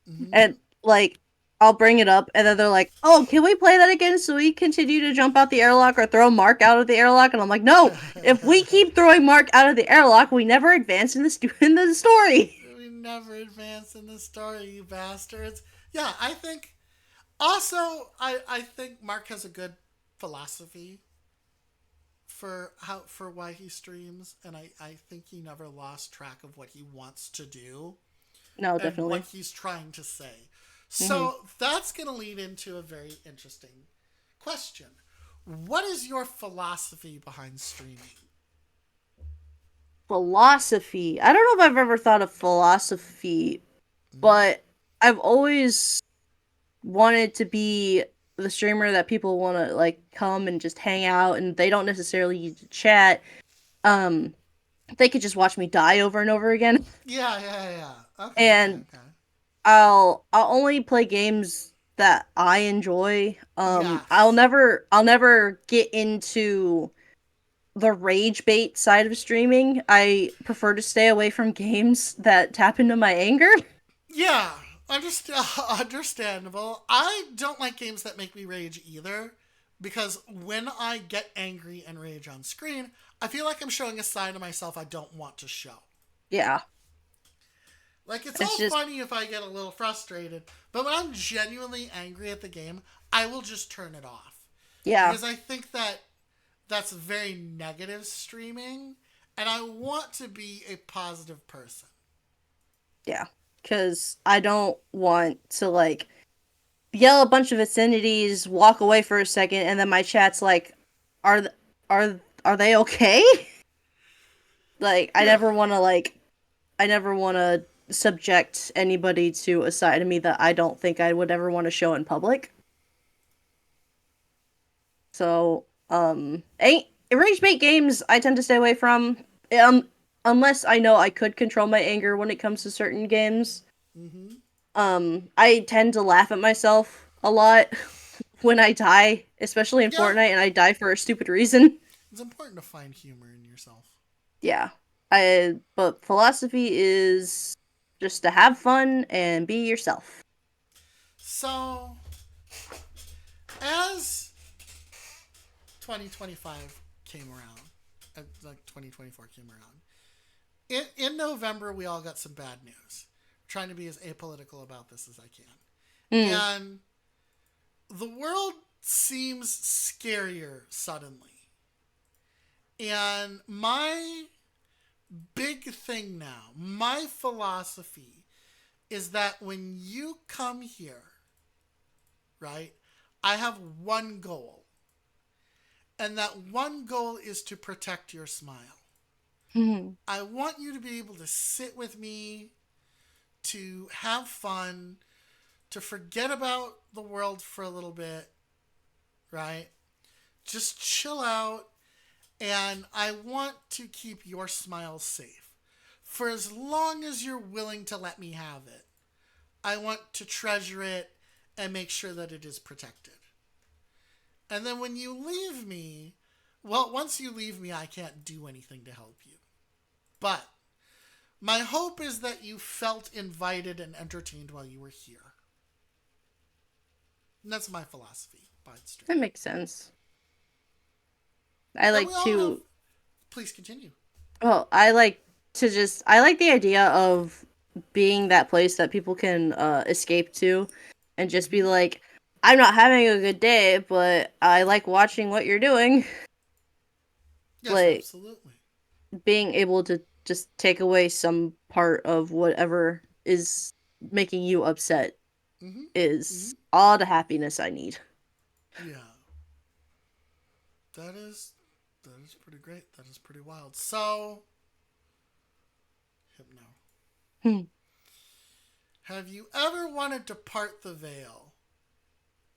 Mm-hmm. And like I'll bring it up and then they're like, "Oh, can we play that again so we continue to jump out the airlock or throw Mark out of the airlock?" And I'm like, "No. If we keep throwing Mark out of the airlock, we never advance in in the story." We never advance in the story, you bastards. Yeah, I think. Also, I think Mark has a good philosophy for why he streams, and I think he never lost track of what he wants to do No, and what definitely. he's trying to say. Hmm. So that's going to lead into a very interesting question. What is your philosophy behind streaming? Philosophy. I don't know if I've ever thought of philosophy, Mm-hmm. but I've always wanted to be the streamer that people want to like come and just hang out and they don't necessarily need to chat. Um they could just watch me die over and over again. Yeah, yeah, yeah. Okay, okay, And okay. I'll only play games that I enjoy. Yes. I'll never get into the rage bait side of streaming. I prefer to stay away from games that tap into my anger. Yeah, understandable. I don't like games that make me rage either, because when I get angry and rage on screen, I feel like I'm showing a side of myself I don't want to show. Yeah. Like, it's It's all just funny if I get a little frustrated, but when I'm genuinely angry at the game, I will just turn it off. yeah. Because I think that that's very negative streaming, and I want to be a positive person. Yeah. Cuz I don't want to like yell a bunch of obscenities, walk away for a second, and then my chat's like, "Are th- are they okay?" Like, Yeah. I never want to subject anybody to a side of me that I don't think I would ever want to show in public. So, rage bait games I tend to stay away from. Um, unless I know I could control my anger when it comes to certain games. Mm-hmm. I tend to laugh at myself a lot when I die, especially in Yeah. Fortnite, and I die for a stupid reason. It's important to find humor in yourself. Yeah. But philosophy is just to have fun and be yourself. So, as 2025 came around, like 2024 came around, in November, we all got some bad news. I'm trying to be as apolitical about this as I can. Mm. And the world seems scarier suddenly. And my big thing now, my philosophy is that when you come here, right, I have one goal. And that one goal is to protect your smile. Mm. I want you to be able to sit with me, to have fun, to forget about the world for a little bit, right? Just chill out, and I want to keep your smile safe. For as long as you're willing to let me have it, I want to treasure it and make sure that it is protected. And then when you leave me, well, once you leave me, I can't do anything to help you. But my hope is that you felt invited and entertained while you were here. And that's my philosophy by the stream. That makes sense. I And we like all have. to Please continue. Well, I like to just I like the idea of being that place that people can escape to and just be Mm-hmm. like, I'm not having a good day, but I like watching what you're doing. Yes, Like absolutely. being able to just take away some part of whatever is making you upset Mm-hmm. Mm-hmm. is all the happiness I need. Yeah. That is pretty great. That is pretty wild. So, Hypno, Hmm. have you ever wanted to part the veil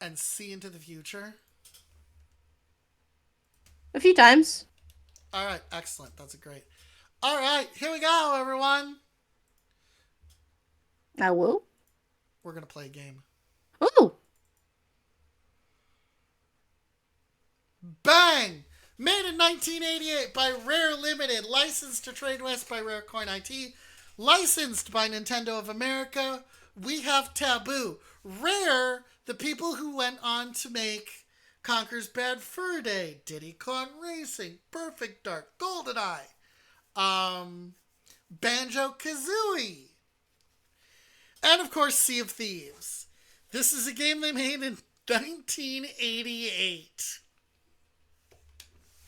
and see into the future? A few times. All right, excellent. That's a great. All right, here we go, everyone. I will. We're gonna play a game. Ooh. Bang! Made in 1988 by Rare Limited, licensed to Trade West by Rare Coin IT, licensed by Nintendo of America. We have Taboo. Rare, the people who went on to make Conker's Bad Fur Day, Diddy Kong Racing, Perfect Dark, GoldenEye, Banjo Kazooie, and of course Sea of Thieves. This is a game they made in 1988.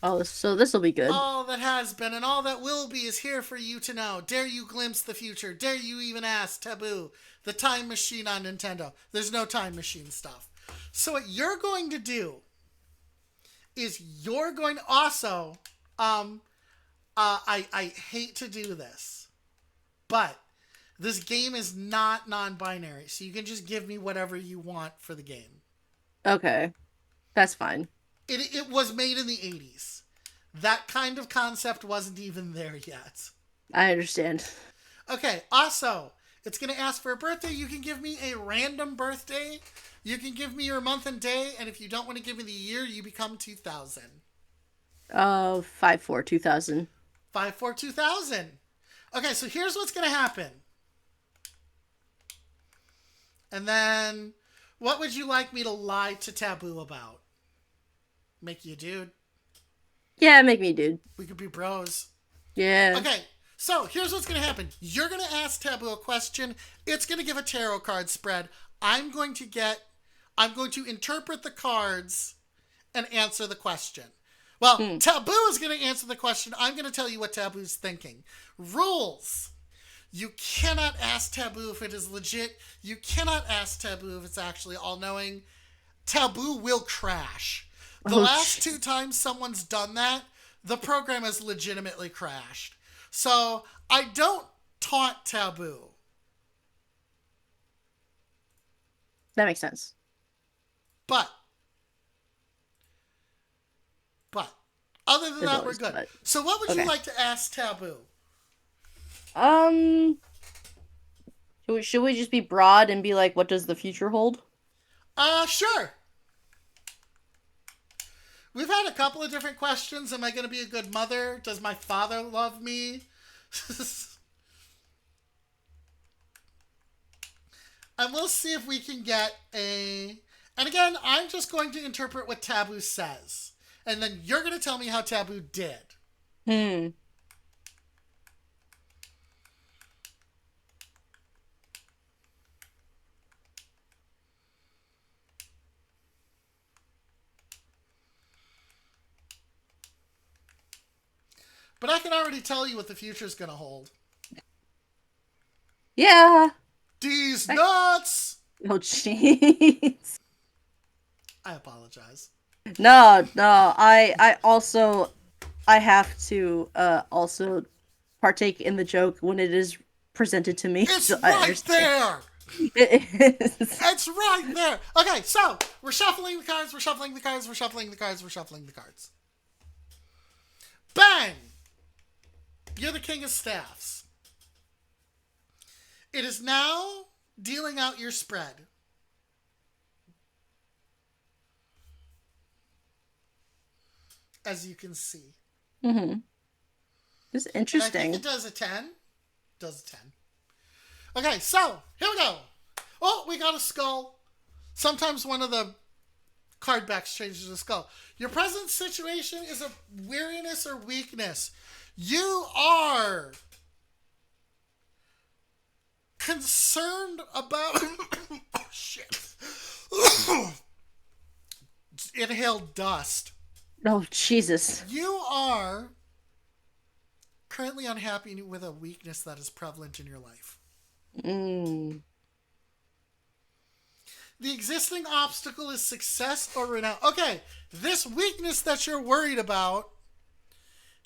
Oh, so this will be good. All that has been and all that will be is here for you to know. Dare you glimpse the future? Dare you even ask Taboo, the time machine on Nintendo? There's no time machine stuff. So what you're going to do is you're going to also, I hate to do this, but this game is not non-binary, so you can just give me whatever you want for the game. Okay. That's fine. It was made in the 80s. That kind of concept wasn't even there yet. I understand. Okay, also, it's going to ask for a birthday. You can give me a random birthday. You can give me your month and day, and if you don't want to give me the year, you become 2000. 5/4/2000. 5/4/2000. Okay, so here's what's going to happen. And then, what would you like me to lie to Taboo about? Make you a dude. Yeah, make me, dude. We could be bros. Yeah. Okay, so here's what's going to happen. You're going to ask Taboo a question. It's going to give a tarot card spread. I'm going to interpret the cards and answer the question. Well, Taboo is going to answer the question. I'm going to tell you what Taboo's thinking. Rules. You cannot ask Taboo if it is legit. You cannot ask Taboo if it's actually all-knowing. Taboo will crash. The last 2 times someone's done that, the program has legitimately crashed. So I don't taunt Taboo. That makes sense. But other than There's that, we're always good. but. So what would Okay. you like to ask Taboo? Should we just be broad and be like, what does the future hold? Sure. We've had a couple of different questions. Am I going to be a good mother? Does my father love me? And we'll see if we can get a... And again, I'm just going to interpret what Taboo says. And then you're going to tell me how Taboo did. But I can already tell you what the future's going to hold. Yeah. These nuts! Oh, jeez. I apologize. No. I have to also partake in the joke when it is presented to me. It's So I right understand. there! It is. It's right there! Okay, so, we're shuffling the cards, we're shuffling the cards, we're shuffling the cards, we're shuffling the cards. Bang! You're the King of Staffs. It is now dealing out your spread. As you can see. This is And I interesting. think it does a 10. Does a 10. Okay, so, here we go. Oh, we got a skull. Sometimes one of the card backs changes to skull. Your present situation is a weariness or weakness. You are concerned about... oh, shit. Inhaled dust. Oh, Jesus. You are currently unhappy with a weakness that is prevalent in your life. The existing obstacle is success or renown. Okay, this weakness that you're worried about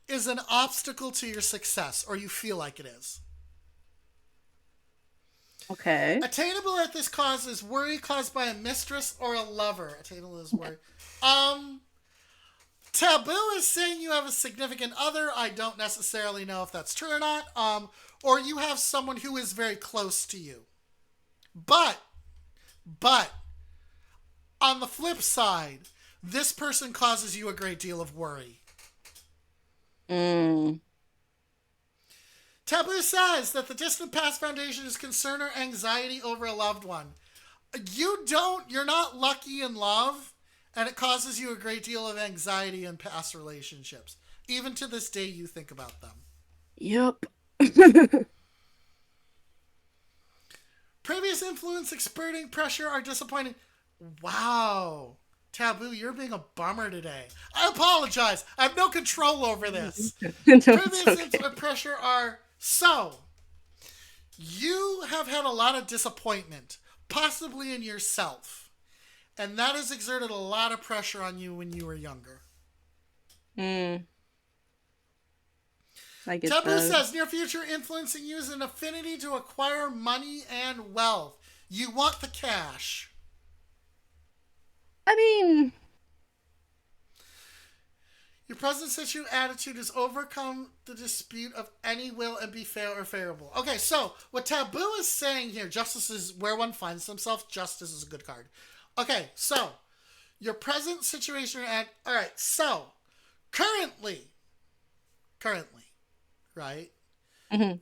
is an obstacle to your success, or you feel like it is. Okay. Attainable at this cause is worry caused by a mistress or a lover. Attainable is worry. Taboo is saying you have a significant other. I don't necessarily know if that's true or not. Or you have someone who is very close to you. But, on the flip side, this person causes you a great deal of worry. Taboo says that the distant past foundation is concern or anxiety over a loved one. You're not lucky in love, and it causes you a great deal of anxiety in past relationships. Even to this day, you think about them. Yep. Previous influence exerting pressure are disappointing. Wow. Taboo, you're being a bummer today. I apologize. I have no control over this. No, Previous it's okay. pressure are... So, you have had a lot of disappointment, possibly in yourself. And that has exerted a lot of pressure on you when you were younger. I get Taboo that. says near future influencing you is an affinity to acquire money and wealth. You want the cash. I mean, Your present situation attitude is overcome the dispute of any will and be fair or favorable. Okay, so what Taboo is saying here, justice is where one finds themselves. Justice is a good card. Okay, so your present situation at... All right, so currently, right?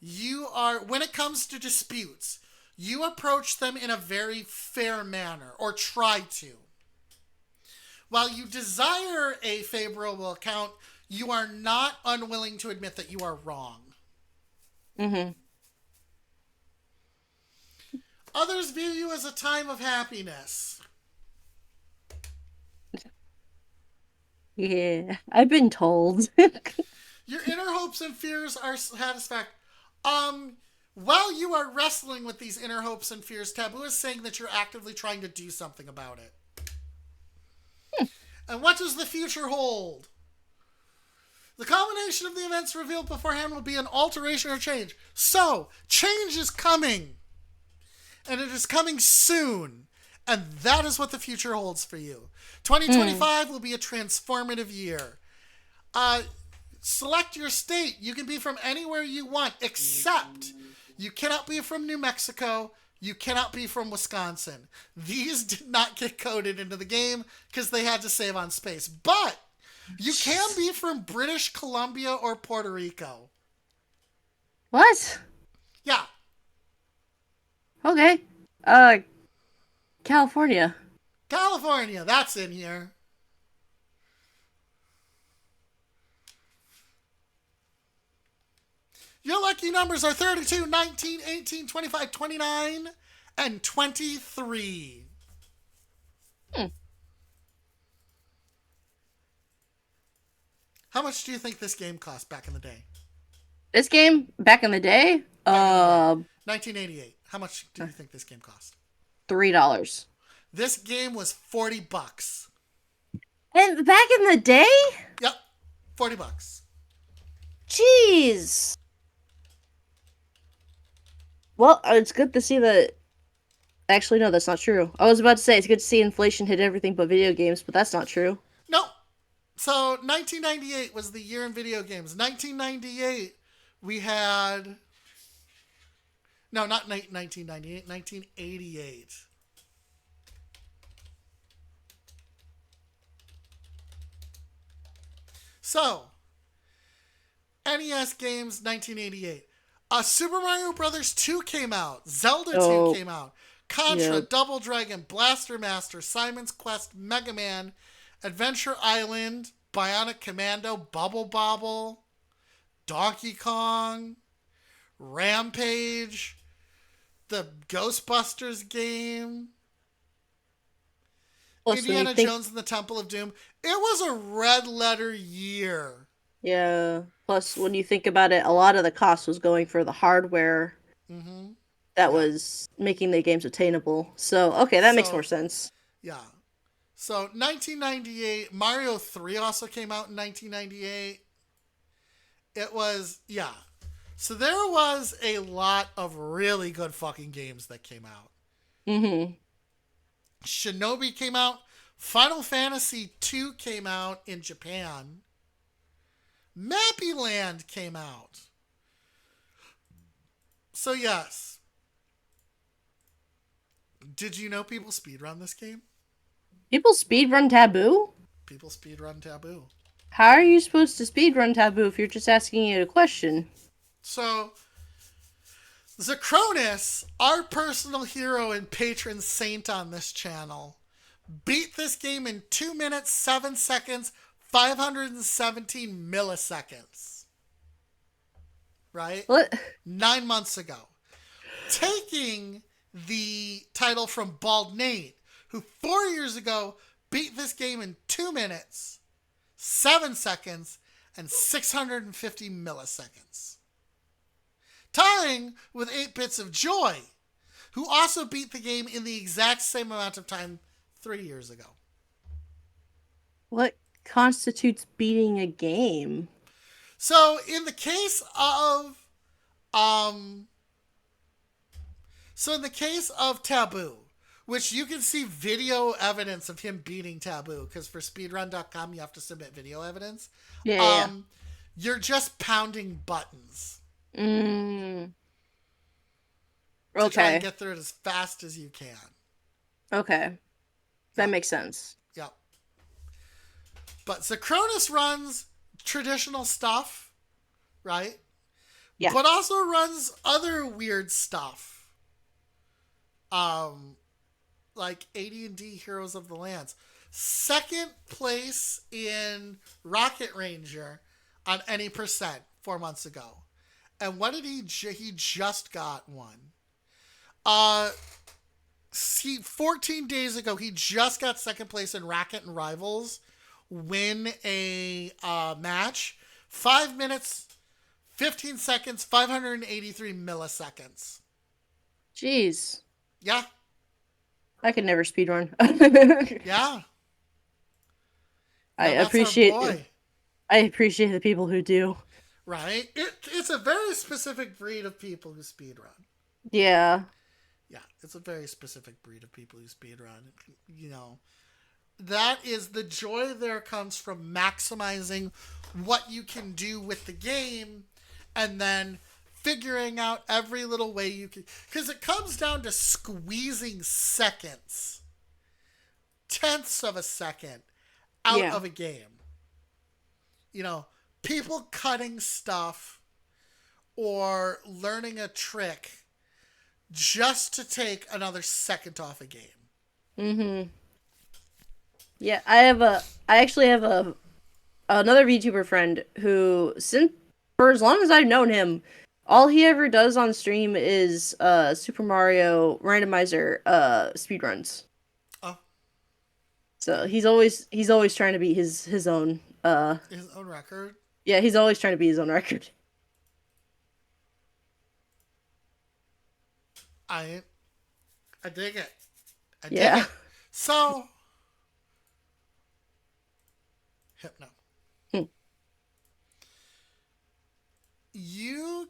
You are, when it comes to disputes, you approach them in a very fair manner, or try to. While you desire a favorable account, you are not unwilling to admit that you are wrong. Mm-hmm. Others view you as a time of happiness. Yeah, I've been told. Your inner hopes and fears are satisfied. While you are wrestling with these inner hopes and fears, Taboo is saying that you're actively trying to do something about it. And what does the future hold? The combination of the events revealed beforehand will be an alteration or change. So, change is coming. And it is coming soon. And that is what the future holds for you. 2025 will be a transformative year. Select your state. You can be from anywhere you want, except you cannot be from New Mexico. You cannot be from Wisconsin. These did not get coded into the game because they had to save on space. But you can be from British Columbia or Puerto Rico. What? Yeah. Okay. California. California, that's in here. Your lucky numbers are 32, 19, 18, 25, 29, and 23. How much do you think this game cost back in the day? This game, back in the day, 1988. How much do you think this game cost? $3. This game was $40. And back in the day? Yep, $40. Jeez. Well, it's good to see that. Actually, no, that's not true. I was about to say it's good to see inflation hit everything but video games, but that's not true. Nope. So 1998 was the year in video games. 1998, we had. No, not 1998, 1988. So, NES games, 1988. Super Mario Brothers 2 came out. Zelda 2 came out. Contra, Yep. Double Dragon, Blaster Master, Simon's Quest, Mega Man, Adventure Island, Bionic Commando, Bubble Bobble, Donkey Kong, Rampage, the Ghostbusters game, Plus, Indiana Jones and the Temple of Doom. It was a red letter year. Yeah. Plus, when you think about it, a lot of the cost was going for the hardware that was making the games attainable. So, okay, that makes more sense. Yeah. So, 1998, Mario 3 also came out in 1998. It was, yeah. So, there was a lot of really good fucking games that came out. Mm-hmm. Shinobi came out. Final Fantasy 2 came out in Japan. Mappy Land came out. So, yes. Did you know people speedrun this game? People speedrun Taboo? People speedrun Taboo. How are you supposed to speedrun Taboo if you're just asking it a question? So, Zacronus, our personal hero and patron saint on this channel, beat this game in 2 minutes, 7 seconds, 517 milliseconds. Right? What? 9 months ago. Taking the title from Bald Nate, who 4 years ago beat this game in 2 minutes, 7 seconds, and 650 milliseconds. Tying with 8 Bits of Joy, who also beat the game in the exact same amount of time 3 years ago. What constitutes beating a game? So in the case of Taboo, which you can see video evidence of him beating Taboo, because for speedrun.com you have to submit video evidence. Yeah. You're just pounding buttons. To try and get through it as fast as you can. Okay. That makes sense. Yep. But Zacronus runs traditional stuff, right? Yeah. But also runs other weird stuff. Like AD&D Heroes of the Lands. second place in Rocket Ranger on any percent 4 months ago. And what did he just got one. Uh, 14 days ago, he just got second place in Racket and Rivals. Win a match. 5 minutes, 15 seconds, 583 milliseconds. Jeez. Yeah. I could never speedrun. Yeah. I Yeah, that's our appreciate boy. I appreciate the people who do. Right? It's a very specific breed of people who speedrun. Yeah. Yeah, it's a very specific breed of people who speedrun. You know, that is the joy there comes from maximizing what you can do with the game and then figuring out every little way you can. Because it comes down to squeezing seconds, tenths of a second out Yeah. of a game. You know, people cutting stuff or learning a trick just to take another second off a game. Mhm. Yeah, I actually have a another VTuber friend who, since for as long as I've known him, all he ever does on stream is Super Mario randomizer speedruns. Oh, So he's always trying to beat his own his own record. yeah, he's always trying to beat his own record. I I dig it. I dig Yeah. it. So, Hypno, Hmm. you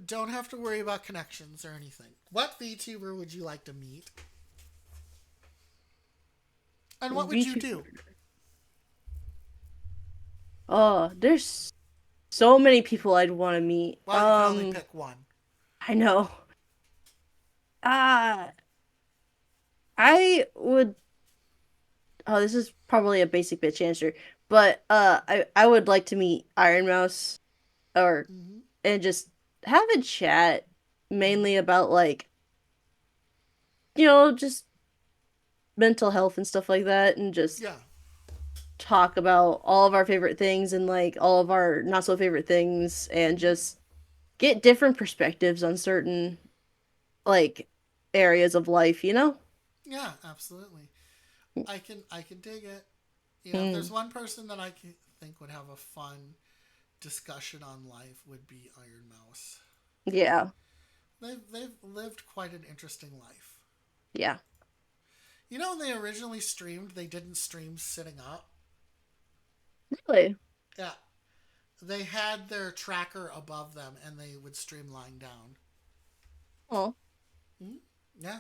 don't have to worry about connections or anything. What VTuber would you like to meet? And what would you do? VTuber. Oh, there's so many people I'd want to meet. Well, you can only pick one. I know. Uh I would. Oh, this is probably a basic bitch answer, but I would like to meet Iron Mouse, or Mm-hmm. and just have a chat, mainly about like, just mental health and stuff like that, and just Yeah. talk about all of our favorite things and like all of our not so favorite things, and Mm-hmm. just get different perspectives on certain like areas of life, you know? Yeah, absolutely. I can dig it. You know, if Hmm. there's one person that think would have a fun discussion on life would be Iron Mouse. Yeah. They've lived quite an interesting life. Yeah. You know, when they originally streamed, they didn't stream sitting up. Really? Yeah, they had their tracker above them, and they would stream lying down. Oh. Mm-hmm. Yeah,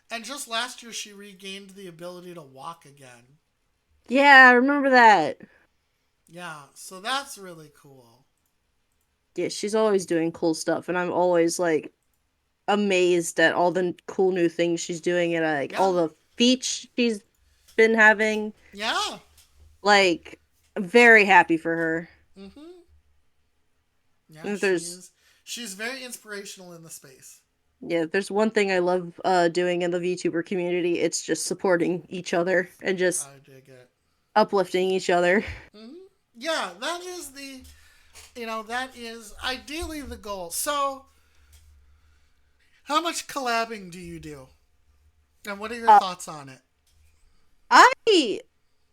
and just last year, she regained the ability to walk again. Yeah, I remember that. Yeah, so that's really cool. Yeah, she's always doing cool stuff, and I'm always like amazed at all the cool new things she's doing, and like Yeah, all the feats she's been having. yeah. Like, I'm very happy for her. Mm-hmm. Yeah, And if there's she's very inspirational in the space. yeah, if there's one thing I love doing in the VTuber community, it's just supporting each other and just I dig it. uplifting each other. Mm-hmm. Yeah, that is that is ideally the goal. So, how much collabing do you do? And what are your Uh, thoughts on it? I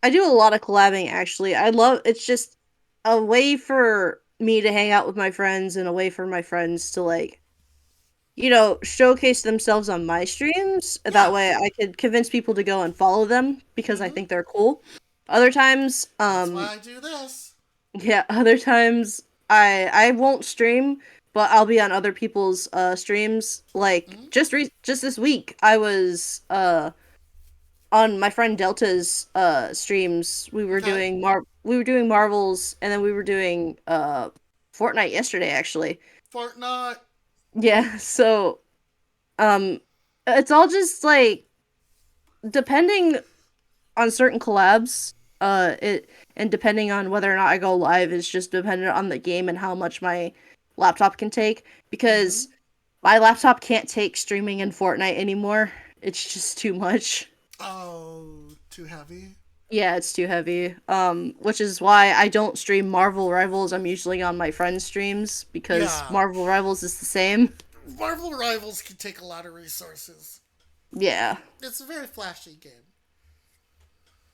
I do a lot of collabing actually. I love it's just a way for me to hang out with my friends and a way for my friends to like showcase themselves on my streams. That Yeah. way I could convince people to go and follow them because I Mm-hmm. think they're cool. Other times, That's why I do this. yeah, other times I won't stream, but I'll be on other people's streams. Like Mm-hmm. just this week, I was on my friend Delta's streams. Okay. We were doing Marvels, and then we were doing Fortnite yesterday actually. Fortnite. Yeah, so um it's all just like depending on certain collabs, it and depending on whether or not I go live is just dependent on the game and how much my laptop can take, Mm-hmm. because my laptop can't take streaming in Fortnite anymore. It's just too much. Oh, too heavy. Yeah, it's too heavy. Which is why I don't stream Marvel Rivals. I'm usually on my friend's streams because Yeah, Marvel Rivals is the same. Marvel Rivals can take a lot of resources. Yeah. It's a very flashy game.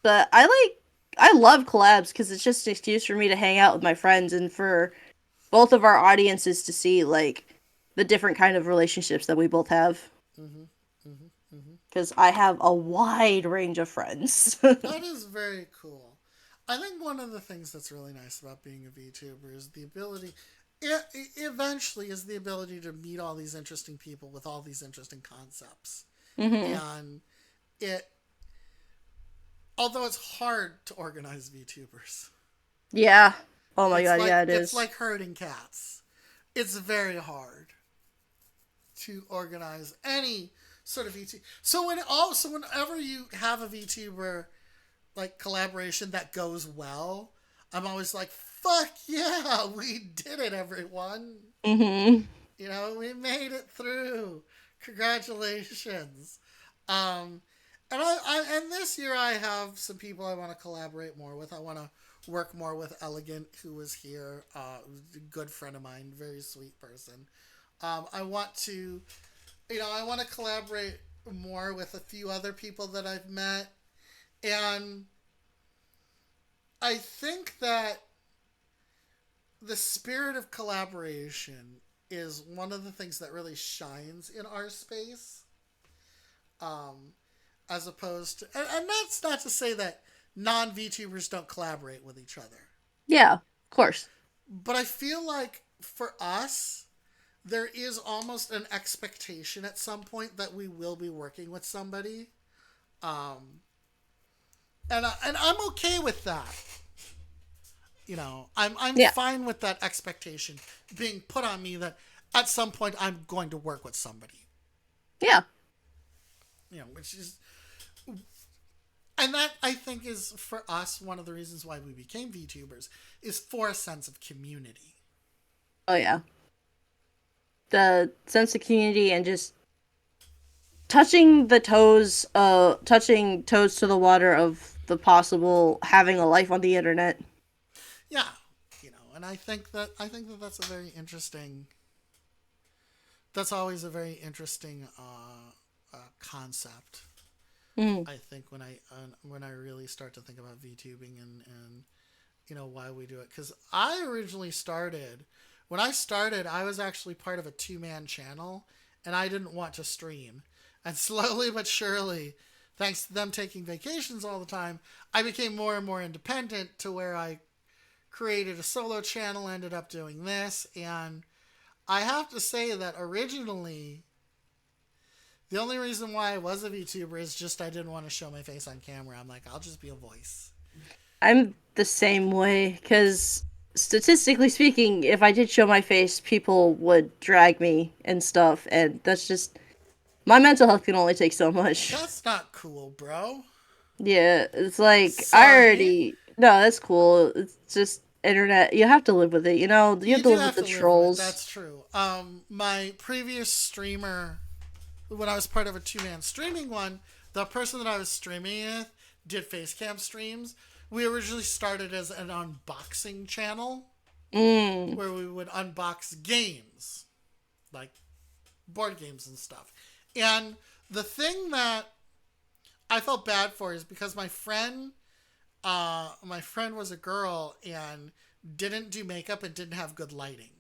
But I love collabs because it's just an excuse for me to hang out with my friends and for both of our audiences to see like the different kind of relationships that we both have. Mm-hmm. Mm-hmm. Mm-hmm. Because I have a wide range of friends. That is very cool. I think one of the things that's really nice about being a VTuber is the ability, eventually, is the ability to meet all these interesting people with all these interesting concepts. Hmm. And it, although it's hard to organize VTubers, Yeah. Oh my god, yeah, it it's is. like herding cats. It's very hard to organize any sort of VTuber. So whenever you have a VTuber like collaboration that goes well, I'm always like, fuck yeah, we did it, everyone. Hmm. You know, we made it through. Congratulations. Um, and this year I have some people I want to collaborate more with. I want to work more with Elegant, who was here, a good friend of mine, very sweet person. I want to, I want to collaborate more with a few other people that I've met, and I think that the spirit of collaboration is one of the things that really shines in our space. Um, as opposed to, and that's not to say that non VTubers don't collaborate with each other, Yeah, of course. but I feel like for us, there is almost an expectation at some point that we will be working with somebody. Um, and I'm okay with that. I'm Yeah. fine with that expectation being put on me that at some point I'm going to work with somebody. Yeah. Which is, and that I think is for us one of the reasons why we became VTubers is for a sense of community. Oh yeah. The sense of community and just touching toes to the water of the possible having a life on the internet. Yeah, and I think that that's a very interesting. That's always a very interesting concept. Mm. I think when I really start to think about VTubing and why we do it, because I originally started when I started I was actually part of a 2-man channel, and I didn't want to stream, and slowly but surely, thanks to them taking vacations all the time, I became more and more independent to where I created a solo channel, ended up doing this, and I have to say that originally the only reason why I was a VTuber is just I didn't want to show my face on camera. I'm like, I'll just be a voice. I'm the same way because statistically speaking, if I did show my face, people would drag me and stuff, and that's just my mental health can only take so much. That's not cool, bro. Yeah, it's like I Sorry. already no, that's cool. It's just internet. You have to live with it. You know, you have You to do live with have the to live with it. trolls. That's true. My previous streamer, when I was part of a 2-man streaming one, the person that I was streaming with did face cam streams. We originally started as an unboxing channel Mm. where we would unbox games, like board games and stuff. And the thing that I felt bad for is because my friend was a girl and didn't do makeup and didn't have good lighting,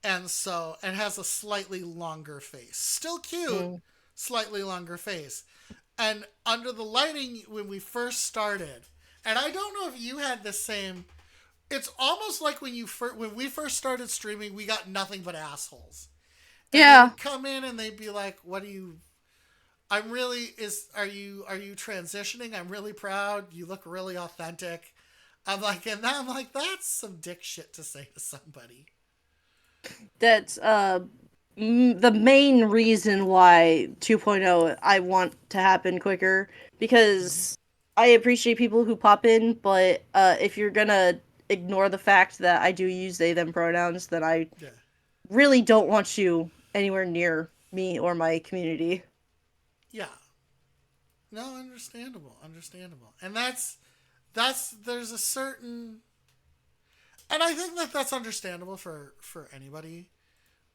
and has a slightly longer face, still cute, Mm. slightly longer face, and under the lighting when we first started, and I don't know if you had the same. It's almost like when we first started streaming, we got nothing but assholes, and they Yeah, would come in and they'd be like, "What do you? I'm really is are you transitioning? I'm really proud. You look really authentic." I'm like, that's some dick shit to say to somebody. that's the main reason why 2.0 I want to happen quicker Mm-hmm. because I appreciate people who pop in, but if you're gonna ignore the fact that I do use they them pronouns, then I Yeah, really don't want you anywhere near me or my community. yeah. No, understandable, understandable, and that's there's a certain, and I think that that's understandable for anybody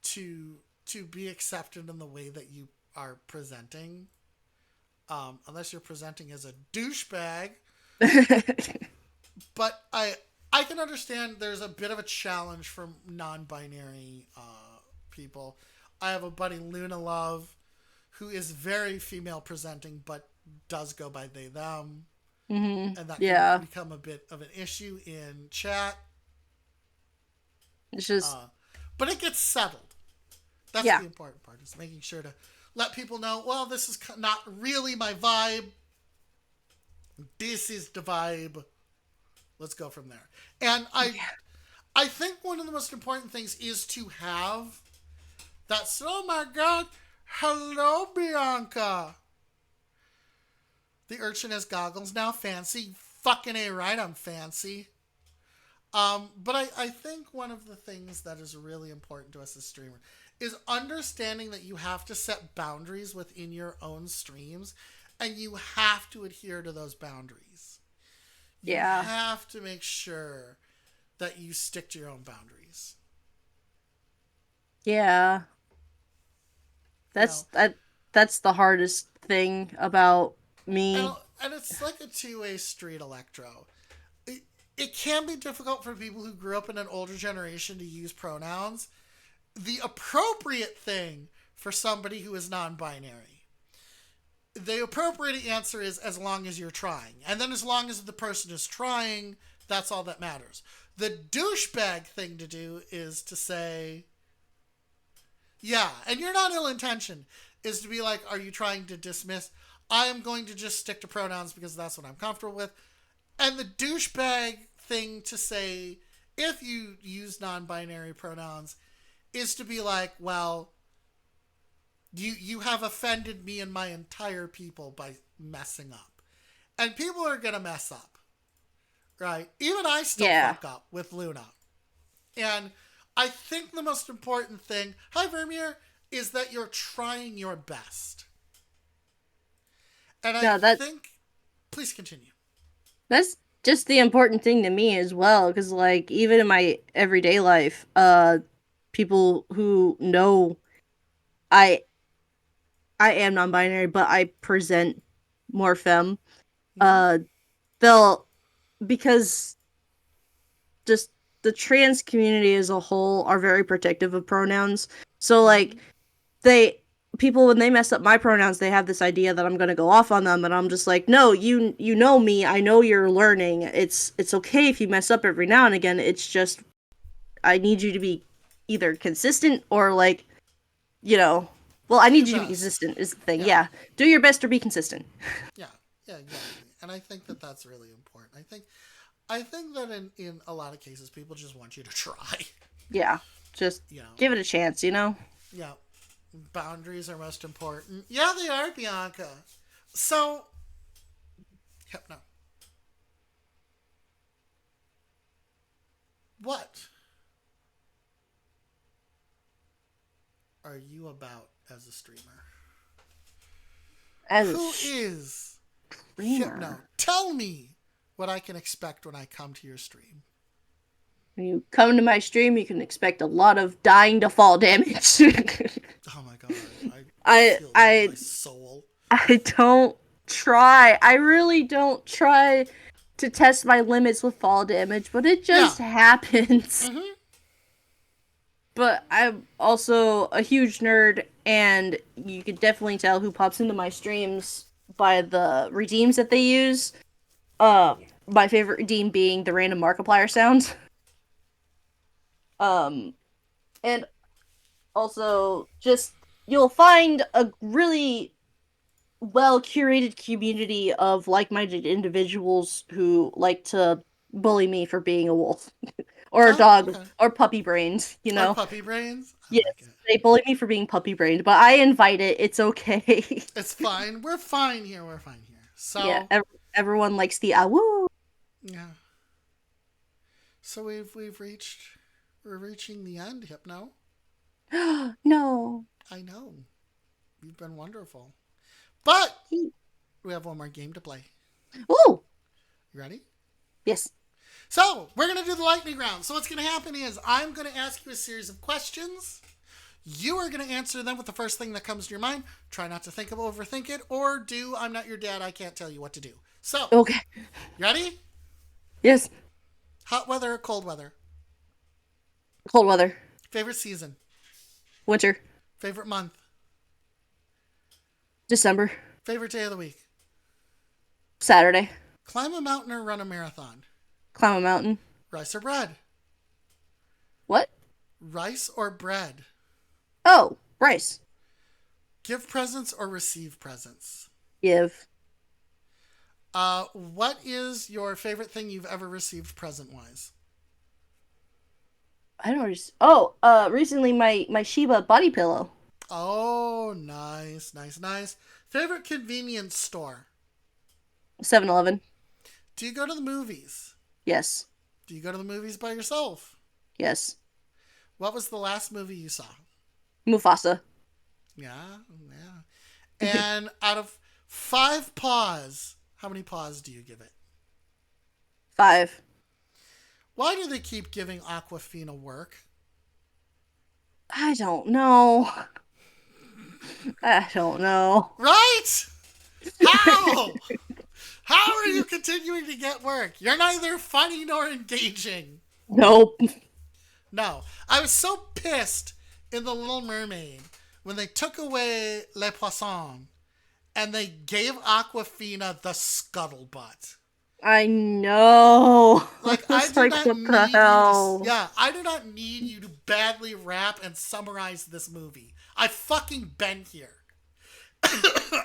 to be accepted in the way that you are presenting, unless you're presenting as a douchebag. But I can understand there's a bit of a challenge for non-binary people. I have a buddy Luna Love who is very female presenting, but does go by they them, and that can Yeah. become a bit of an issue in chat. It's just Uh, but it gets settled. That's yeah. the important part, is making sure to let people know, well, this is not really my vibe. This is the vibe. Let's go from there. And I think one of the most important things is to have that. Oh my God, hello Bianca. The urchin has goggles now. Fancy, fucking a right. I'm fancy. But I think one of the things that is really important to us as streamers is understanding that you have to set boundaries within your own streams, and you have to adhere to those boundaries. You Yeah. have to make sure that you stick to your own boundaries. Yeah. You know, That's the hardest thing about and me. and it's like a two-way street, Electro. It, it can be difficult for people who grew up in an older generation to use pronouns. The appropriate thing for somebody who is non-binary, the appropriate answer is as long as you're trying. And then as long as the person is trying, that's all that matters. The douchebag thing to do is to say, yeah, and you're not ill intentioned, is to be like, are you trying to dismiss? I am going to just stick to pronouns because that's what I'm comfortable with. And the douchebag thing to say, if you use non binary pronouns, is to be like, well, you have offended me and my entire people by messing up. And people are going to mess up, right? Even I still Yeah. fuck up with Luna. And I think the most important thing, hi Vermeer, is that you're trying your best. And I No, think, please continue. that's just the important thing to me as well, cuz like even in my everyday life, people who know I I am non-binary, but I present more femme. Mm-hmm. Uh, they'll because just the trans community as a whole are very protective of pronouns. So Mm-hmm. like they people when they mess up my pronouns, they have this idea that I'm gonna go off on them, and I'm just like, no, you know me, I know you're learning. It's okay if you mess up every now and again. It's just I need you to be either consistent or like you know. Well, I Do your need you to be best. consistent is the thing. Yeah. Yeah, do your best or be consistent. Yeah. Yeah, exactly. And I think that that's really important. I think that in a lot of cases people just want you to try. Yeah, just You know. give it a chance. You know. Yeah. Boundaries are most important. Yeah, they are, Bianca. So, yep, no. What are you about as a streamer? As a Who is Hypno? streamer, Tell me what I can expect when I come to your stream. when you come to my stream, you can expect a lot of dying to fall damage. Oh my god, I I feel that in I my soul. I don't try. I really don't try to test my limits with fall damage, but it Yeah. just happens. Mm-hmm. But I'm also a huge nerd, and you can definitely tell who pops into my streams by the redeems that they use. My favorite redeem being the random Markiplier sound. Um, and also just you'll find a really well curated community of like minded individuals who like to bully me for being a wolf or a Oh, dog okay. or puppy brains, you Or know? puppy brains. I Yes, like it. they bully me for being puppy brained, but I invite it. It's okay. It's fine. We're fine here. We're fine here. Yeah, So, everyone likes the ah woo. yeah. So we've reached, we're reaching the end, Hypno. No. I know. You've been wonderful. But we have one more game to play. Ooh. You ready? Yes. So, we're going to do the lightning round. So, what's going to happen is I'm going to ask you a series of questions. You are going to answer them with the first thing that comes to your mind. Try not to overthink it, or do I'm not your dad, I can't tell you what to do. So, Okay. you ready? Yes. Hot weather or cold weather? Cold weather. Favorite season? Winter. Favorite month? December. Favorite day of the week? Saturday. Climb a mountain or run a marathon? Climb a mountain. Rice or bread? What? Rice or bread? Oh, rice. Give presents or receive presents? Give. What is your favorite thing you've ever received present-wise? I don't know. Oh, recently my Shiba body pillow. Oh, nice, nice, nice. Favorite convenience store? 7-Eleven. Do you go to the movies? Yes. Do you go to the movies by yourself? Yes. What was the last movie you saw? Mufasa. Yeah, yeah. And out of 5 paws, how many paws do you give it? 5. Why do they keep giving Aquafina work? I don't know. I don't know. Right? How? How are you continuing to get work? You're neither funny nor engaging. Nope. No. I was so pissed in The Little Mermaid when they took away Les Poissons and they gave Aquafina the scuttlebutt. I know. Like, I It's do like, not what need the hell? you to... Yeah, I do not need you to badly rap and summarize this movie. I've fucking been here.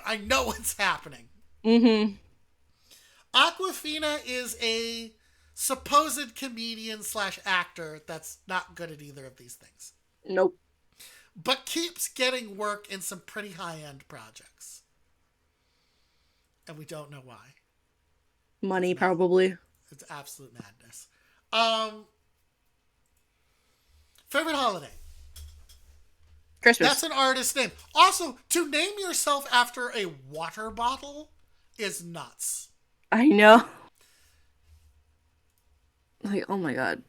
I know what's happening. Mm-hmm. Aquafina is a supposed comedian / actor that's not good at either of these things. Nope. But keeps getting work in some pretty high-end projects. And we don't know why. Money, probably. It's absolute madness. Favorite holiday? Christmas. That's an artist's name. Also, to name yourself after a water bottle is nuts. I know. Like, oh my god.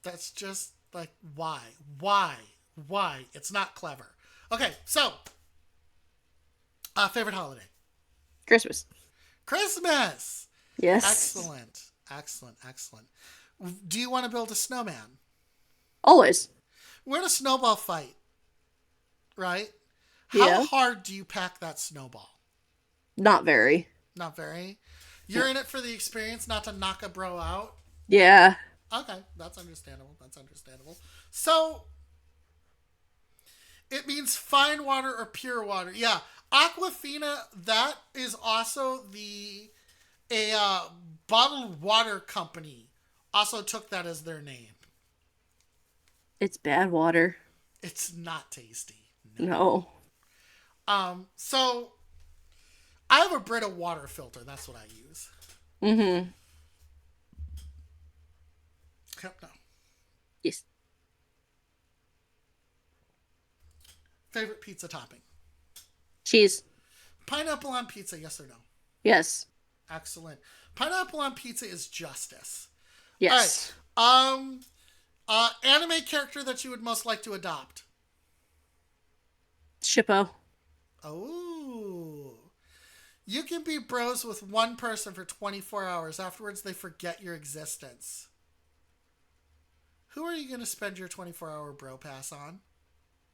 That's just like, why? Why? Why? It's not clever. Okay, so, favorite holiday? Christmas. Christmas! Yes. Excellent. Excellent. Excellent. Do you want to build a snowman? Always. We're in a snowball fight, right? How Yeah. hard do you pack that snowball? Not very. Not very. You're in it for the experience, not to knock a bro out. Yeah. Okay, that's understandable. That's understandable. So, it means fine water or pure water. Yeah, Aquafina. That is also a bottled water company. Also took that as their name. It's bad water. It's not tasty. No. So I have a Brita water filter. That's what I use. Mm-hmm. No. Yes. Favorite pizza topping? Cheese. Pineapple on pizza, yes or no? Yes. Excellent. Pineapple on pizza is justice. Yes. All right. Anime character that you would most like to adopt? Shippo. Oh. You can be bros with one person for 24 hours. Afterwards, they forget your existence. Who are you going to spend your 24-hour bro pass on?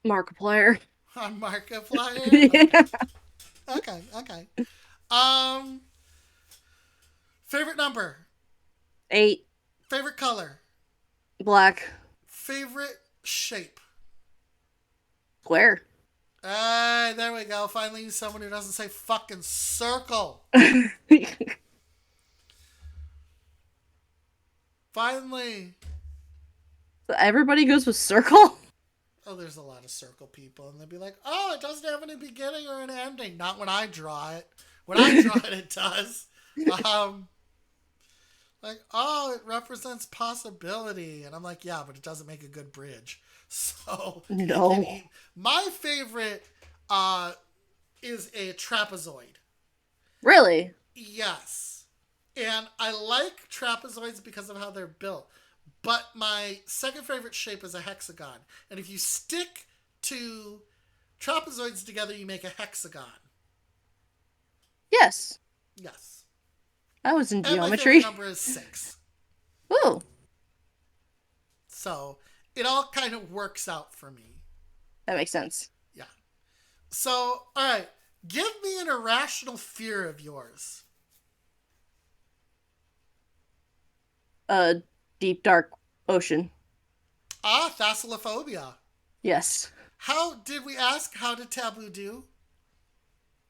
Markiplier. On Markiplier? Yeah. Okay. Favorite number? 8. Favorite color? Black. Favorite shape? Square. There we go. Finally, someone who doesn't say fucking circle. Finally. Everybody goes with circle? Oh, there's a lot of circle people, and they'll be like, oh, it doesn't have any beginning or an ending. Not when I draw it. When I draw it, it does. Like, oh, it represents possibility. And I'm like, yeah, but it doesn't make a good bridge. So, No. my favorite is a trapezoid. Really? Yes. And I like trapezoids because of how they're built. But my second favorite shape is a hexagon. And if you stick two trapezoids together, you make a hexagon. Yes. Yes. I was in And my favorite geometry. number is 6. Ooh, So it all kind of works out for me. that makes sense. Yeah. So, all right. Give me an irrational fear of yours. A deep, dark ocean. Ah, thalassophobia. Yes. How did we ask? How did Taboo do?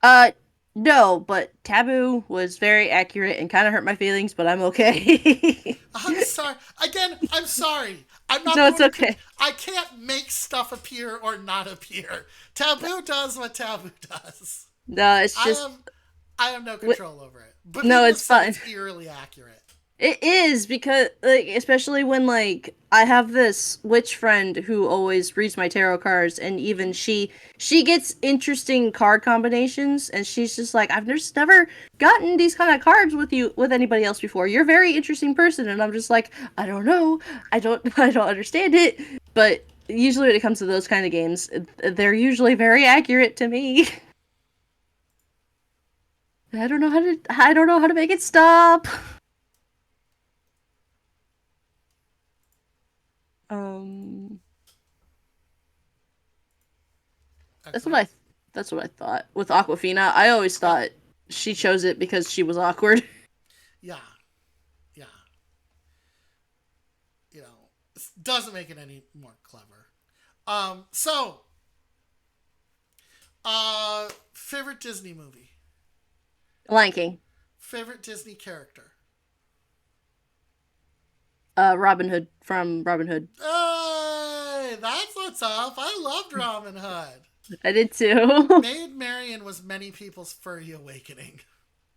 Uh, no, but Taboo was very accurate and kind of hurt my feelings, but I'm okay. I'm sorry. Again, I'm sorry. I'm not No, the it's one who can. okay. I can't make stuff appear or not appear. Taboo does what Taboo does. No, it's I just have, I have no control over it. But no, people have it's said fine. it's eerily accurate. It is because, like, especially when, like, I have this witch friend who always reads my tarot cards, and even she gets interesting card combinations, and she's just like, I've just never gotten these kind of cards with anybody else before. You're a very interesting person, and I'm just like, I don't know, I don't understand it, but usually when it comes to those kind of games, they're usually very accurate to me. I don't know how to make it stop. Um. That's what Excellent. I that's what I thought. With Aquafina, I always Oh, thought she chose it because she was awkward. yeah. Yeah. You know, it doesn't make it any more clever. So, favorite Disney movie? Lion King. Favorite Disney character? Robin Hood from Robin Hood. Hey, that's what's up. I loved Robin Hood. I did too. Maid Marian was many people's furry awakening.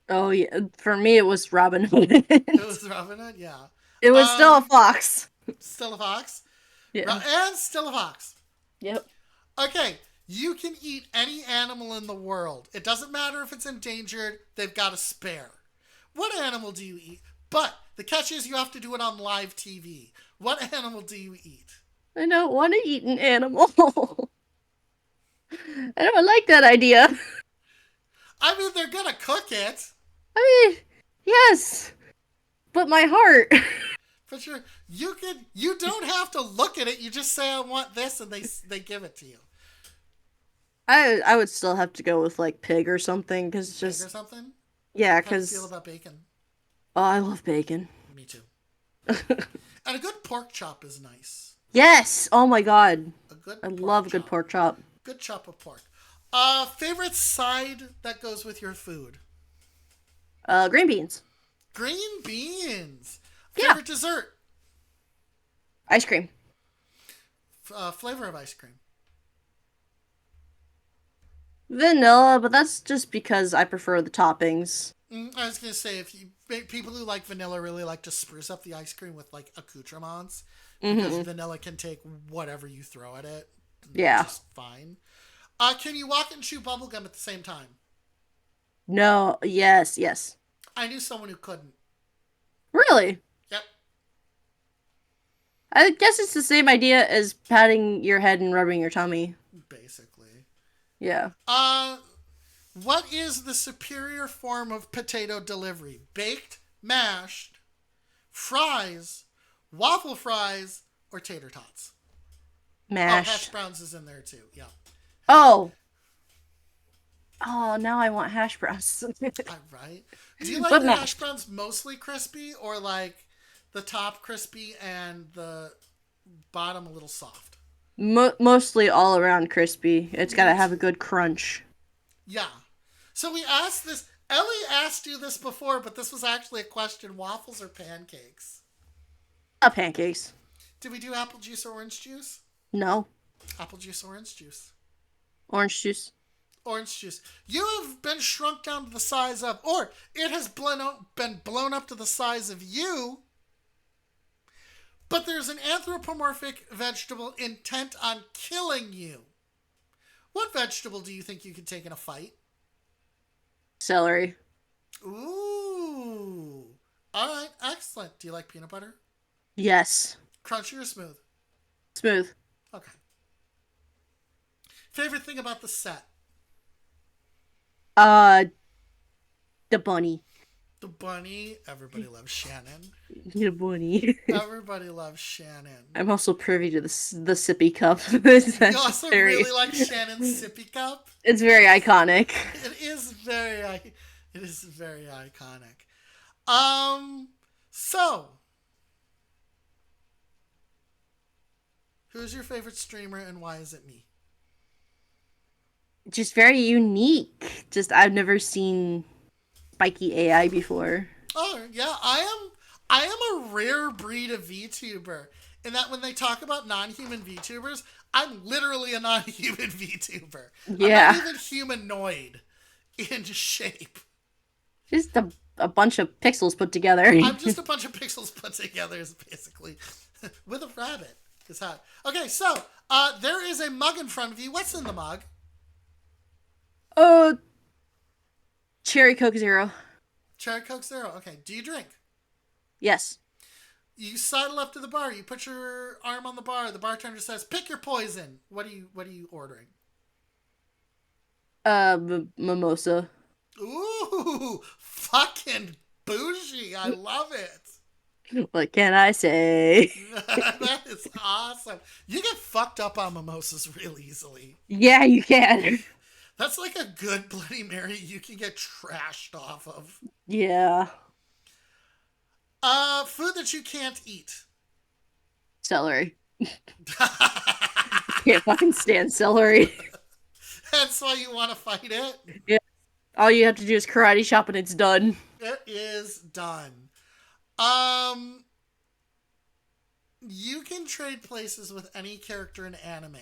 Oh yeah, for me it was Robin Hood. It was Robin Hood, yeah. It was still a Um, fox. Still a fox. Yeah. And still a fox. Yep. Okay, you can eat any animal in the world. It doesn't matter if it's endangered, they've got a spare. What animal do you eat? But the catch is you have to do it on live TV. What animal do you eat? I don't want to eat an animal. I don't like that idea. I mean, they're gonna cook it. I mean, yes, but my heart. For sure. You don't have to look at it. You just say I want this and they give it to you. I would still have to go with like pig or something because Pig or just something? yeah, How do you feel because about bacon? oh, I love bacon. Me too. And a good pork chop is nice. Yes. Oh my god. A good I pork love a good chop. pork chop. Good chop of pork. Favorite side that goes with your food? Green beans. Green beans. Yeah. Favorite dessert? Ice cream. Flavor of ice cream. Vanilla, but that's just because I prefer the toppings. I was gonna say if you people who like vanilla really like to spruce up the ice cream with like accoutrements because Mm-hmm. vanilla can take whatever you throw at it. Yeah. Just fine. Can you walk and chew bubblegum at the same time? No. Yes. Yes. I knew someone who couldn't. Really? Yep. I guess it's the same idea as patting your head and rubbing your tummy. Basically. Yeah. What is the superior form of potato delivery? Baked, mashed, fries, waffle fries, or tater tots? Oh, hash Mashed. browns is in there too. Yeah. Oh. Oh, now I want hash browns. All right. Do you like But your hash mashed. browns mostly crispy or like the top crispy and the bottom a little soft? Mostly all around crispy. It's gotta have a good crunch. Yeah. So we asked this. Ellie asked you this before, but this was actually a question: waffles or pancakes? Pancakes. Did we do apple juice or orange juice? No. Apple juice, orange juice. Orange juice. Orange juice. You have been shrunk down to the size of, or it has been blown up to the size of you. But there's an anthropomorphic vegetable intent on killing you. What vegetable do you think you could take in a fight? Celery. Ooh. All right, excellent. Do you like peanut butter? Yes. Crunchy or smooth? Smooth. Okay. Favorite thing about the set? Uh, the bunny. The bunny. Everybody loves Shannon. The bunny. Everybody loves Shannon. I'm also privy to the sippy cup. You also really like Shannon's sippy cup? It's very iconic. It is very iconic. Um, so who's your favorite streamer and why is it me? Just very unique. Just I've never seen spiky AI before. Oh yeah, I am a rare breed of VTuber in that when they talk about non-human VTubers, I'm literally a non-human VTuber. I'm not Yeah. even humanoid in shape. Just a bunch of pixels put together. I'm just a bunch of pixels put together, is basically with a rabbit. Is hot. Okay, so there is a mug in front of you. What's in the mug? Oh, cherry Coke Zero. Cherry Coke Zero. Okay, do you drink? Yes. You sidle up to the bar. You put your arm on the bar. The bartender says, "Pick your poison." What are you ordering? Mimosa. Ooh, fucking bougie. I love it. What can I say? That is awesome. You get fucked up on mimosas real easily. Yeah, you can. That's like a good Bloody Mary you can get trashed off of. Yeah. Food that you can't eat. Celery. Can't fucking stand celery. That's why you want to fight it. Yeah. All you have to do is karate chop and it's done. It is done. Um, you can trade places with any character in anime.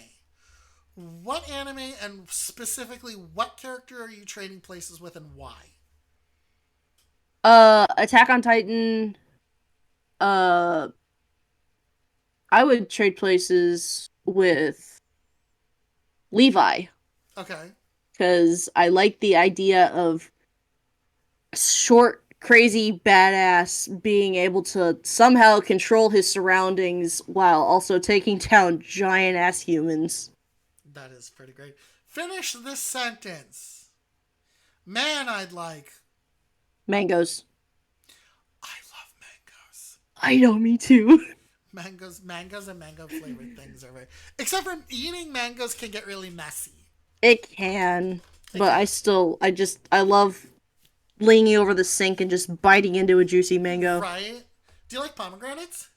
What anime and specifically what character are you trading places with and why? Attack on Titan. Uh, I would trade places with Levi Okay. because I like the idea of short, crazy badass being able to somehow control his surroundings while also taking down giant ass humans. That is pretty great. Finish this sentence. Man, I'd like. Mangoes. I love mangoes. I know, me too. Mangoes and mango flavored things are very. Except for eating mangoes can get really messy. It can, but can. I love leaning over the sink and just biting into a juicy mango. Right? Do you like pomegranates?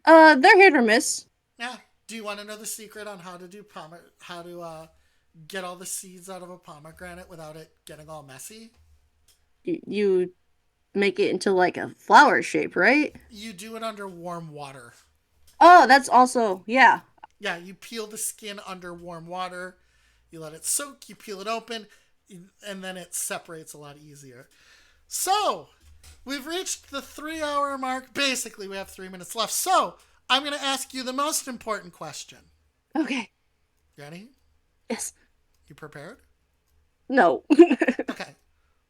They're hit or miss. Yeah. Do you want to know the secret on how to do how to get all the seeds out of a pomegranate without it getting all messy? You make it into like a flower shape, right? You do it under warm water. Oh, that's also, yeah. Yeah, you peel the skin under warm water. You let it soak, you peel it open, and then it separates a lot easier. So, we've reached the 3 hour mark. Basically, we have 3 minutes left. So, I'm going to ask you the most important question. Okay. Ready? Yes. You prepared? No. Okay.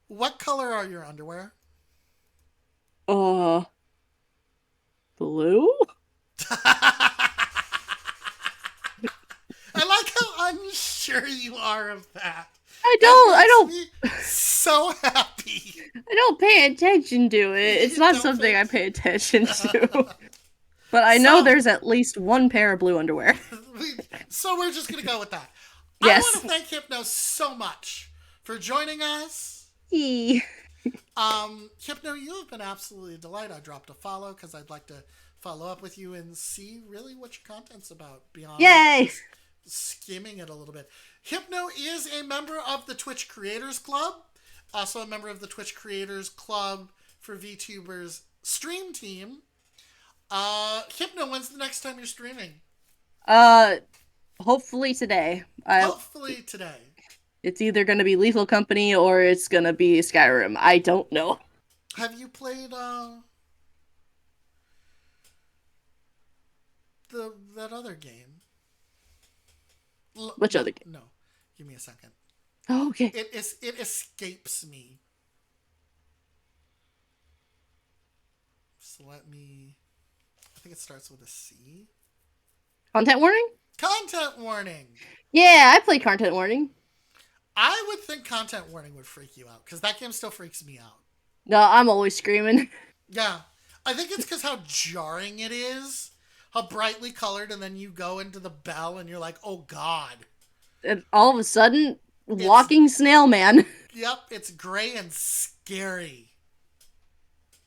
What color are your underwear? uh, Blue? I like how unsure you are of that. I That don't, makes me so happy. I don't pay attention to it. It's You not don't something pay- I pay attention to. But I know So, there's at least one pair of blue underwear. so we're just going to go with that. I want Yes. to thank Hypno so much for joining us. Yee. Hypno, you have been absolutely a delight. I dropped a follow because I'd like to follow up with you and see really what your content's about beyond Yay! just skimming it a little bit. Hypno is a member of the Twitch Creators Club, also a member of the Twitch Creators Club for VTubers stream team. Hypno, when's the next time you're streaming? Uh, Hopefully today. Hopefully today. It's either gonna be Lethal Company or it's gonna be Skyrim. I don't know. Have you played that other game? Which no, other game? no. Give me a second. Oh, okay. It escapes me. So let me. I think it starts with a C. Content warning? Content warning. Yeah, I played content warning. I would think content warning would freak you out because that game still freaks me out. No, I'm always screaming. Yeah, I think it's because how jarring it is, how brightly colored, and then you go into the bell and you're like, oh god, And all of a sudden, it's walking snail man. yep, it's gray and scary.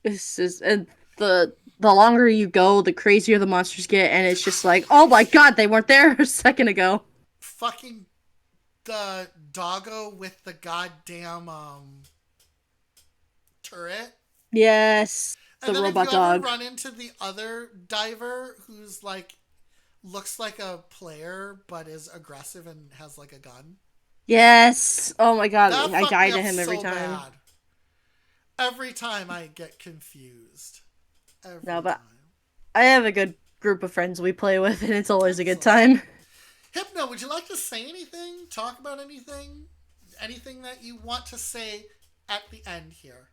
This is and the longer you go, the crazier the monsters get, and it's just like, oh my god, they weren't there a second ago. Fucking the doggo with the goddamn turret. Yes, And the then have you robot ever dog. run into the other diver who's like looks like a player but is aggressive and has like a gun? Yes. Oh my god, That I fucked die me to up him every so time. bad. Every time I get confused. No, Every but time. I have a good group of friends we play with, and it's always a good Excellent. time. Hypno, would you like to say anything? Talk about anything? Anything that you want to say at the end here?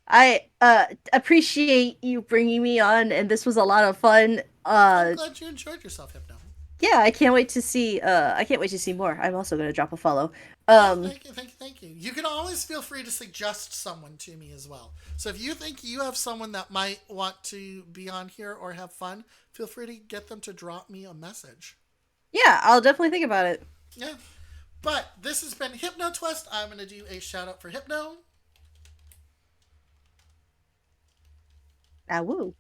I appreciate you bringing me on, and this was a lot of fun. I'm glad you enjoyed yourself, Hypno. Yeah, I can't wait to see more. I'm also gonna drop a follow. Oh, Um, thank you, thank you, thank you. You can always feel free to suggest someone to me as well. So if you think you have someone that might want to be on here or have fun, feel free to get them to drop me a message. yeah, I'll definitely think about it. Yeah. But this has been Hypno Twist. I'm going to do a shout out for Hypno. Ah, woo.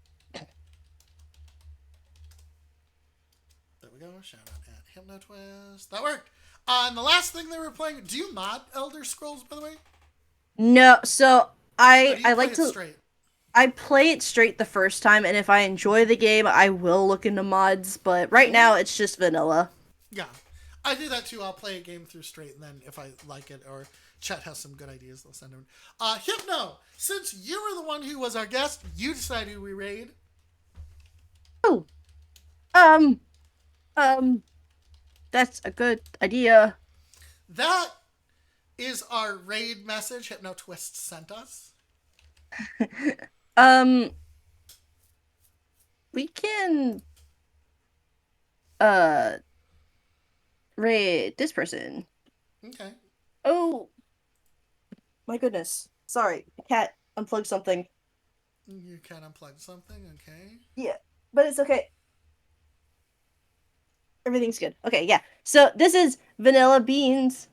There we go. Shout out at Hypno Twist. That worked. And the last thing they were playing. Do you mod Elder Scrolls, by the way? No, so Or do you I play like it to straight? I play it straight the first time, and if I enjoy the game, I will look into mods. But right Mm-hmm. now, it's just vanilla. Yeah. I do that too. I'll play a game through straight, and then if I like it or Chet has some good ideas, they'll send them. Hypno, since you were the one who was our guest, you decide who we raid. Oh, um, um, that's a good idea. That is our raid message Hypno Twist sent us. um, we can uh raid this person. Okay. Oh my goodness. Sorry, cat unplugged something. You can unplug something, okay. Yeah, but it's okay. Everything's good. Okay, yeah. So this is Vanilla Beans.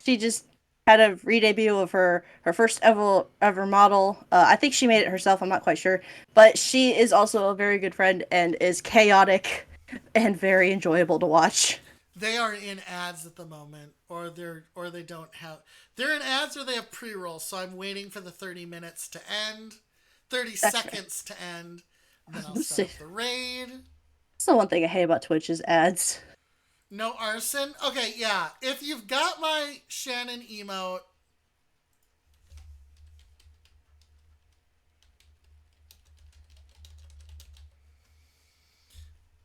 She just had a re-debut of her first ever model. I think she made it herself. I'm not quite sure, but she is also a very good friend and is chaotic and very enjoyable to watch. They are in ads at the moment, or they don't have. They're in ads or they have pre-roll. So I'm waiting for the 30 minutes to end, 30 That's right. seconds to end. And then I'll Let's set see. up the raid. That's the one thing I hate about Twitch is ads. No arson. Okay, yeah. If you've got my Shannon emote,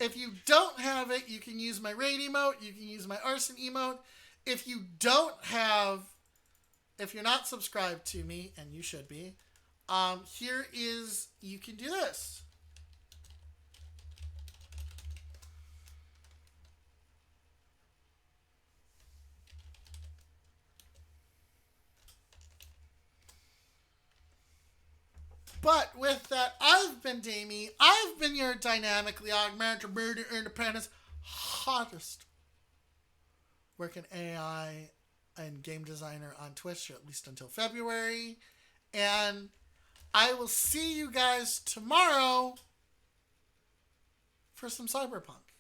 if you don't have it, you can use my raid emote. You can use my arson emote. If you don't have, if you're not subscribed to me, and you should be, here is, you can do this. But with that, I've been Damie. I've been your dynamically augmented murder independence hottest working AI and game designer on Twitch, at least until February. And I will see you guys tomorrow for some Cyberpunk.